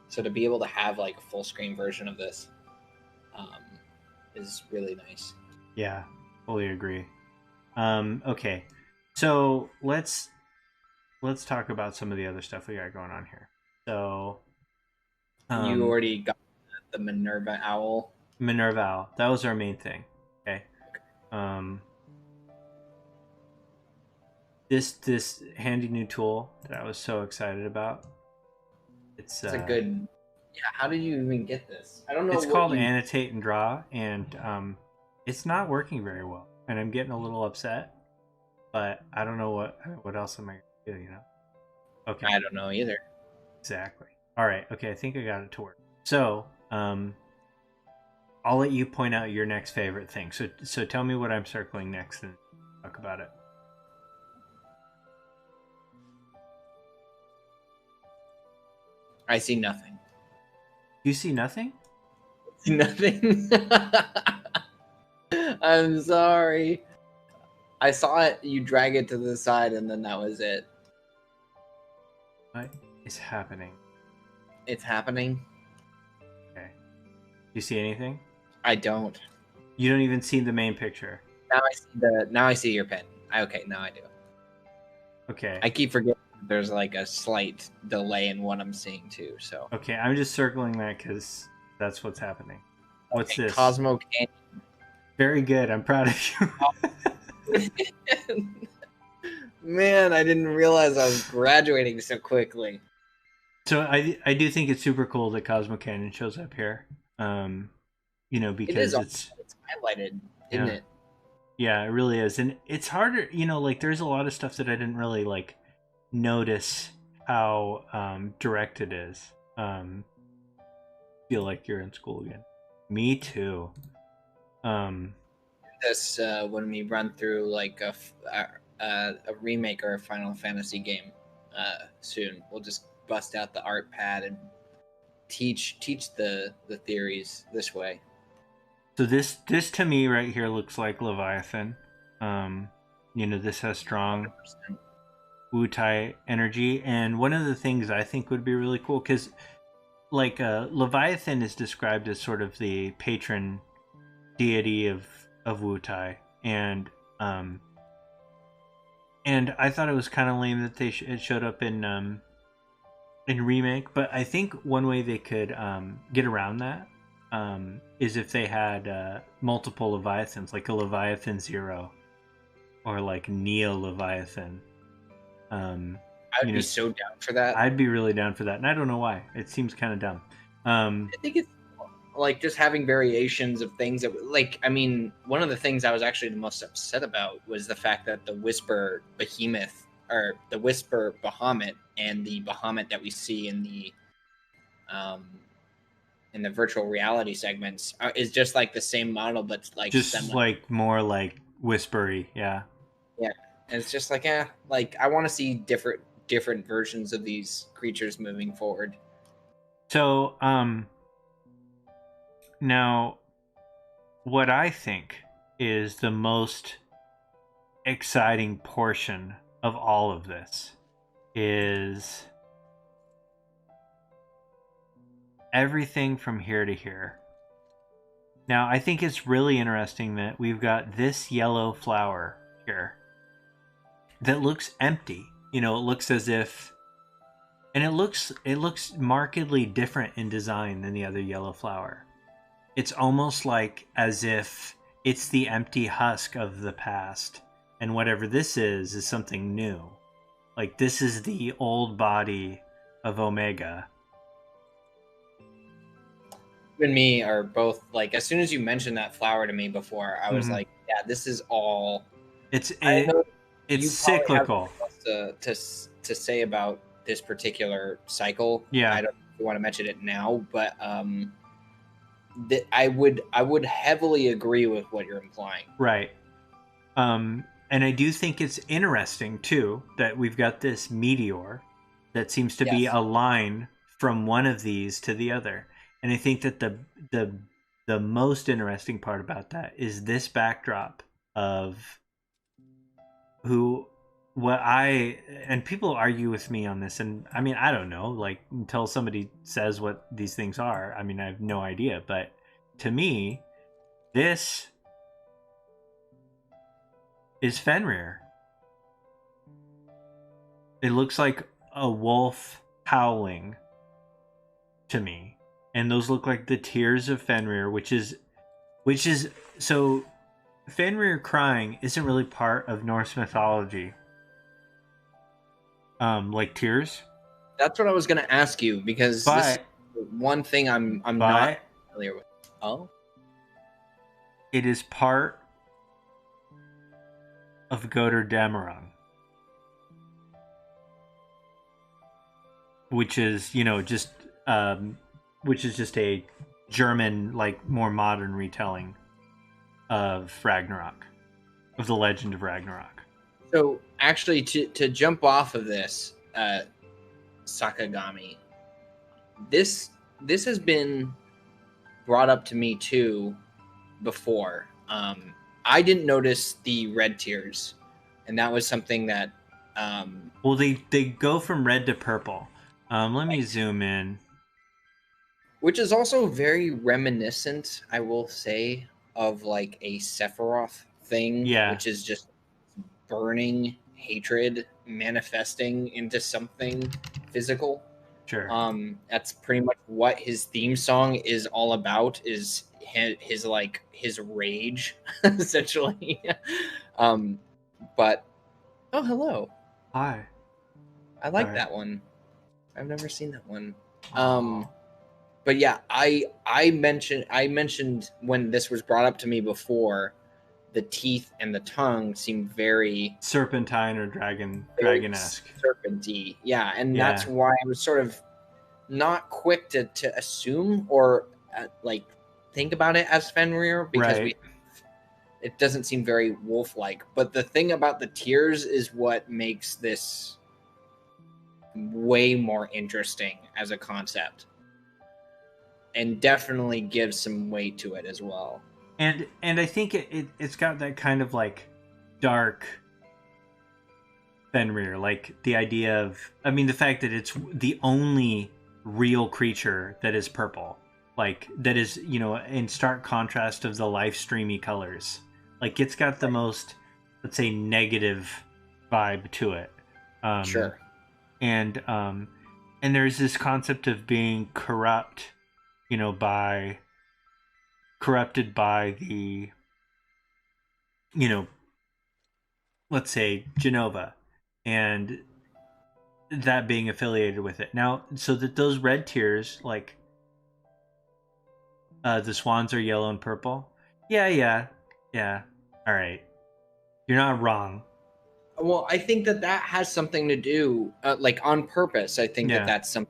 So to be able to have like a full screen version of this is really nice.
Yeah, fully agree. Okay, so let's talk about some of the other stuff we got going on here. So,
you already got the Minerva owl.
Minerva owl. That was our main thing. Okay. This handy new tool that I was so excited about. It's
a good. Yeah, how did you even get this? I don't know.
It's called Annotate and Draw, and it's not working very well, and I'm getting a little upset. But I don't know what else am I gonna do, you know? Okay.
I don't know either.
Exactly. All right. Okay, I think I got it to work. So, I'll let you point out your next favorite thing. So tell me what I'm circling next and talk about it.
I see nothing.
You see nothing?
Nothing. I'm sorry. I saw it. You drag it to the side, and then that was it.
What is happening?
It's happening.
Okay. You see anything?
I don't.
You don't even see the main picture.
Now I see your pen. Okay, now I do.
Okay.
I keep forgetting there's like a slight delay in what I'm seeing too. So.
Okay, I'm just circling that because that's what's happening. What's this?
Cosmo Canyon.
Very good. I'm proud of you.
Man, I didn't realize I was graduating so quickly.
So I do think it's super cool that Cosmo Canyon shows up here. You know, because it's
highlighted, isn't it?
Yeah, it really is. And it's harder, you know, like there's a lot of stuff that I didn't really like notice how direct it is. Feel like you're in school again. Me too.
This when we run through like a remake or a Final Fantasy game soon, we'll just bust out the art pad and teach the theories this way.
So this to me right here looks like Leviathan. You know, this has strong 100%. Wutai energy, and one of the things I think would be really cool, because like Leviathan is described as sort of the patron deity of Wutai, and I thought it was kind of lame that it showed up in remake, but I think one way they could get around that is if they had multiple Leviathans, like a Leviathan Zero or like Neo Leviathan.
I'd be so down for that.
I'd be really down for that, and I don't know why. It seems kind of dumb.
I think it's like just having variations of things that, like, I mean, one of the things I was actually the most upset about was the fact that the Whisper Behemoth, or the Whisper Bahamut, and the Bahamut that we see in the virtual reality segments is just like the same model, but like
just like more like whispery, yeah.
And it's just like, like I want to see different versions of these creatures moving forward.
So, now, what I think is the most exciting portion of all of this is everything from here to here. Now, I think it's really interesting that we've got this yellow flower here that looks empty. You know, it looks as if, and it looks markedly different in design than the other yellow flower. It's almost like as if it's the empty husk of the past, and whatever this is something new. Like, this is the old body of Omega.
You and me are both like, as soon as you mentioned that flower to me before, I was like, yeah, this is all.
It's
you
cyclical.
To say about this particular cycle.
Yeah,
I don't know if you want to mention it now, but I would heavily agree with what you're implying.
Right. And I do think it's interesting too that we've got this meteor that seems to be a line from one of these to the other. And I think that the most interesting part about that is this backdrop of and people argue with me on this, and I mean, I don't know, like, until somebody says what these things are, I mean, I have no idea, but to me, this is Fenrir. It looks like a wolf howling to me, and those look like the tears of Fenrir, which is so Fenrir crying isn't really part of Norse mythology. Like tears.
That's what I was going to ask you, because this is one thing I'm not familiar with. Oh,
it is part of Götterdämmerung, which is just a German, like, more modern retelling of Ragnarok, of the legend of Ragnarok.
So actually, to jump off of this, Sakagami, this has been brought up to me too before. I didn't notice the red tears, and that was something that
well, they go from red to purple. Let me zoom in.
Which is also very reminiscent, I will say, of like a Sephiroth thing, which is just burning hatred manifesting into something physical.
Sure.
That's pretty much what his theme song is all about, is his rage, essentially. But hello.
Hi.
I like that one. I've never seen that one. But yeah, I mentioned when this was brought up to me before, the teeth and the tongue seem very
serpentine or dragon-esque.
Serpenty. Yeah, and that's why I was sort of not quick to assume or like think about it as Fenrir, because it doesn't seem very wolf-like. But the thing about the tears is what makes this way more interesting as a concept, and definitely gives some weight to it as well.
And I think it's got that kind of like dark Fenrir, like the idea of, I mean, the fact that it's the only real creature that is purple, like that is, in stark contrast of the life streamy colors. Like, it's got the most, let's say, negative vibe to it.
Sure.
And there's this concept of being corrupted by the, let's say Genova, and that being affiliated with it. Now, so that those red tears, like, the swans are yellow and purple. Yeah. All right. You're not wrong.
Well, I think that has something to do, like, on purpose. I think that's some.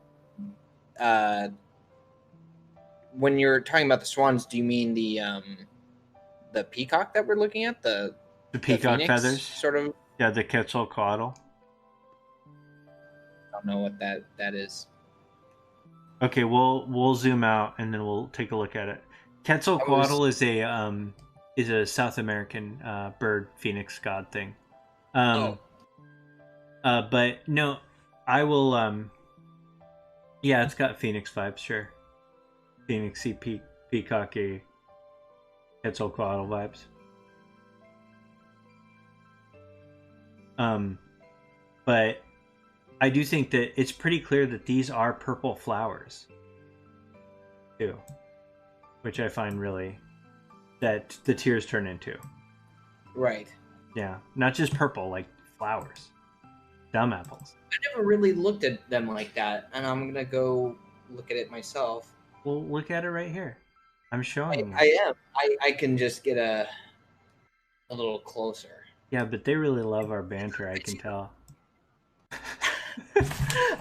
When you're talking about the swans, do you mean the peacock that we're looking at, the
peacock feathers,
sort of
Yeah, the Quetzalcoatl.
I don't know what that is.
Okay, we'll zoom out and then we'll take a look at it. Quetzalcoatl is a South American bird phoenix god thing. But no, I will. Yeah, it's got phoenix vibes, sure. Phoenixy, peacocky, Quetzalcoatl vibes. But I do think that it's pretty clear that these are purple flowers, too, which I find really that the tears turn into.
Right.
Yeah, not just purple, like flowers, dumb apples.
I never really looked at them like that, and I'm gonna go look at it myself.
Well, look at it right here. I'm showing you.
I am. I can just get a little closer.
Yeah, but they really love our banter. I can tell.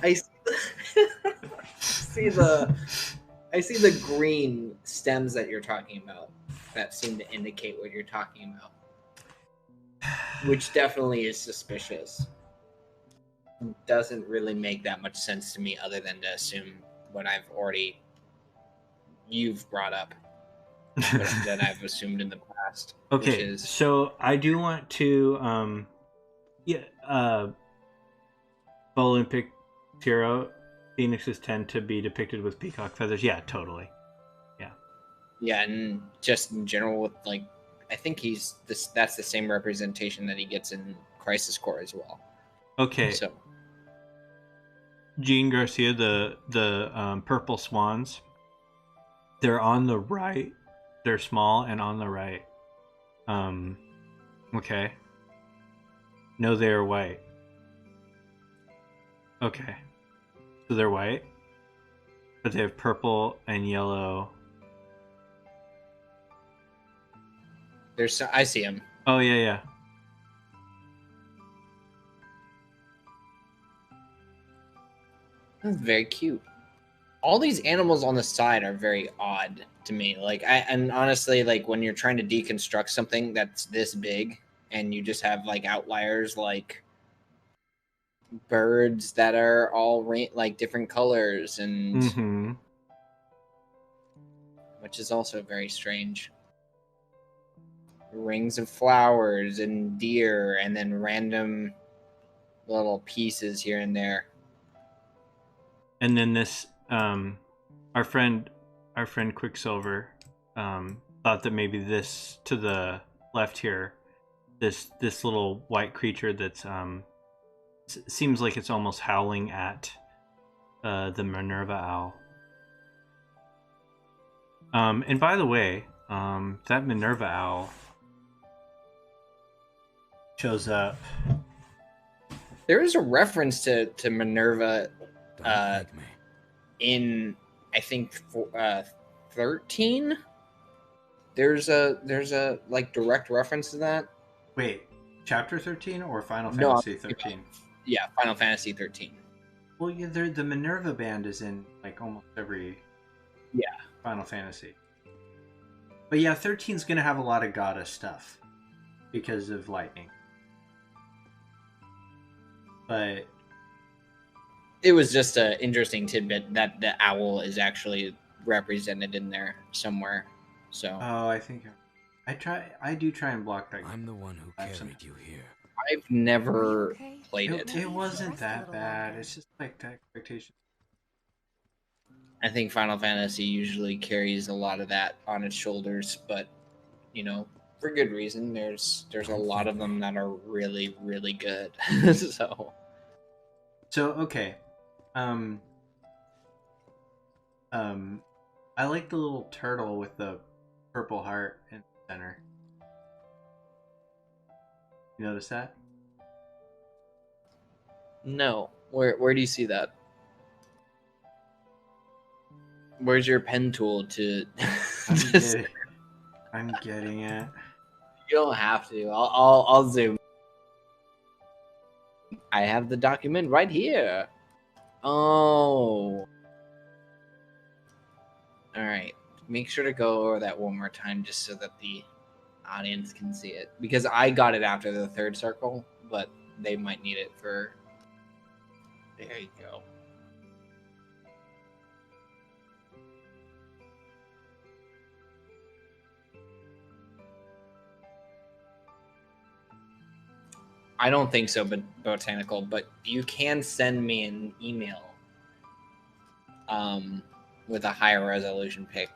I see the green stems that you're talking about that seem to indicate what you're talking about, which definitely is suspicious. Doesn't really make that much sense to me, other than to assume what you've brought up that I've assumed in the past.
Okay, so I do want to Olympic hero phoenixes tend to be depicted with peacock feathers. Yeah, totally.
Yeah, and just in general with I think that's the same representation that he gets in Crisis Core as well.
Okay.
So
Jean Garcia, the purple swans, they're on the right. They're small and on the right. Okay. No, they're white. Okay. So they're white, but they have purple and yellow.
I see him.
Oh, yeah.
That's very cute. All these animals on the side are very odd to me. And honestly, when you're trying to deconstruct something that's this big and you just have outliers like birds that are all different colors and which is also very strange. Rings of flowers and deer and then random little pieces here and there.
And then this our friend Quicksilver thought that maybe this to the left here, this little white creature that's seems like it's almost howling at the Minerva owl. And by the way, that Minerva owl shows up.
There is a reference to Minerva in I think 13. There's a direct reference to that.
Wait, chapter 13 or Final Fantasy 13?
Yeah, Final Fantasy 13.
Well, yeah, the Minerva band is in almost every Final Fantasy. But yeah, 13's gonna have a lot of goddess stuff because of lightning. But
it was just an interesting tidbit that the owl is actually represented in there somewhere. So
I think I do try and block that.
I'm the one who carried you here.
I've never played it.
It wasn't that bad. It's just the expectation.
I think Final Fantasy usually carries a lot of that on its shoulders, but for good reason. There's a lot of them that are really, really good. So
okay. I like the little turtle with the purple heart in the center. You notice that?
No. Where do you see that? Where's your pen tool to?
I'm getting it.
You don't have to. I'll zoom. I have the document right here. Oh. All right. Make sure to go over that one more time, just so that the audience can see it, because I got it after the third circle, but they might need it for. There you go. I don't think so, but Botanical. But you can send me an email with a higher resolution pic.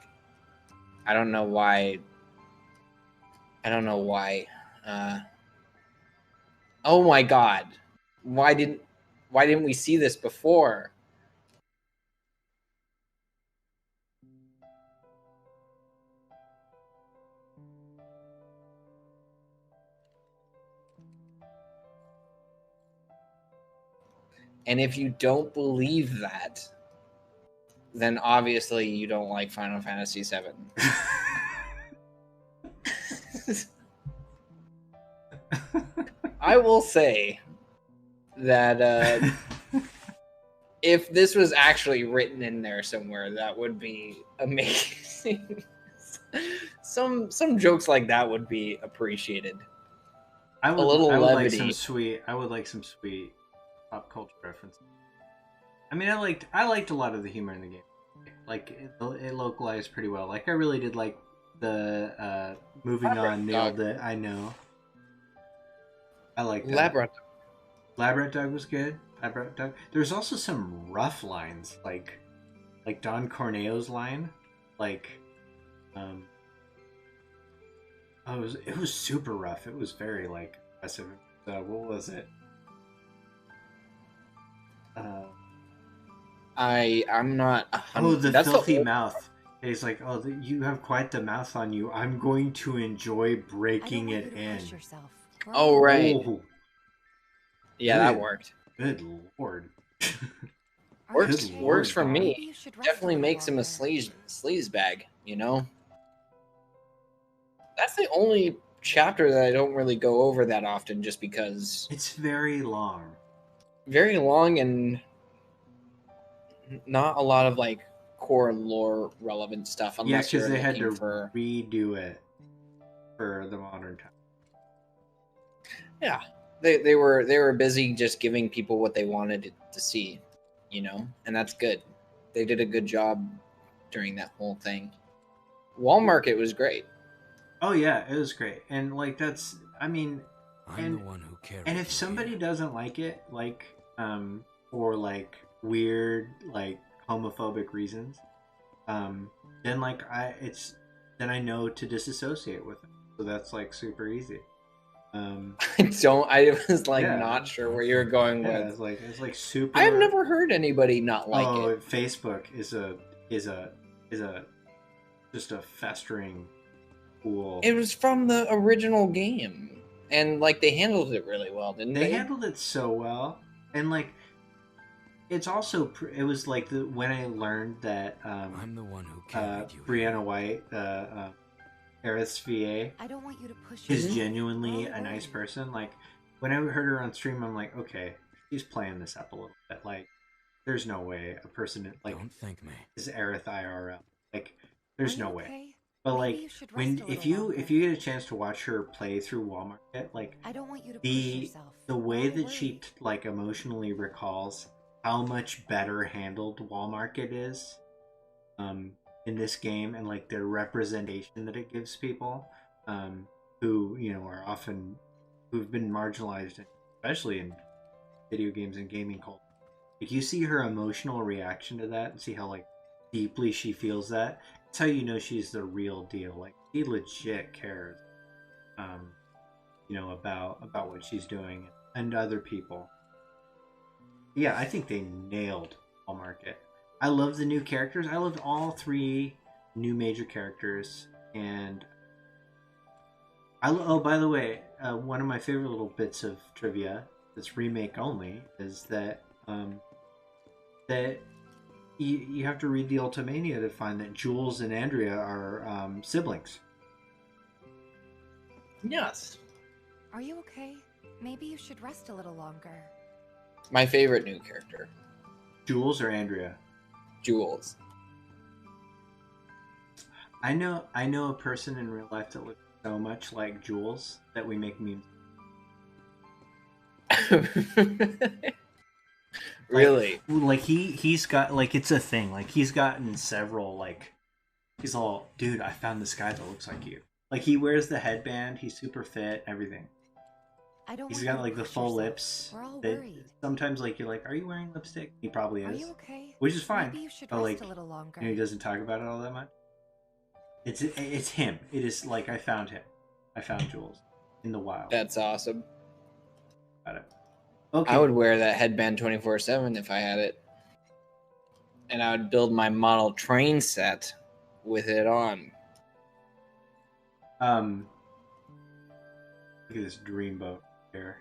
I don't know why. Oh my god! Why didn't we see this before? And if you don't believe that, then obviously you don't like Final Fantasy VII. I will say that if this was actually written in there somewhere, that would be amazing. some jokes like that would be appreciated.
I would
levity.
I would like some sweet pop culture references. I mean, I liked a lot of the humor in the game. Like it localized pretty well. Like I really did like the moving on nailed it. I know. I like that. Labrat Dog was good. Labrat Dog. There's also some rough lines, like Don Corneo's line, like it was super rough. It was very like aggressive. What was it?
I'm not.
The filthy mouth. He's like, oh, you have quite the mouth on you. I'm going to enjoy breaking it in.
Oh right.
Oh.
Yeah, that worked.
Good lord.
Works for me. Definitely makes him a sleaze bag, you know? That's the only chapter that I don't really go over that often, just because
it's very long. Very
long, and not a lot of like core lore relevant stuff, unless
because they had to redo it for the modern time.
Yeah. They were busy just giving people what they wanted to see, you know, and that's good. They did a good job during that whole thing. Wall Market was great.
Oh yeah, it was great, and like that's I mean,
I'm the one who
and if somebody doesn't like it, like for like weird like homophobic reasons, then like then I know to disassociate with it. So that's like super easy.
I was like not sure where you were going with.
It's like super.
I've never heard anybody not like it.
Oh, Facebook is just a festering pool.
It was from the original game, and like they handled it really well, didn't they?
They handled it so well, and like it's also it was like when I learned that
I'm the one who carried you.
Brianna White, Aerith's VA,
I don't want you to push
is genuinely a nice person. Like when I heard her on stream, I'm like, okay, she's playing this up a little bit. Like, there's no way a person like
don't thank me
is Aerith IRL. Like, there's no way.
Okay?
But
Maybe
like if you get a chance to watch her play through Wall Market, like
I don't want you to push yourself.
The way that she like emotionally recalls how much better handled Wall Market is in this game, and like the representation that it gives people who are often who've been marginalized, especially in video games and gaming culture. Like you see her emotional reaction to that and see how like deeply she feels that. That's how you know she's the real deal. Like she legit cares about what she's doing and other people. Yeah, I think they nailed Wall Market. I love the new characters. I loved all 3 new major characters, and by the way, one of my favorite little bits of trivia that's remake only is that that you have to read the Ultimania to find that Jules and Andrea are siblings.
Yes.
Are you okay? Maybe you should rest a little longer.
My favorite new character.
Jules or Andrea?
Jules.
I know a person in real life that looks so much like Jules that we make memes.
Really?
Like he's got like it's a thing. Like he's gotten several like he's all, dude, I found this guy that looks like you. Like he wears the headband, he's super fit, everything.
I don't
He's
want you
got
to
like the
push
full
yourself.
lips.
We're all
That
worried.
sometimes like you're like, are you wearing lipstick? He probably
Are
is.
you okay?
Which is fine.
Maybe you should
But
rest
like
a little longer.
he doesn't talk about it all that much. It's him. It is like I found him. I found Jules in the wild.
That's awesome.
Got it. Okay.
I would wear that headband 24/7 if I had it. And I would build my model train set with it on.
Look at this dreamboat here.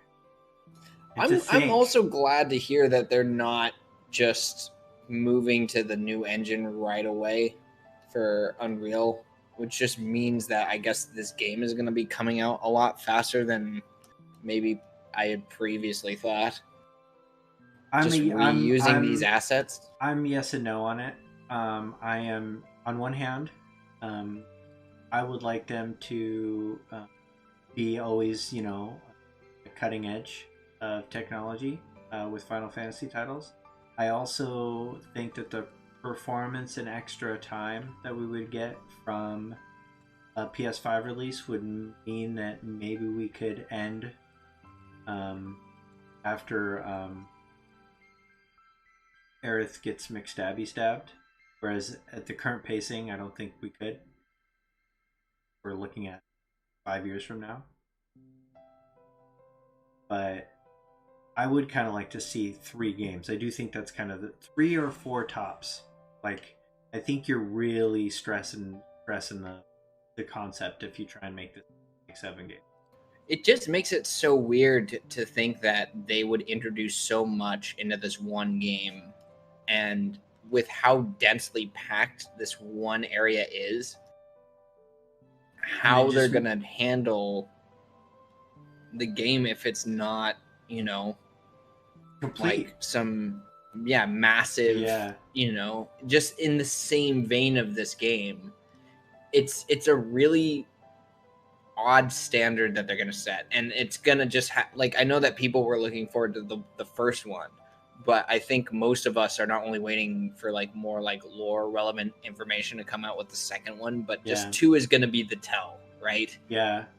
I'm also glad to hear that they're not just moving to the new engine right away for Unreal, which just means that I guess this game is going to be coming out a lot faster than maybe I had previously thought.
I'm
reusing these assets.
I'm yes and no on it. I am on one hand, I would like them to be always, you know, cutting edge of technology with Final Fantasy titles. I also think that the performance and extra time that we would get from a PS5 release would mean that maybe we could end after Aerith gets McStabby stabbed, whereas at the current pacing, I don't think we could. We're looking at 5 years from now. But I would kind of like to see 3 games. I do think that's kind of the 3 or 4 tops. Like, I think you're really stressing the concept if you try and make this like 7 games.
It just makes it so weird to think that they would introduce so much into this one game, and with how densely packed this one area is, how they're gonna handle the game if it's not, you know,
complete.
Like some massive, you know, just in the same vein of this game. It's a really odd standard that they're gonna set, and it's gonna just like, I know that people were looking forward to the first one, but I think most of us are not only waiting for like more like lore relevant information to come out with the second one, but just 2 is gonna be the tell, right?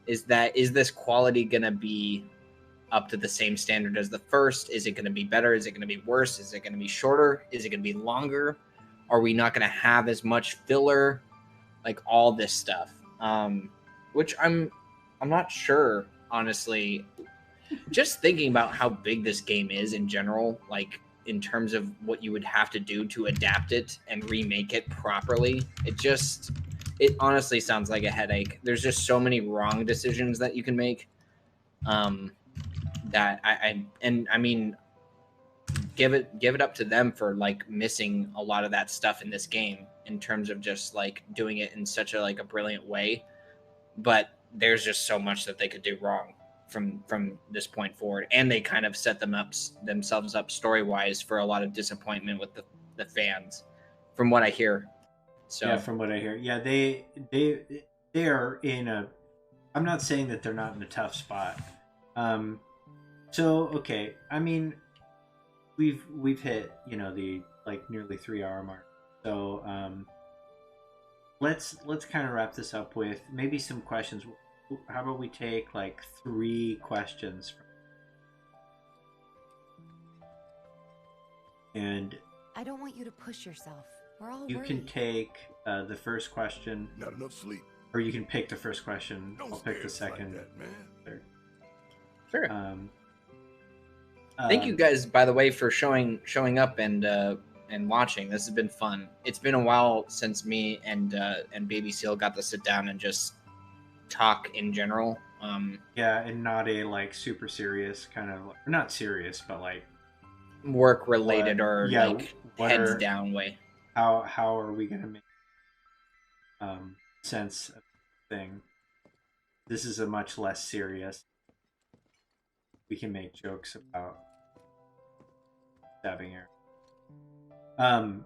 Is this quality gonna be up to the same standard as the first? Is it gonna be better? Is it gonna be worse? Is it gonna be shorter? Is it gonna be longer? Are we not gonna have as much filler? Like all this stuff, which I'm not sure, honestly. Just thinking about how big this game is in general, like in terms of what you would have to do to adapt it and remake it properly, it honestly sounds like a headache. There's just so many wrong decisions that you can make, that I mean, give it up to them for like missing a lot of that stuff in this game in terms of just like doing it in such a like a brilliant way. But there's just so much that they could do wrong from this point forward, and they kind of set themselves up story-wise for a lot of disappointment with the fans, from what I hear. So
from what I hear, they are in a, I'm not saying that they're not in a tough spot. So okay, I mean, we've hit, you know, the like nearly 3-hour mark. So let's kind of wrap this up with maybe some questions. How about we take like 3 questions and
I don't want you to push yourself. We're all
you
worried.
can take the first question.
Not enough sleep.
Or you can pick the first question.
Don't
I'll pick the
stare
second.
like that, man.
Third.
Sure. Thank you guys, by the way, for showing up and watching. This has been fun. It's been a while since me and Baby Seal got to sit down and just talk in general.
And not a like super serious kind of, not serious, but like
work related or like heads down way.
How are we gonna make sense of the thing? This is a much less serious. We can make jokes about stabbing her. I'm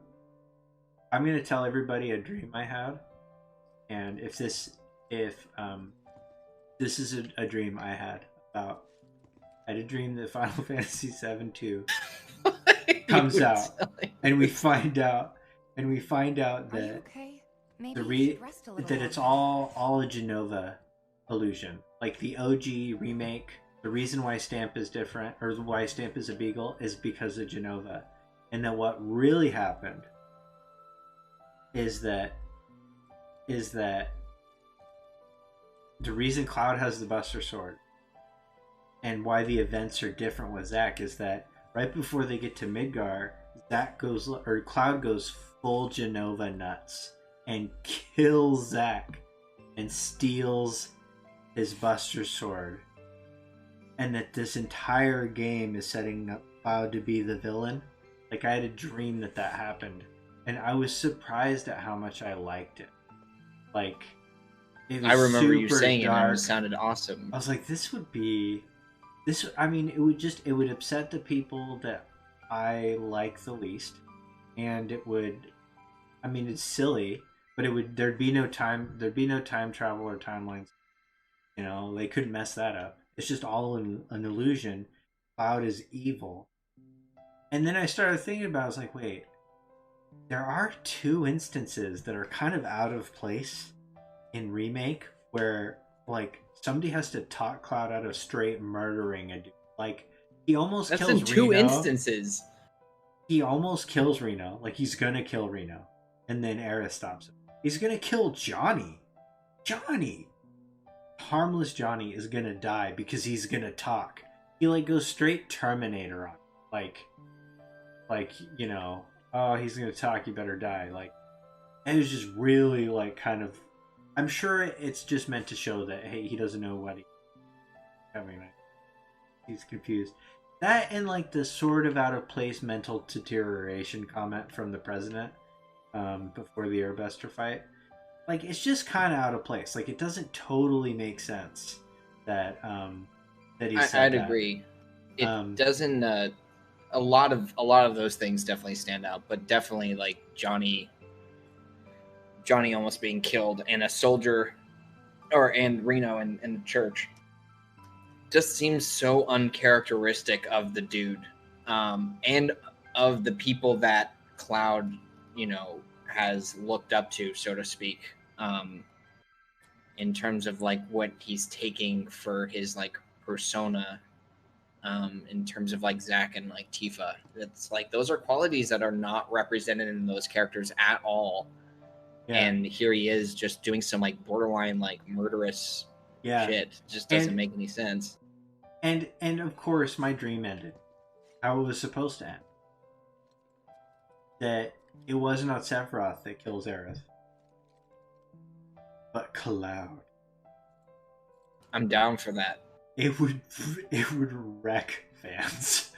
gonna tell everybody a dream I had, and if this is a dream I had about. I had a dream that Final Fantasy VII 2 comes out, and we find out
Are you
that
okay? Maybe you should rest a little
it's
longer.
all a Genova illusion. Like the OG remake, the reason why Stamp is different, or why Stamp is a beagle, is because of Genova, and that what really happened is that the reason Cloud has the Buster Sword and why the events are different with Zack is that right before they get to Midgar, Cloud goes full Genova nuts and kills Zack and steals his Buster Sword, and that this entire game is setting up Cloud to be the villain. Like, I had a dream that happened, and I was surprised at how much I liked it. Like, it was
I remember you saying
dark.
it, and it sounded awesome.
I was like, I mean, it would upset the people that I like the least, and it would, I mean, it's silly, but there'd be no time travel or timelines. You know, they couldn't mess that up. It's just all an illusion. Cloud is evil. And then I started thinking about it, I was like, wait, there are 2 instances that are kind of out of place in Remake where, like, somebody has to talk Cloud out of straight murdering a dude. Like, he almost kills Reno. That's in
2 instances.
He almost kills Reno. Like, he's gonna kill Reno. And then Aerith stops him. He's gonna kill Johnny. Harmless Johnny is gonna die because he's gonna talk. He, like, goes straight Terminator on. Like, you know, oh, he's gonna talk, you better die. Like, and it was just really, like, kind of, I'm sure it's just meant to show that, hey, he doesn't know what he's confused. That and, like, the sort of out of place mental deterioration comment from the president before the Airbuster fight. Like, it's just kind of out of place. Like, it doesn't totally make sense that he said
I'd
that.
agree. It doesn't. A lot of those things definitely stand out, but definitely, like, Johnny almost being killed, and a soldier, and Reno in the church, just seems so uncharacteristic of the dude, and of the people that Cloud, you know, has looked up to, so to speak, in terms of, like, what he's taking for his, like, persona, in terms of, like, Zack and, like, Tifa. It's like those are qualities that are not represented in those characters at all. Yeah. And here he is just doing some, like, borderline, like, murderous shit. Just doesn't make any sense.
And of course my dream ended how it was supposed to end. That it wasn't not Sephiroth that kills Aerith, but Cloud.
I'm down for that.
It would wreck fans.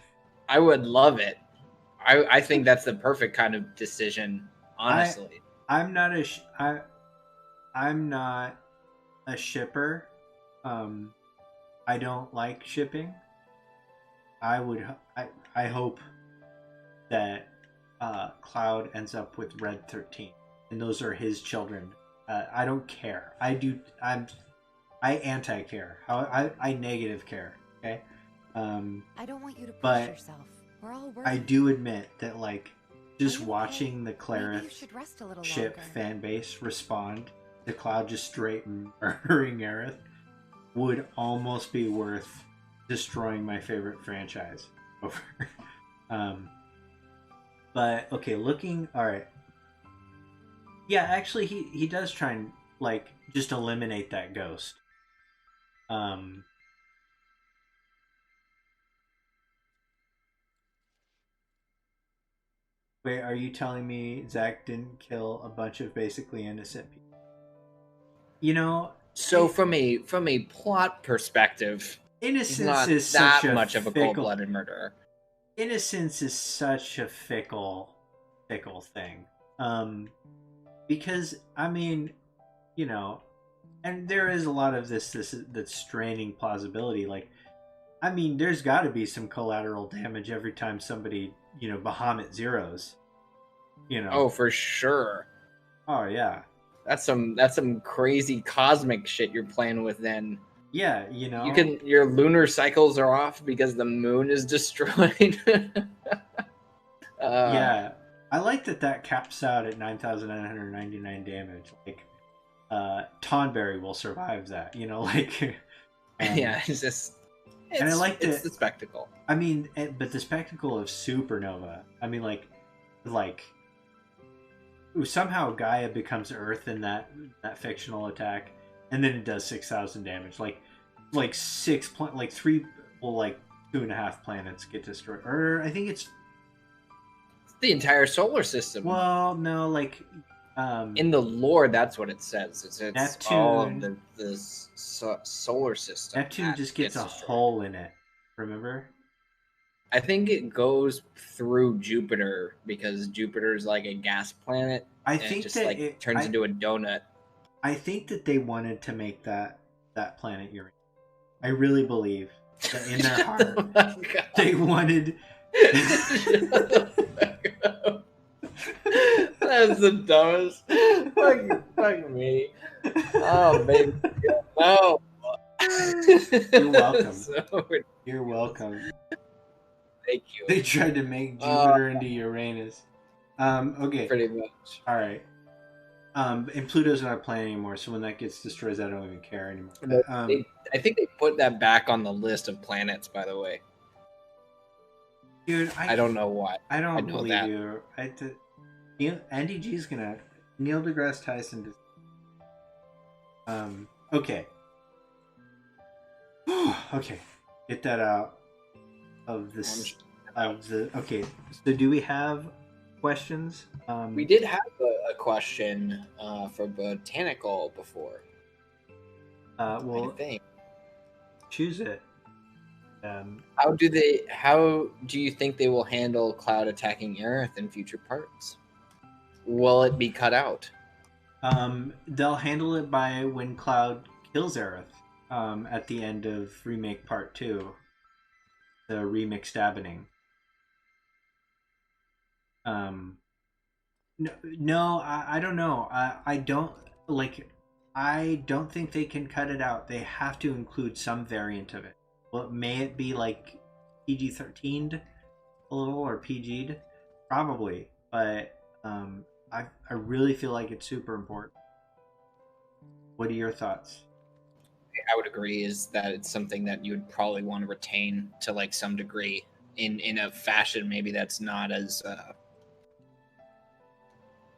I would love it. I think that's the perfect kind of decision, honestly.
I'm not a shipper. I don't like shipping. I hope that Cloud ends up with Red 13, and those are his children. I don't care. I anti-care. I negative care. Okay.
I don't want you to push yourself. We're all worried.
I do admit that, like, just watching the Clarith ship fan base respond to Cloud just straight murdering Aerith would almost be worth destroying my favorite franchise over. But okay, all right. Yeah, actually, he does try and, like, just eliminate that ghost. Wait, are you telling me Zack didn't kill a bunch of basically innocent people? You know,
so from a plot perspective,
innocence
he's not
is
that
such
much of a cold-blooded murderer.
Innocence is such a fickle thing. Because, I mean, you know, and there is a lot of this that's straining plausibility. Like, I mean, there's got to be some collateral damage every time somebody, you know, Bahamut zeros. You know.
Oh, for sure.
Oh yeah.
That's some crazy cosmic shit you're playing with then.
Yeah, you know.
Your lunar cycles are off because the moon is destroyed.
Yeah, I like that caps out at 9,999 damage. Like, Tonberry will survive that. You know, like.
Yeah,
And I like
it's the spectacle.
I mean, but the spectacle of Supernova. I mean, like somehow Gaia becomes Earth in that fictional attack, and then it does 6,000 damage. Like 2.5 planets get destroyed, or I think it's
the entire solar system.
Well, no, like
in the lore, that's what it says. It's
Neptune,
all of the solar system.
Neptune just gets a hole in it. Remember?
I think it goes through Jupiter because Jupiter is like a gas planet.
I think
it just
that
it turns into a donut.
I think that they wanted to make that planet Uranus. I really believe that in their heart they wanted.
That's the dumbest. Fuck me. Oh, baby. No.
You're welcome. You're welcome.
Thank you.
They tried to make Jupiter into Uranus. Okay.
Pretty much.
All right. And Pluto's not playing anymore, so when that gets destroyed, I don't even care anymore.
I think they put that back on the list of planets, by the way.
Dude,
I don't know why.
I don't believe that. You. Andy G's gonna Neil deGrasse Tyson. Okay. Okay. Get that out of this. Okay. So do we have questions?
We did have a question for botanical before.
Well,
I think.
Choose it.
How do you think they will handle Cloud attacking Earth in future parts? Will it be cut out?
They'll handle it by when Cloud kills Aerith at the end of Remake Part 2. The remix Dabbing. No, I don't know. I don't think they can cut it out. They have to include some variant of it. Well, may it be like PG-13'd a little or PG'd? Probably, but I really feel like it's super important. What are your thoughts?
I would agree is that it's something that you would probably want to retain to like some degree in a fashion maybe that's not as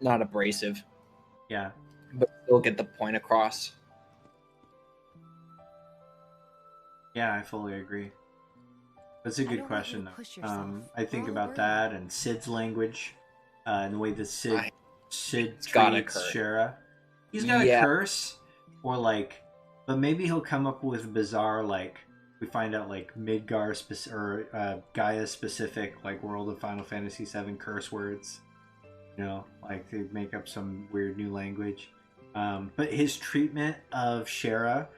not abrasive.
Yeah.
But still get the point across.
Yeah, I fully agree. That's a good question, though. I think about that and Sid's language, and the way that Sid treats Shara. He's got a curse, or like, but maybe he'll come up with bizarre, like, we find out like Midgar or Gaia specific, like World of Final Fantasy VII curse words. You know, like they make up some weird new language. But his treatment of Shara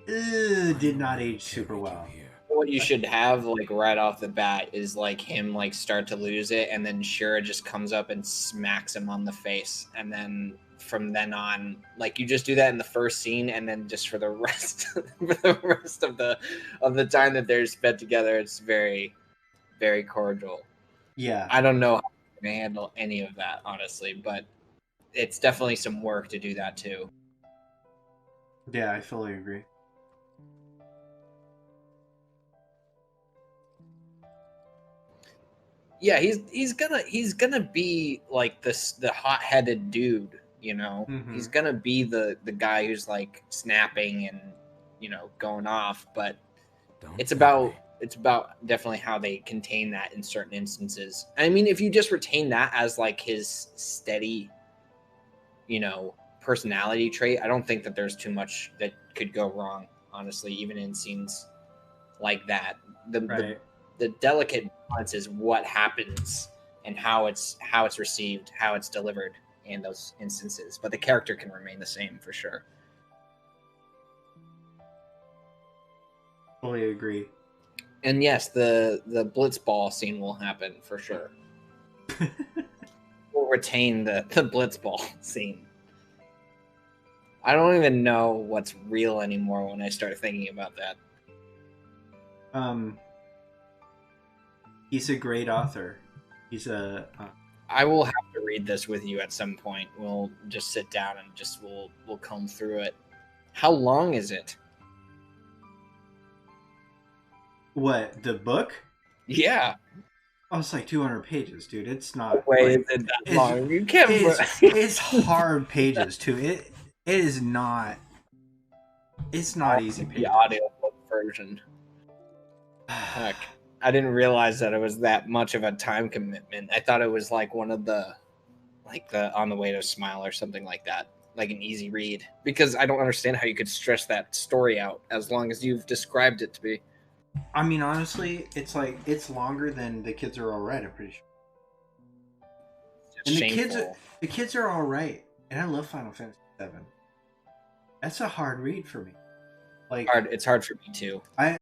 did not age super well.
What you should have like right off the bat is like him like start to lose it, and then Shira just comes up and smacks him on the face, and then from then on, like you just do that in the first scene, and then just for the rest of the time that they're spent together, it's very, very cordial.
Yeah,
I don't know how to handle any of that honestly, but it's definitely some work to do that too.
Yeah, I fully agree.
Yeah, he's gonna be like the hot-headed dude, you know.
Mm-hmm.
He's gonna be the guy who's like snapping and, you know, going off, but it's about definitely how they contain that in certain instances. I mean, if you just retain that as like his steady, you know, personality trait, I don't think that there's too much that could go wrong, honestly, even in scenes like that. The delicate balance is what happens and how it's received, how it's delivered in those instances. But the character can remain the same for sure.
Fully agree.
And yes, the blitzball scene will happen for sure. We'll retain the blitzball scene. I don't even know what's real anymore when I start thinking about that.
He's a great author.
I will have to read this with you at some point. We'll just sit down and we'll comb through it. How long is it?
What, the book?
Yeah.
Oh, it's like 200 pages, dude. It's not.
Wait,
like,
is it that long? You can't.
It's hard pages too. It is not. It's not easy pages.
The audiobook version. Heck, I didn't realize that it was that much of a time commitment. I thought it was like one of the On the Way to Smile or something like that, like an easy read. Because I don't understand how you could stretch that story out as long as you've described it to be.
I mean, honestly, it's longer than The Kids Are Alright, I'm pretty sure. And the kids are alright, and I love Final Fantasy VII. That's a hard read for me. Like
It's hard for me too.
I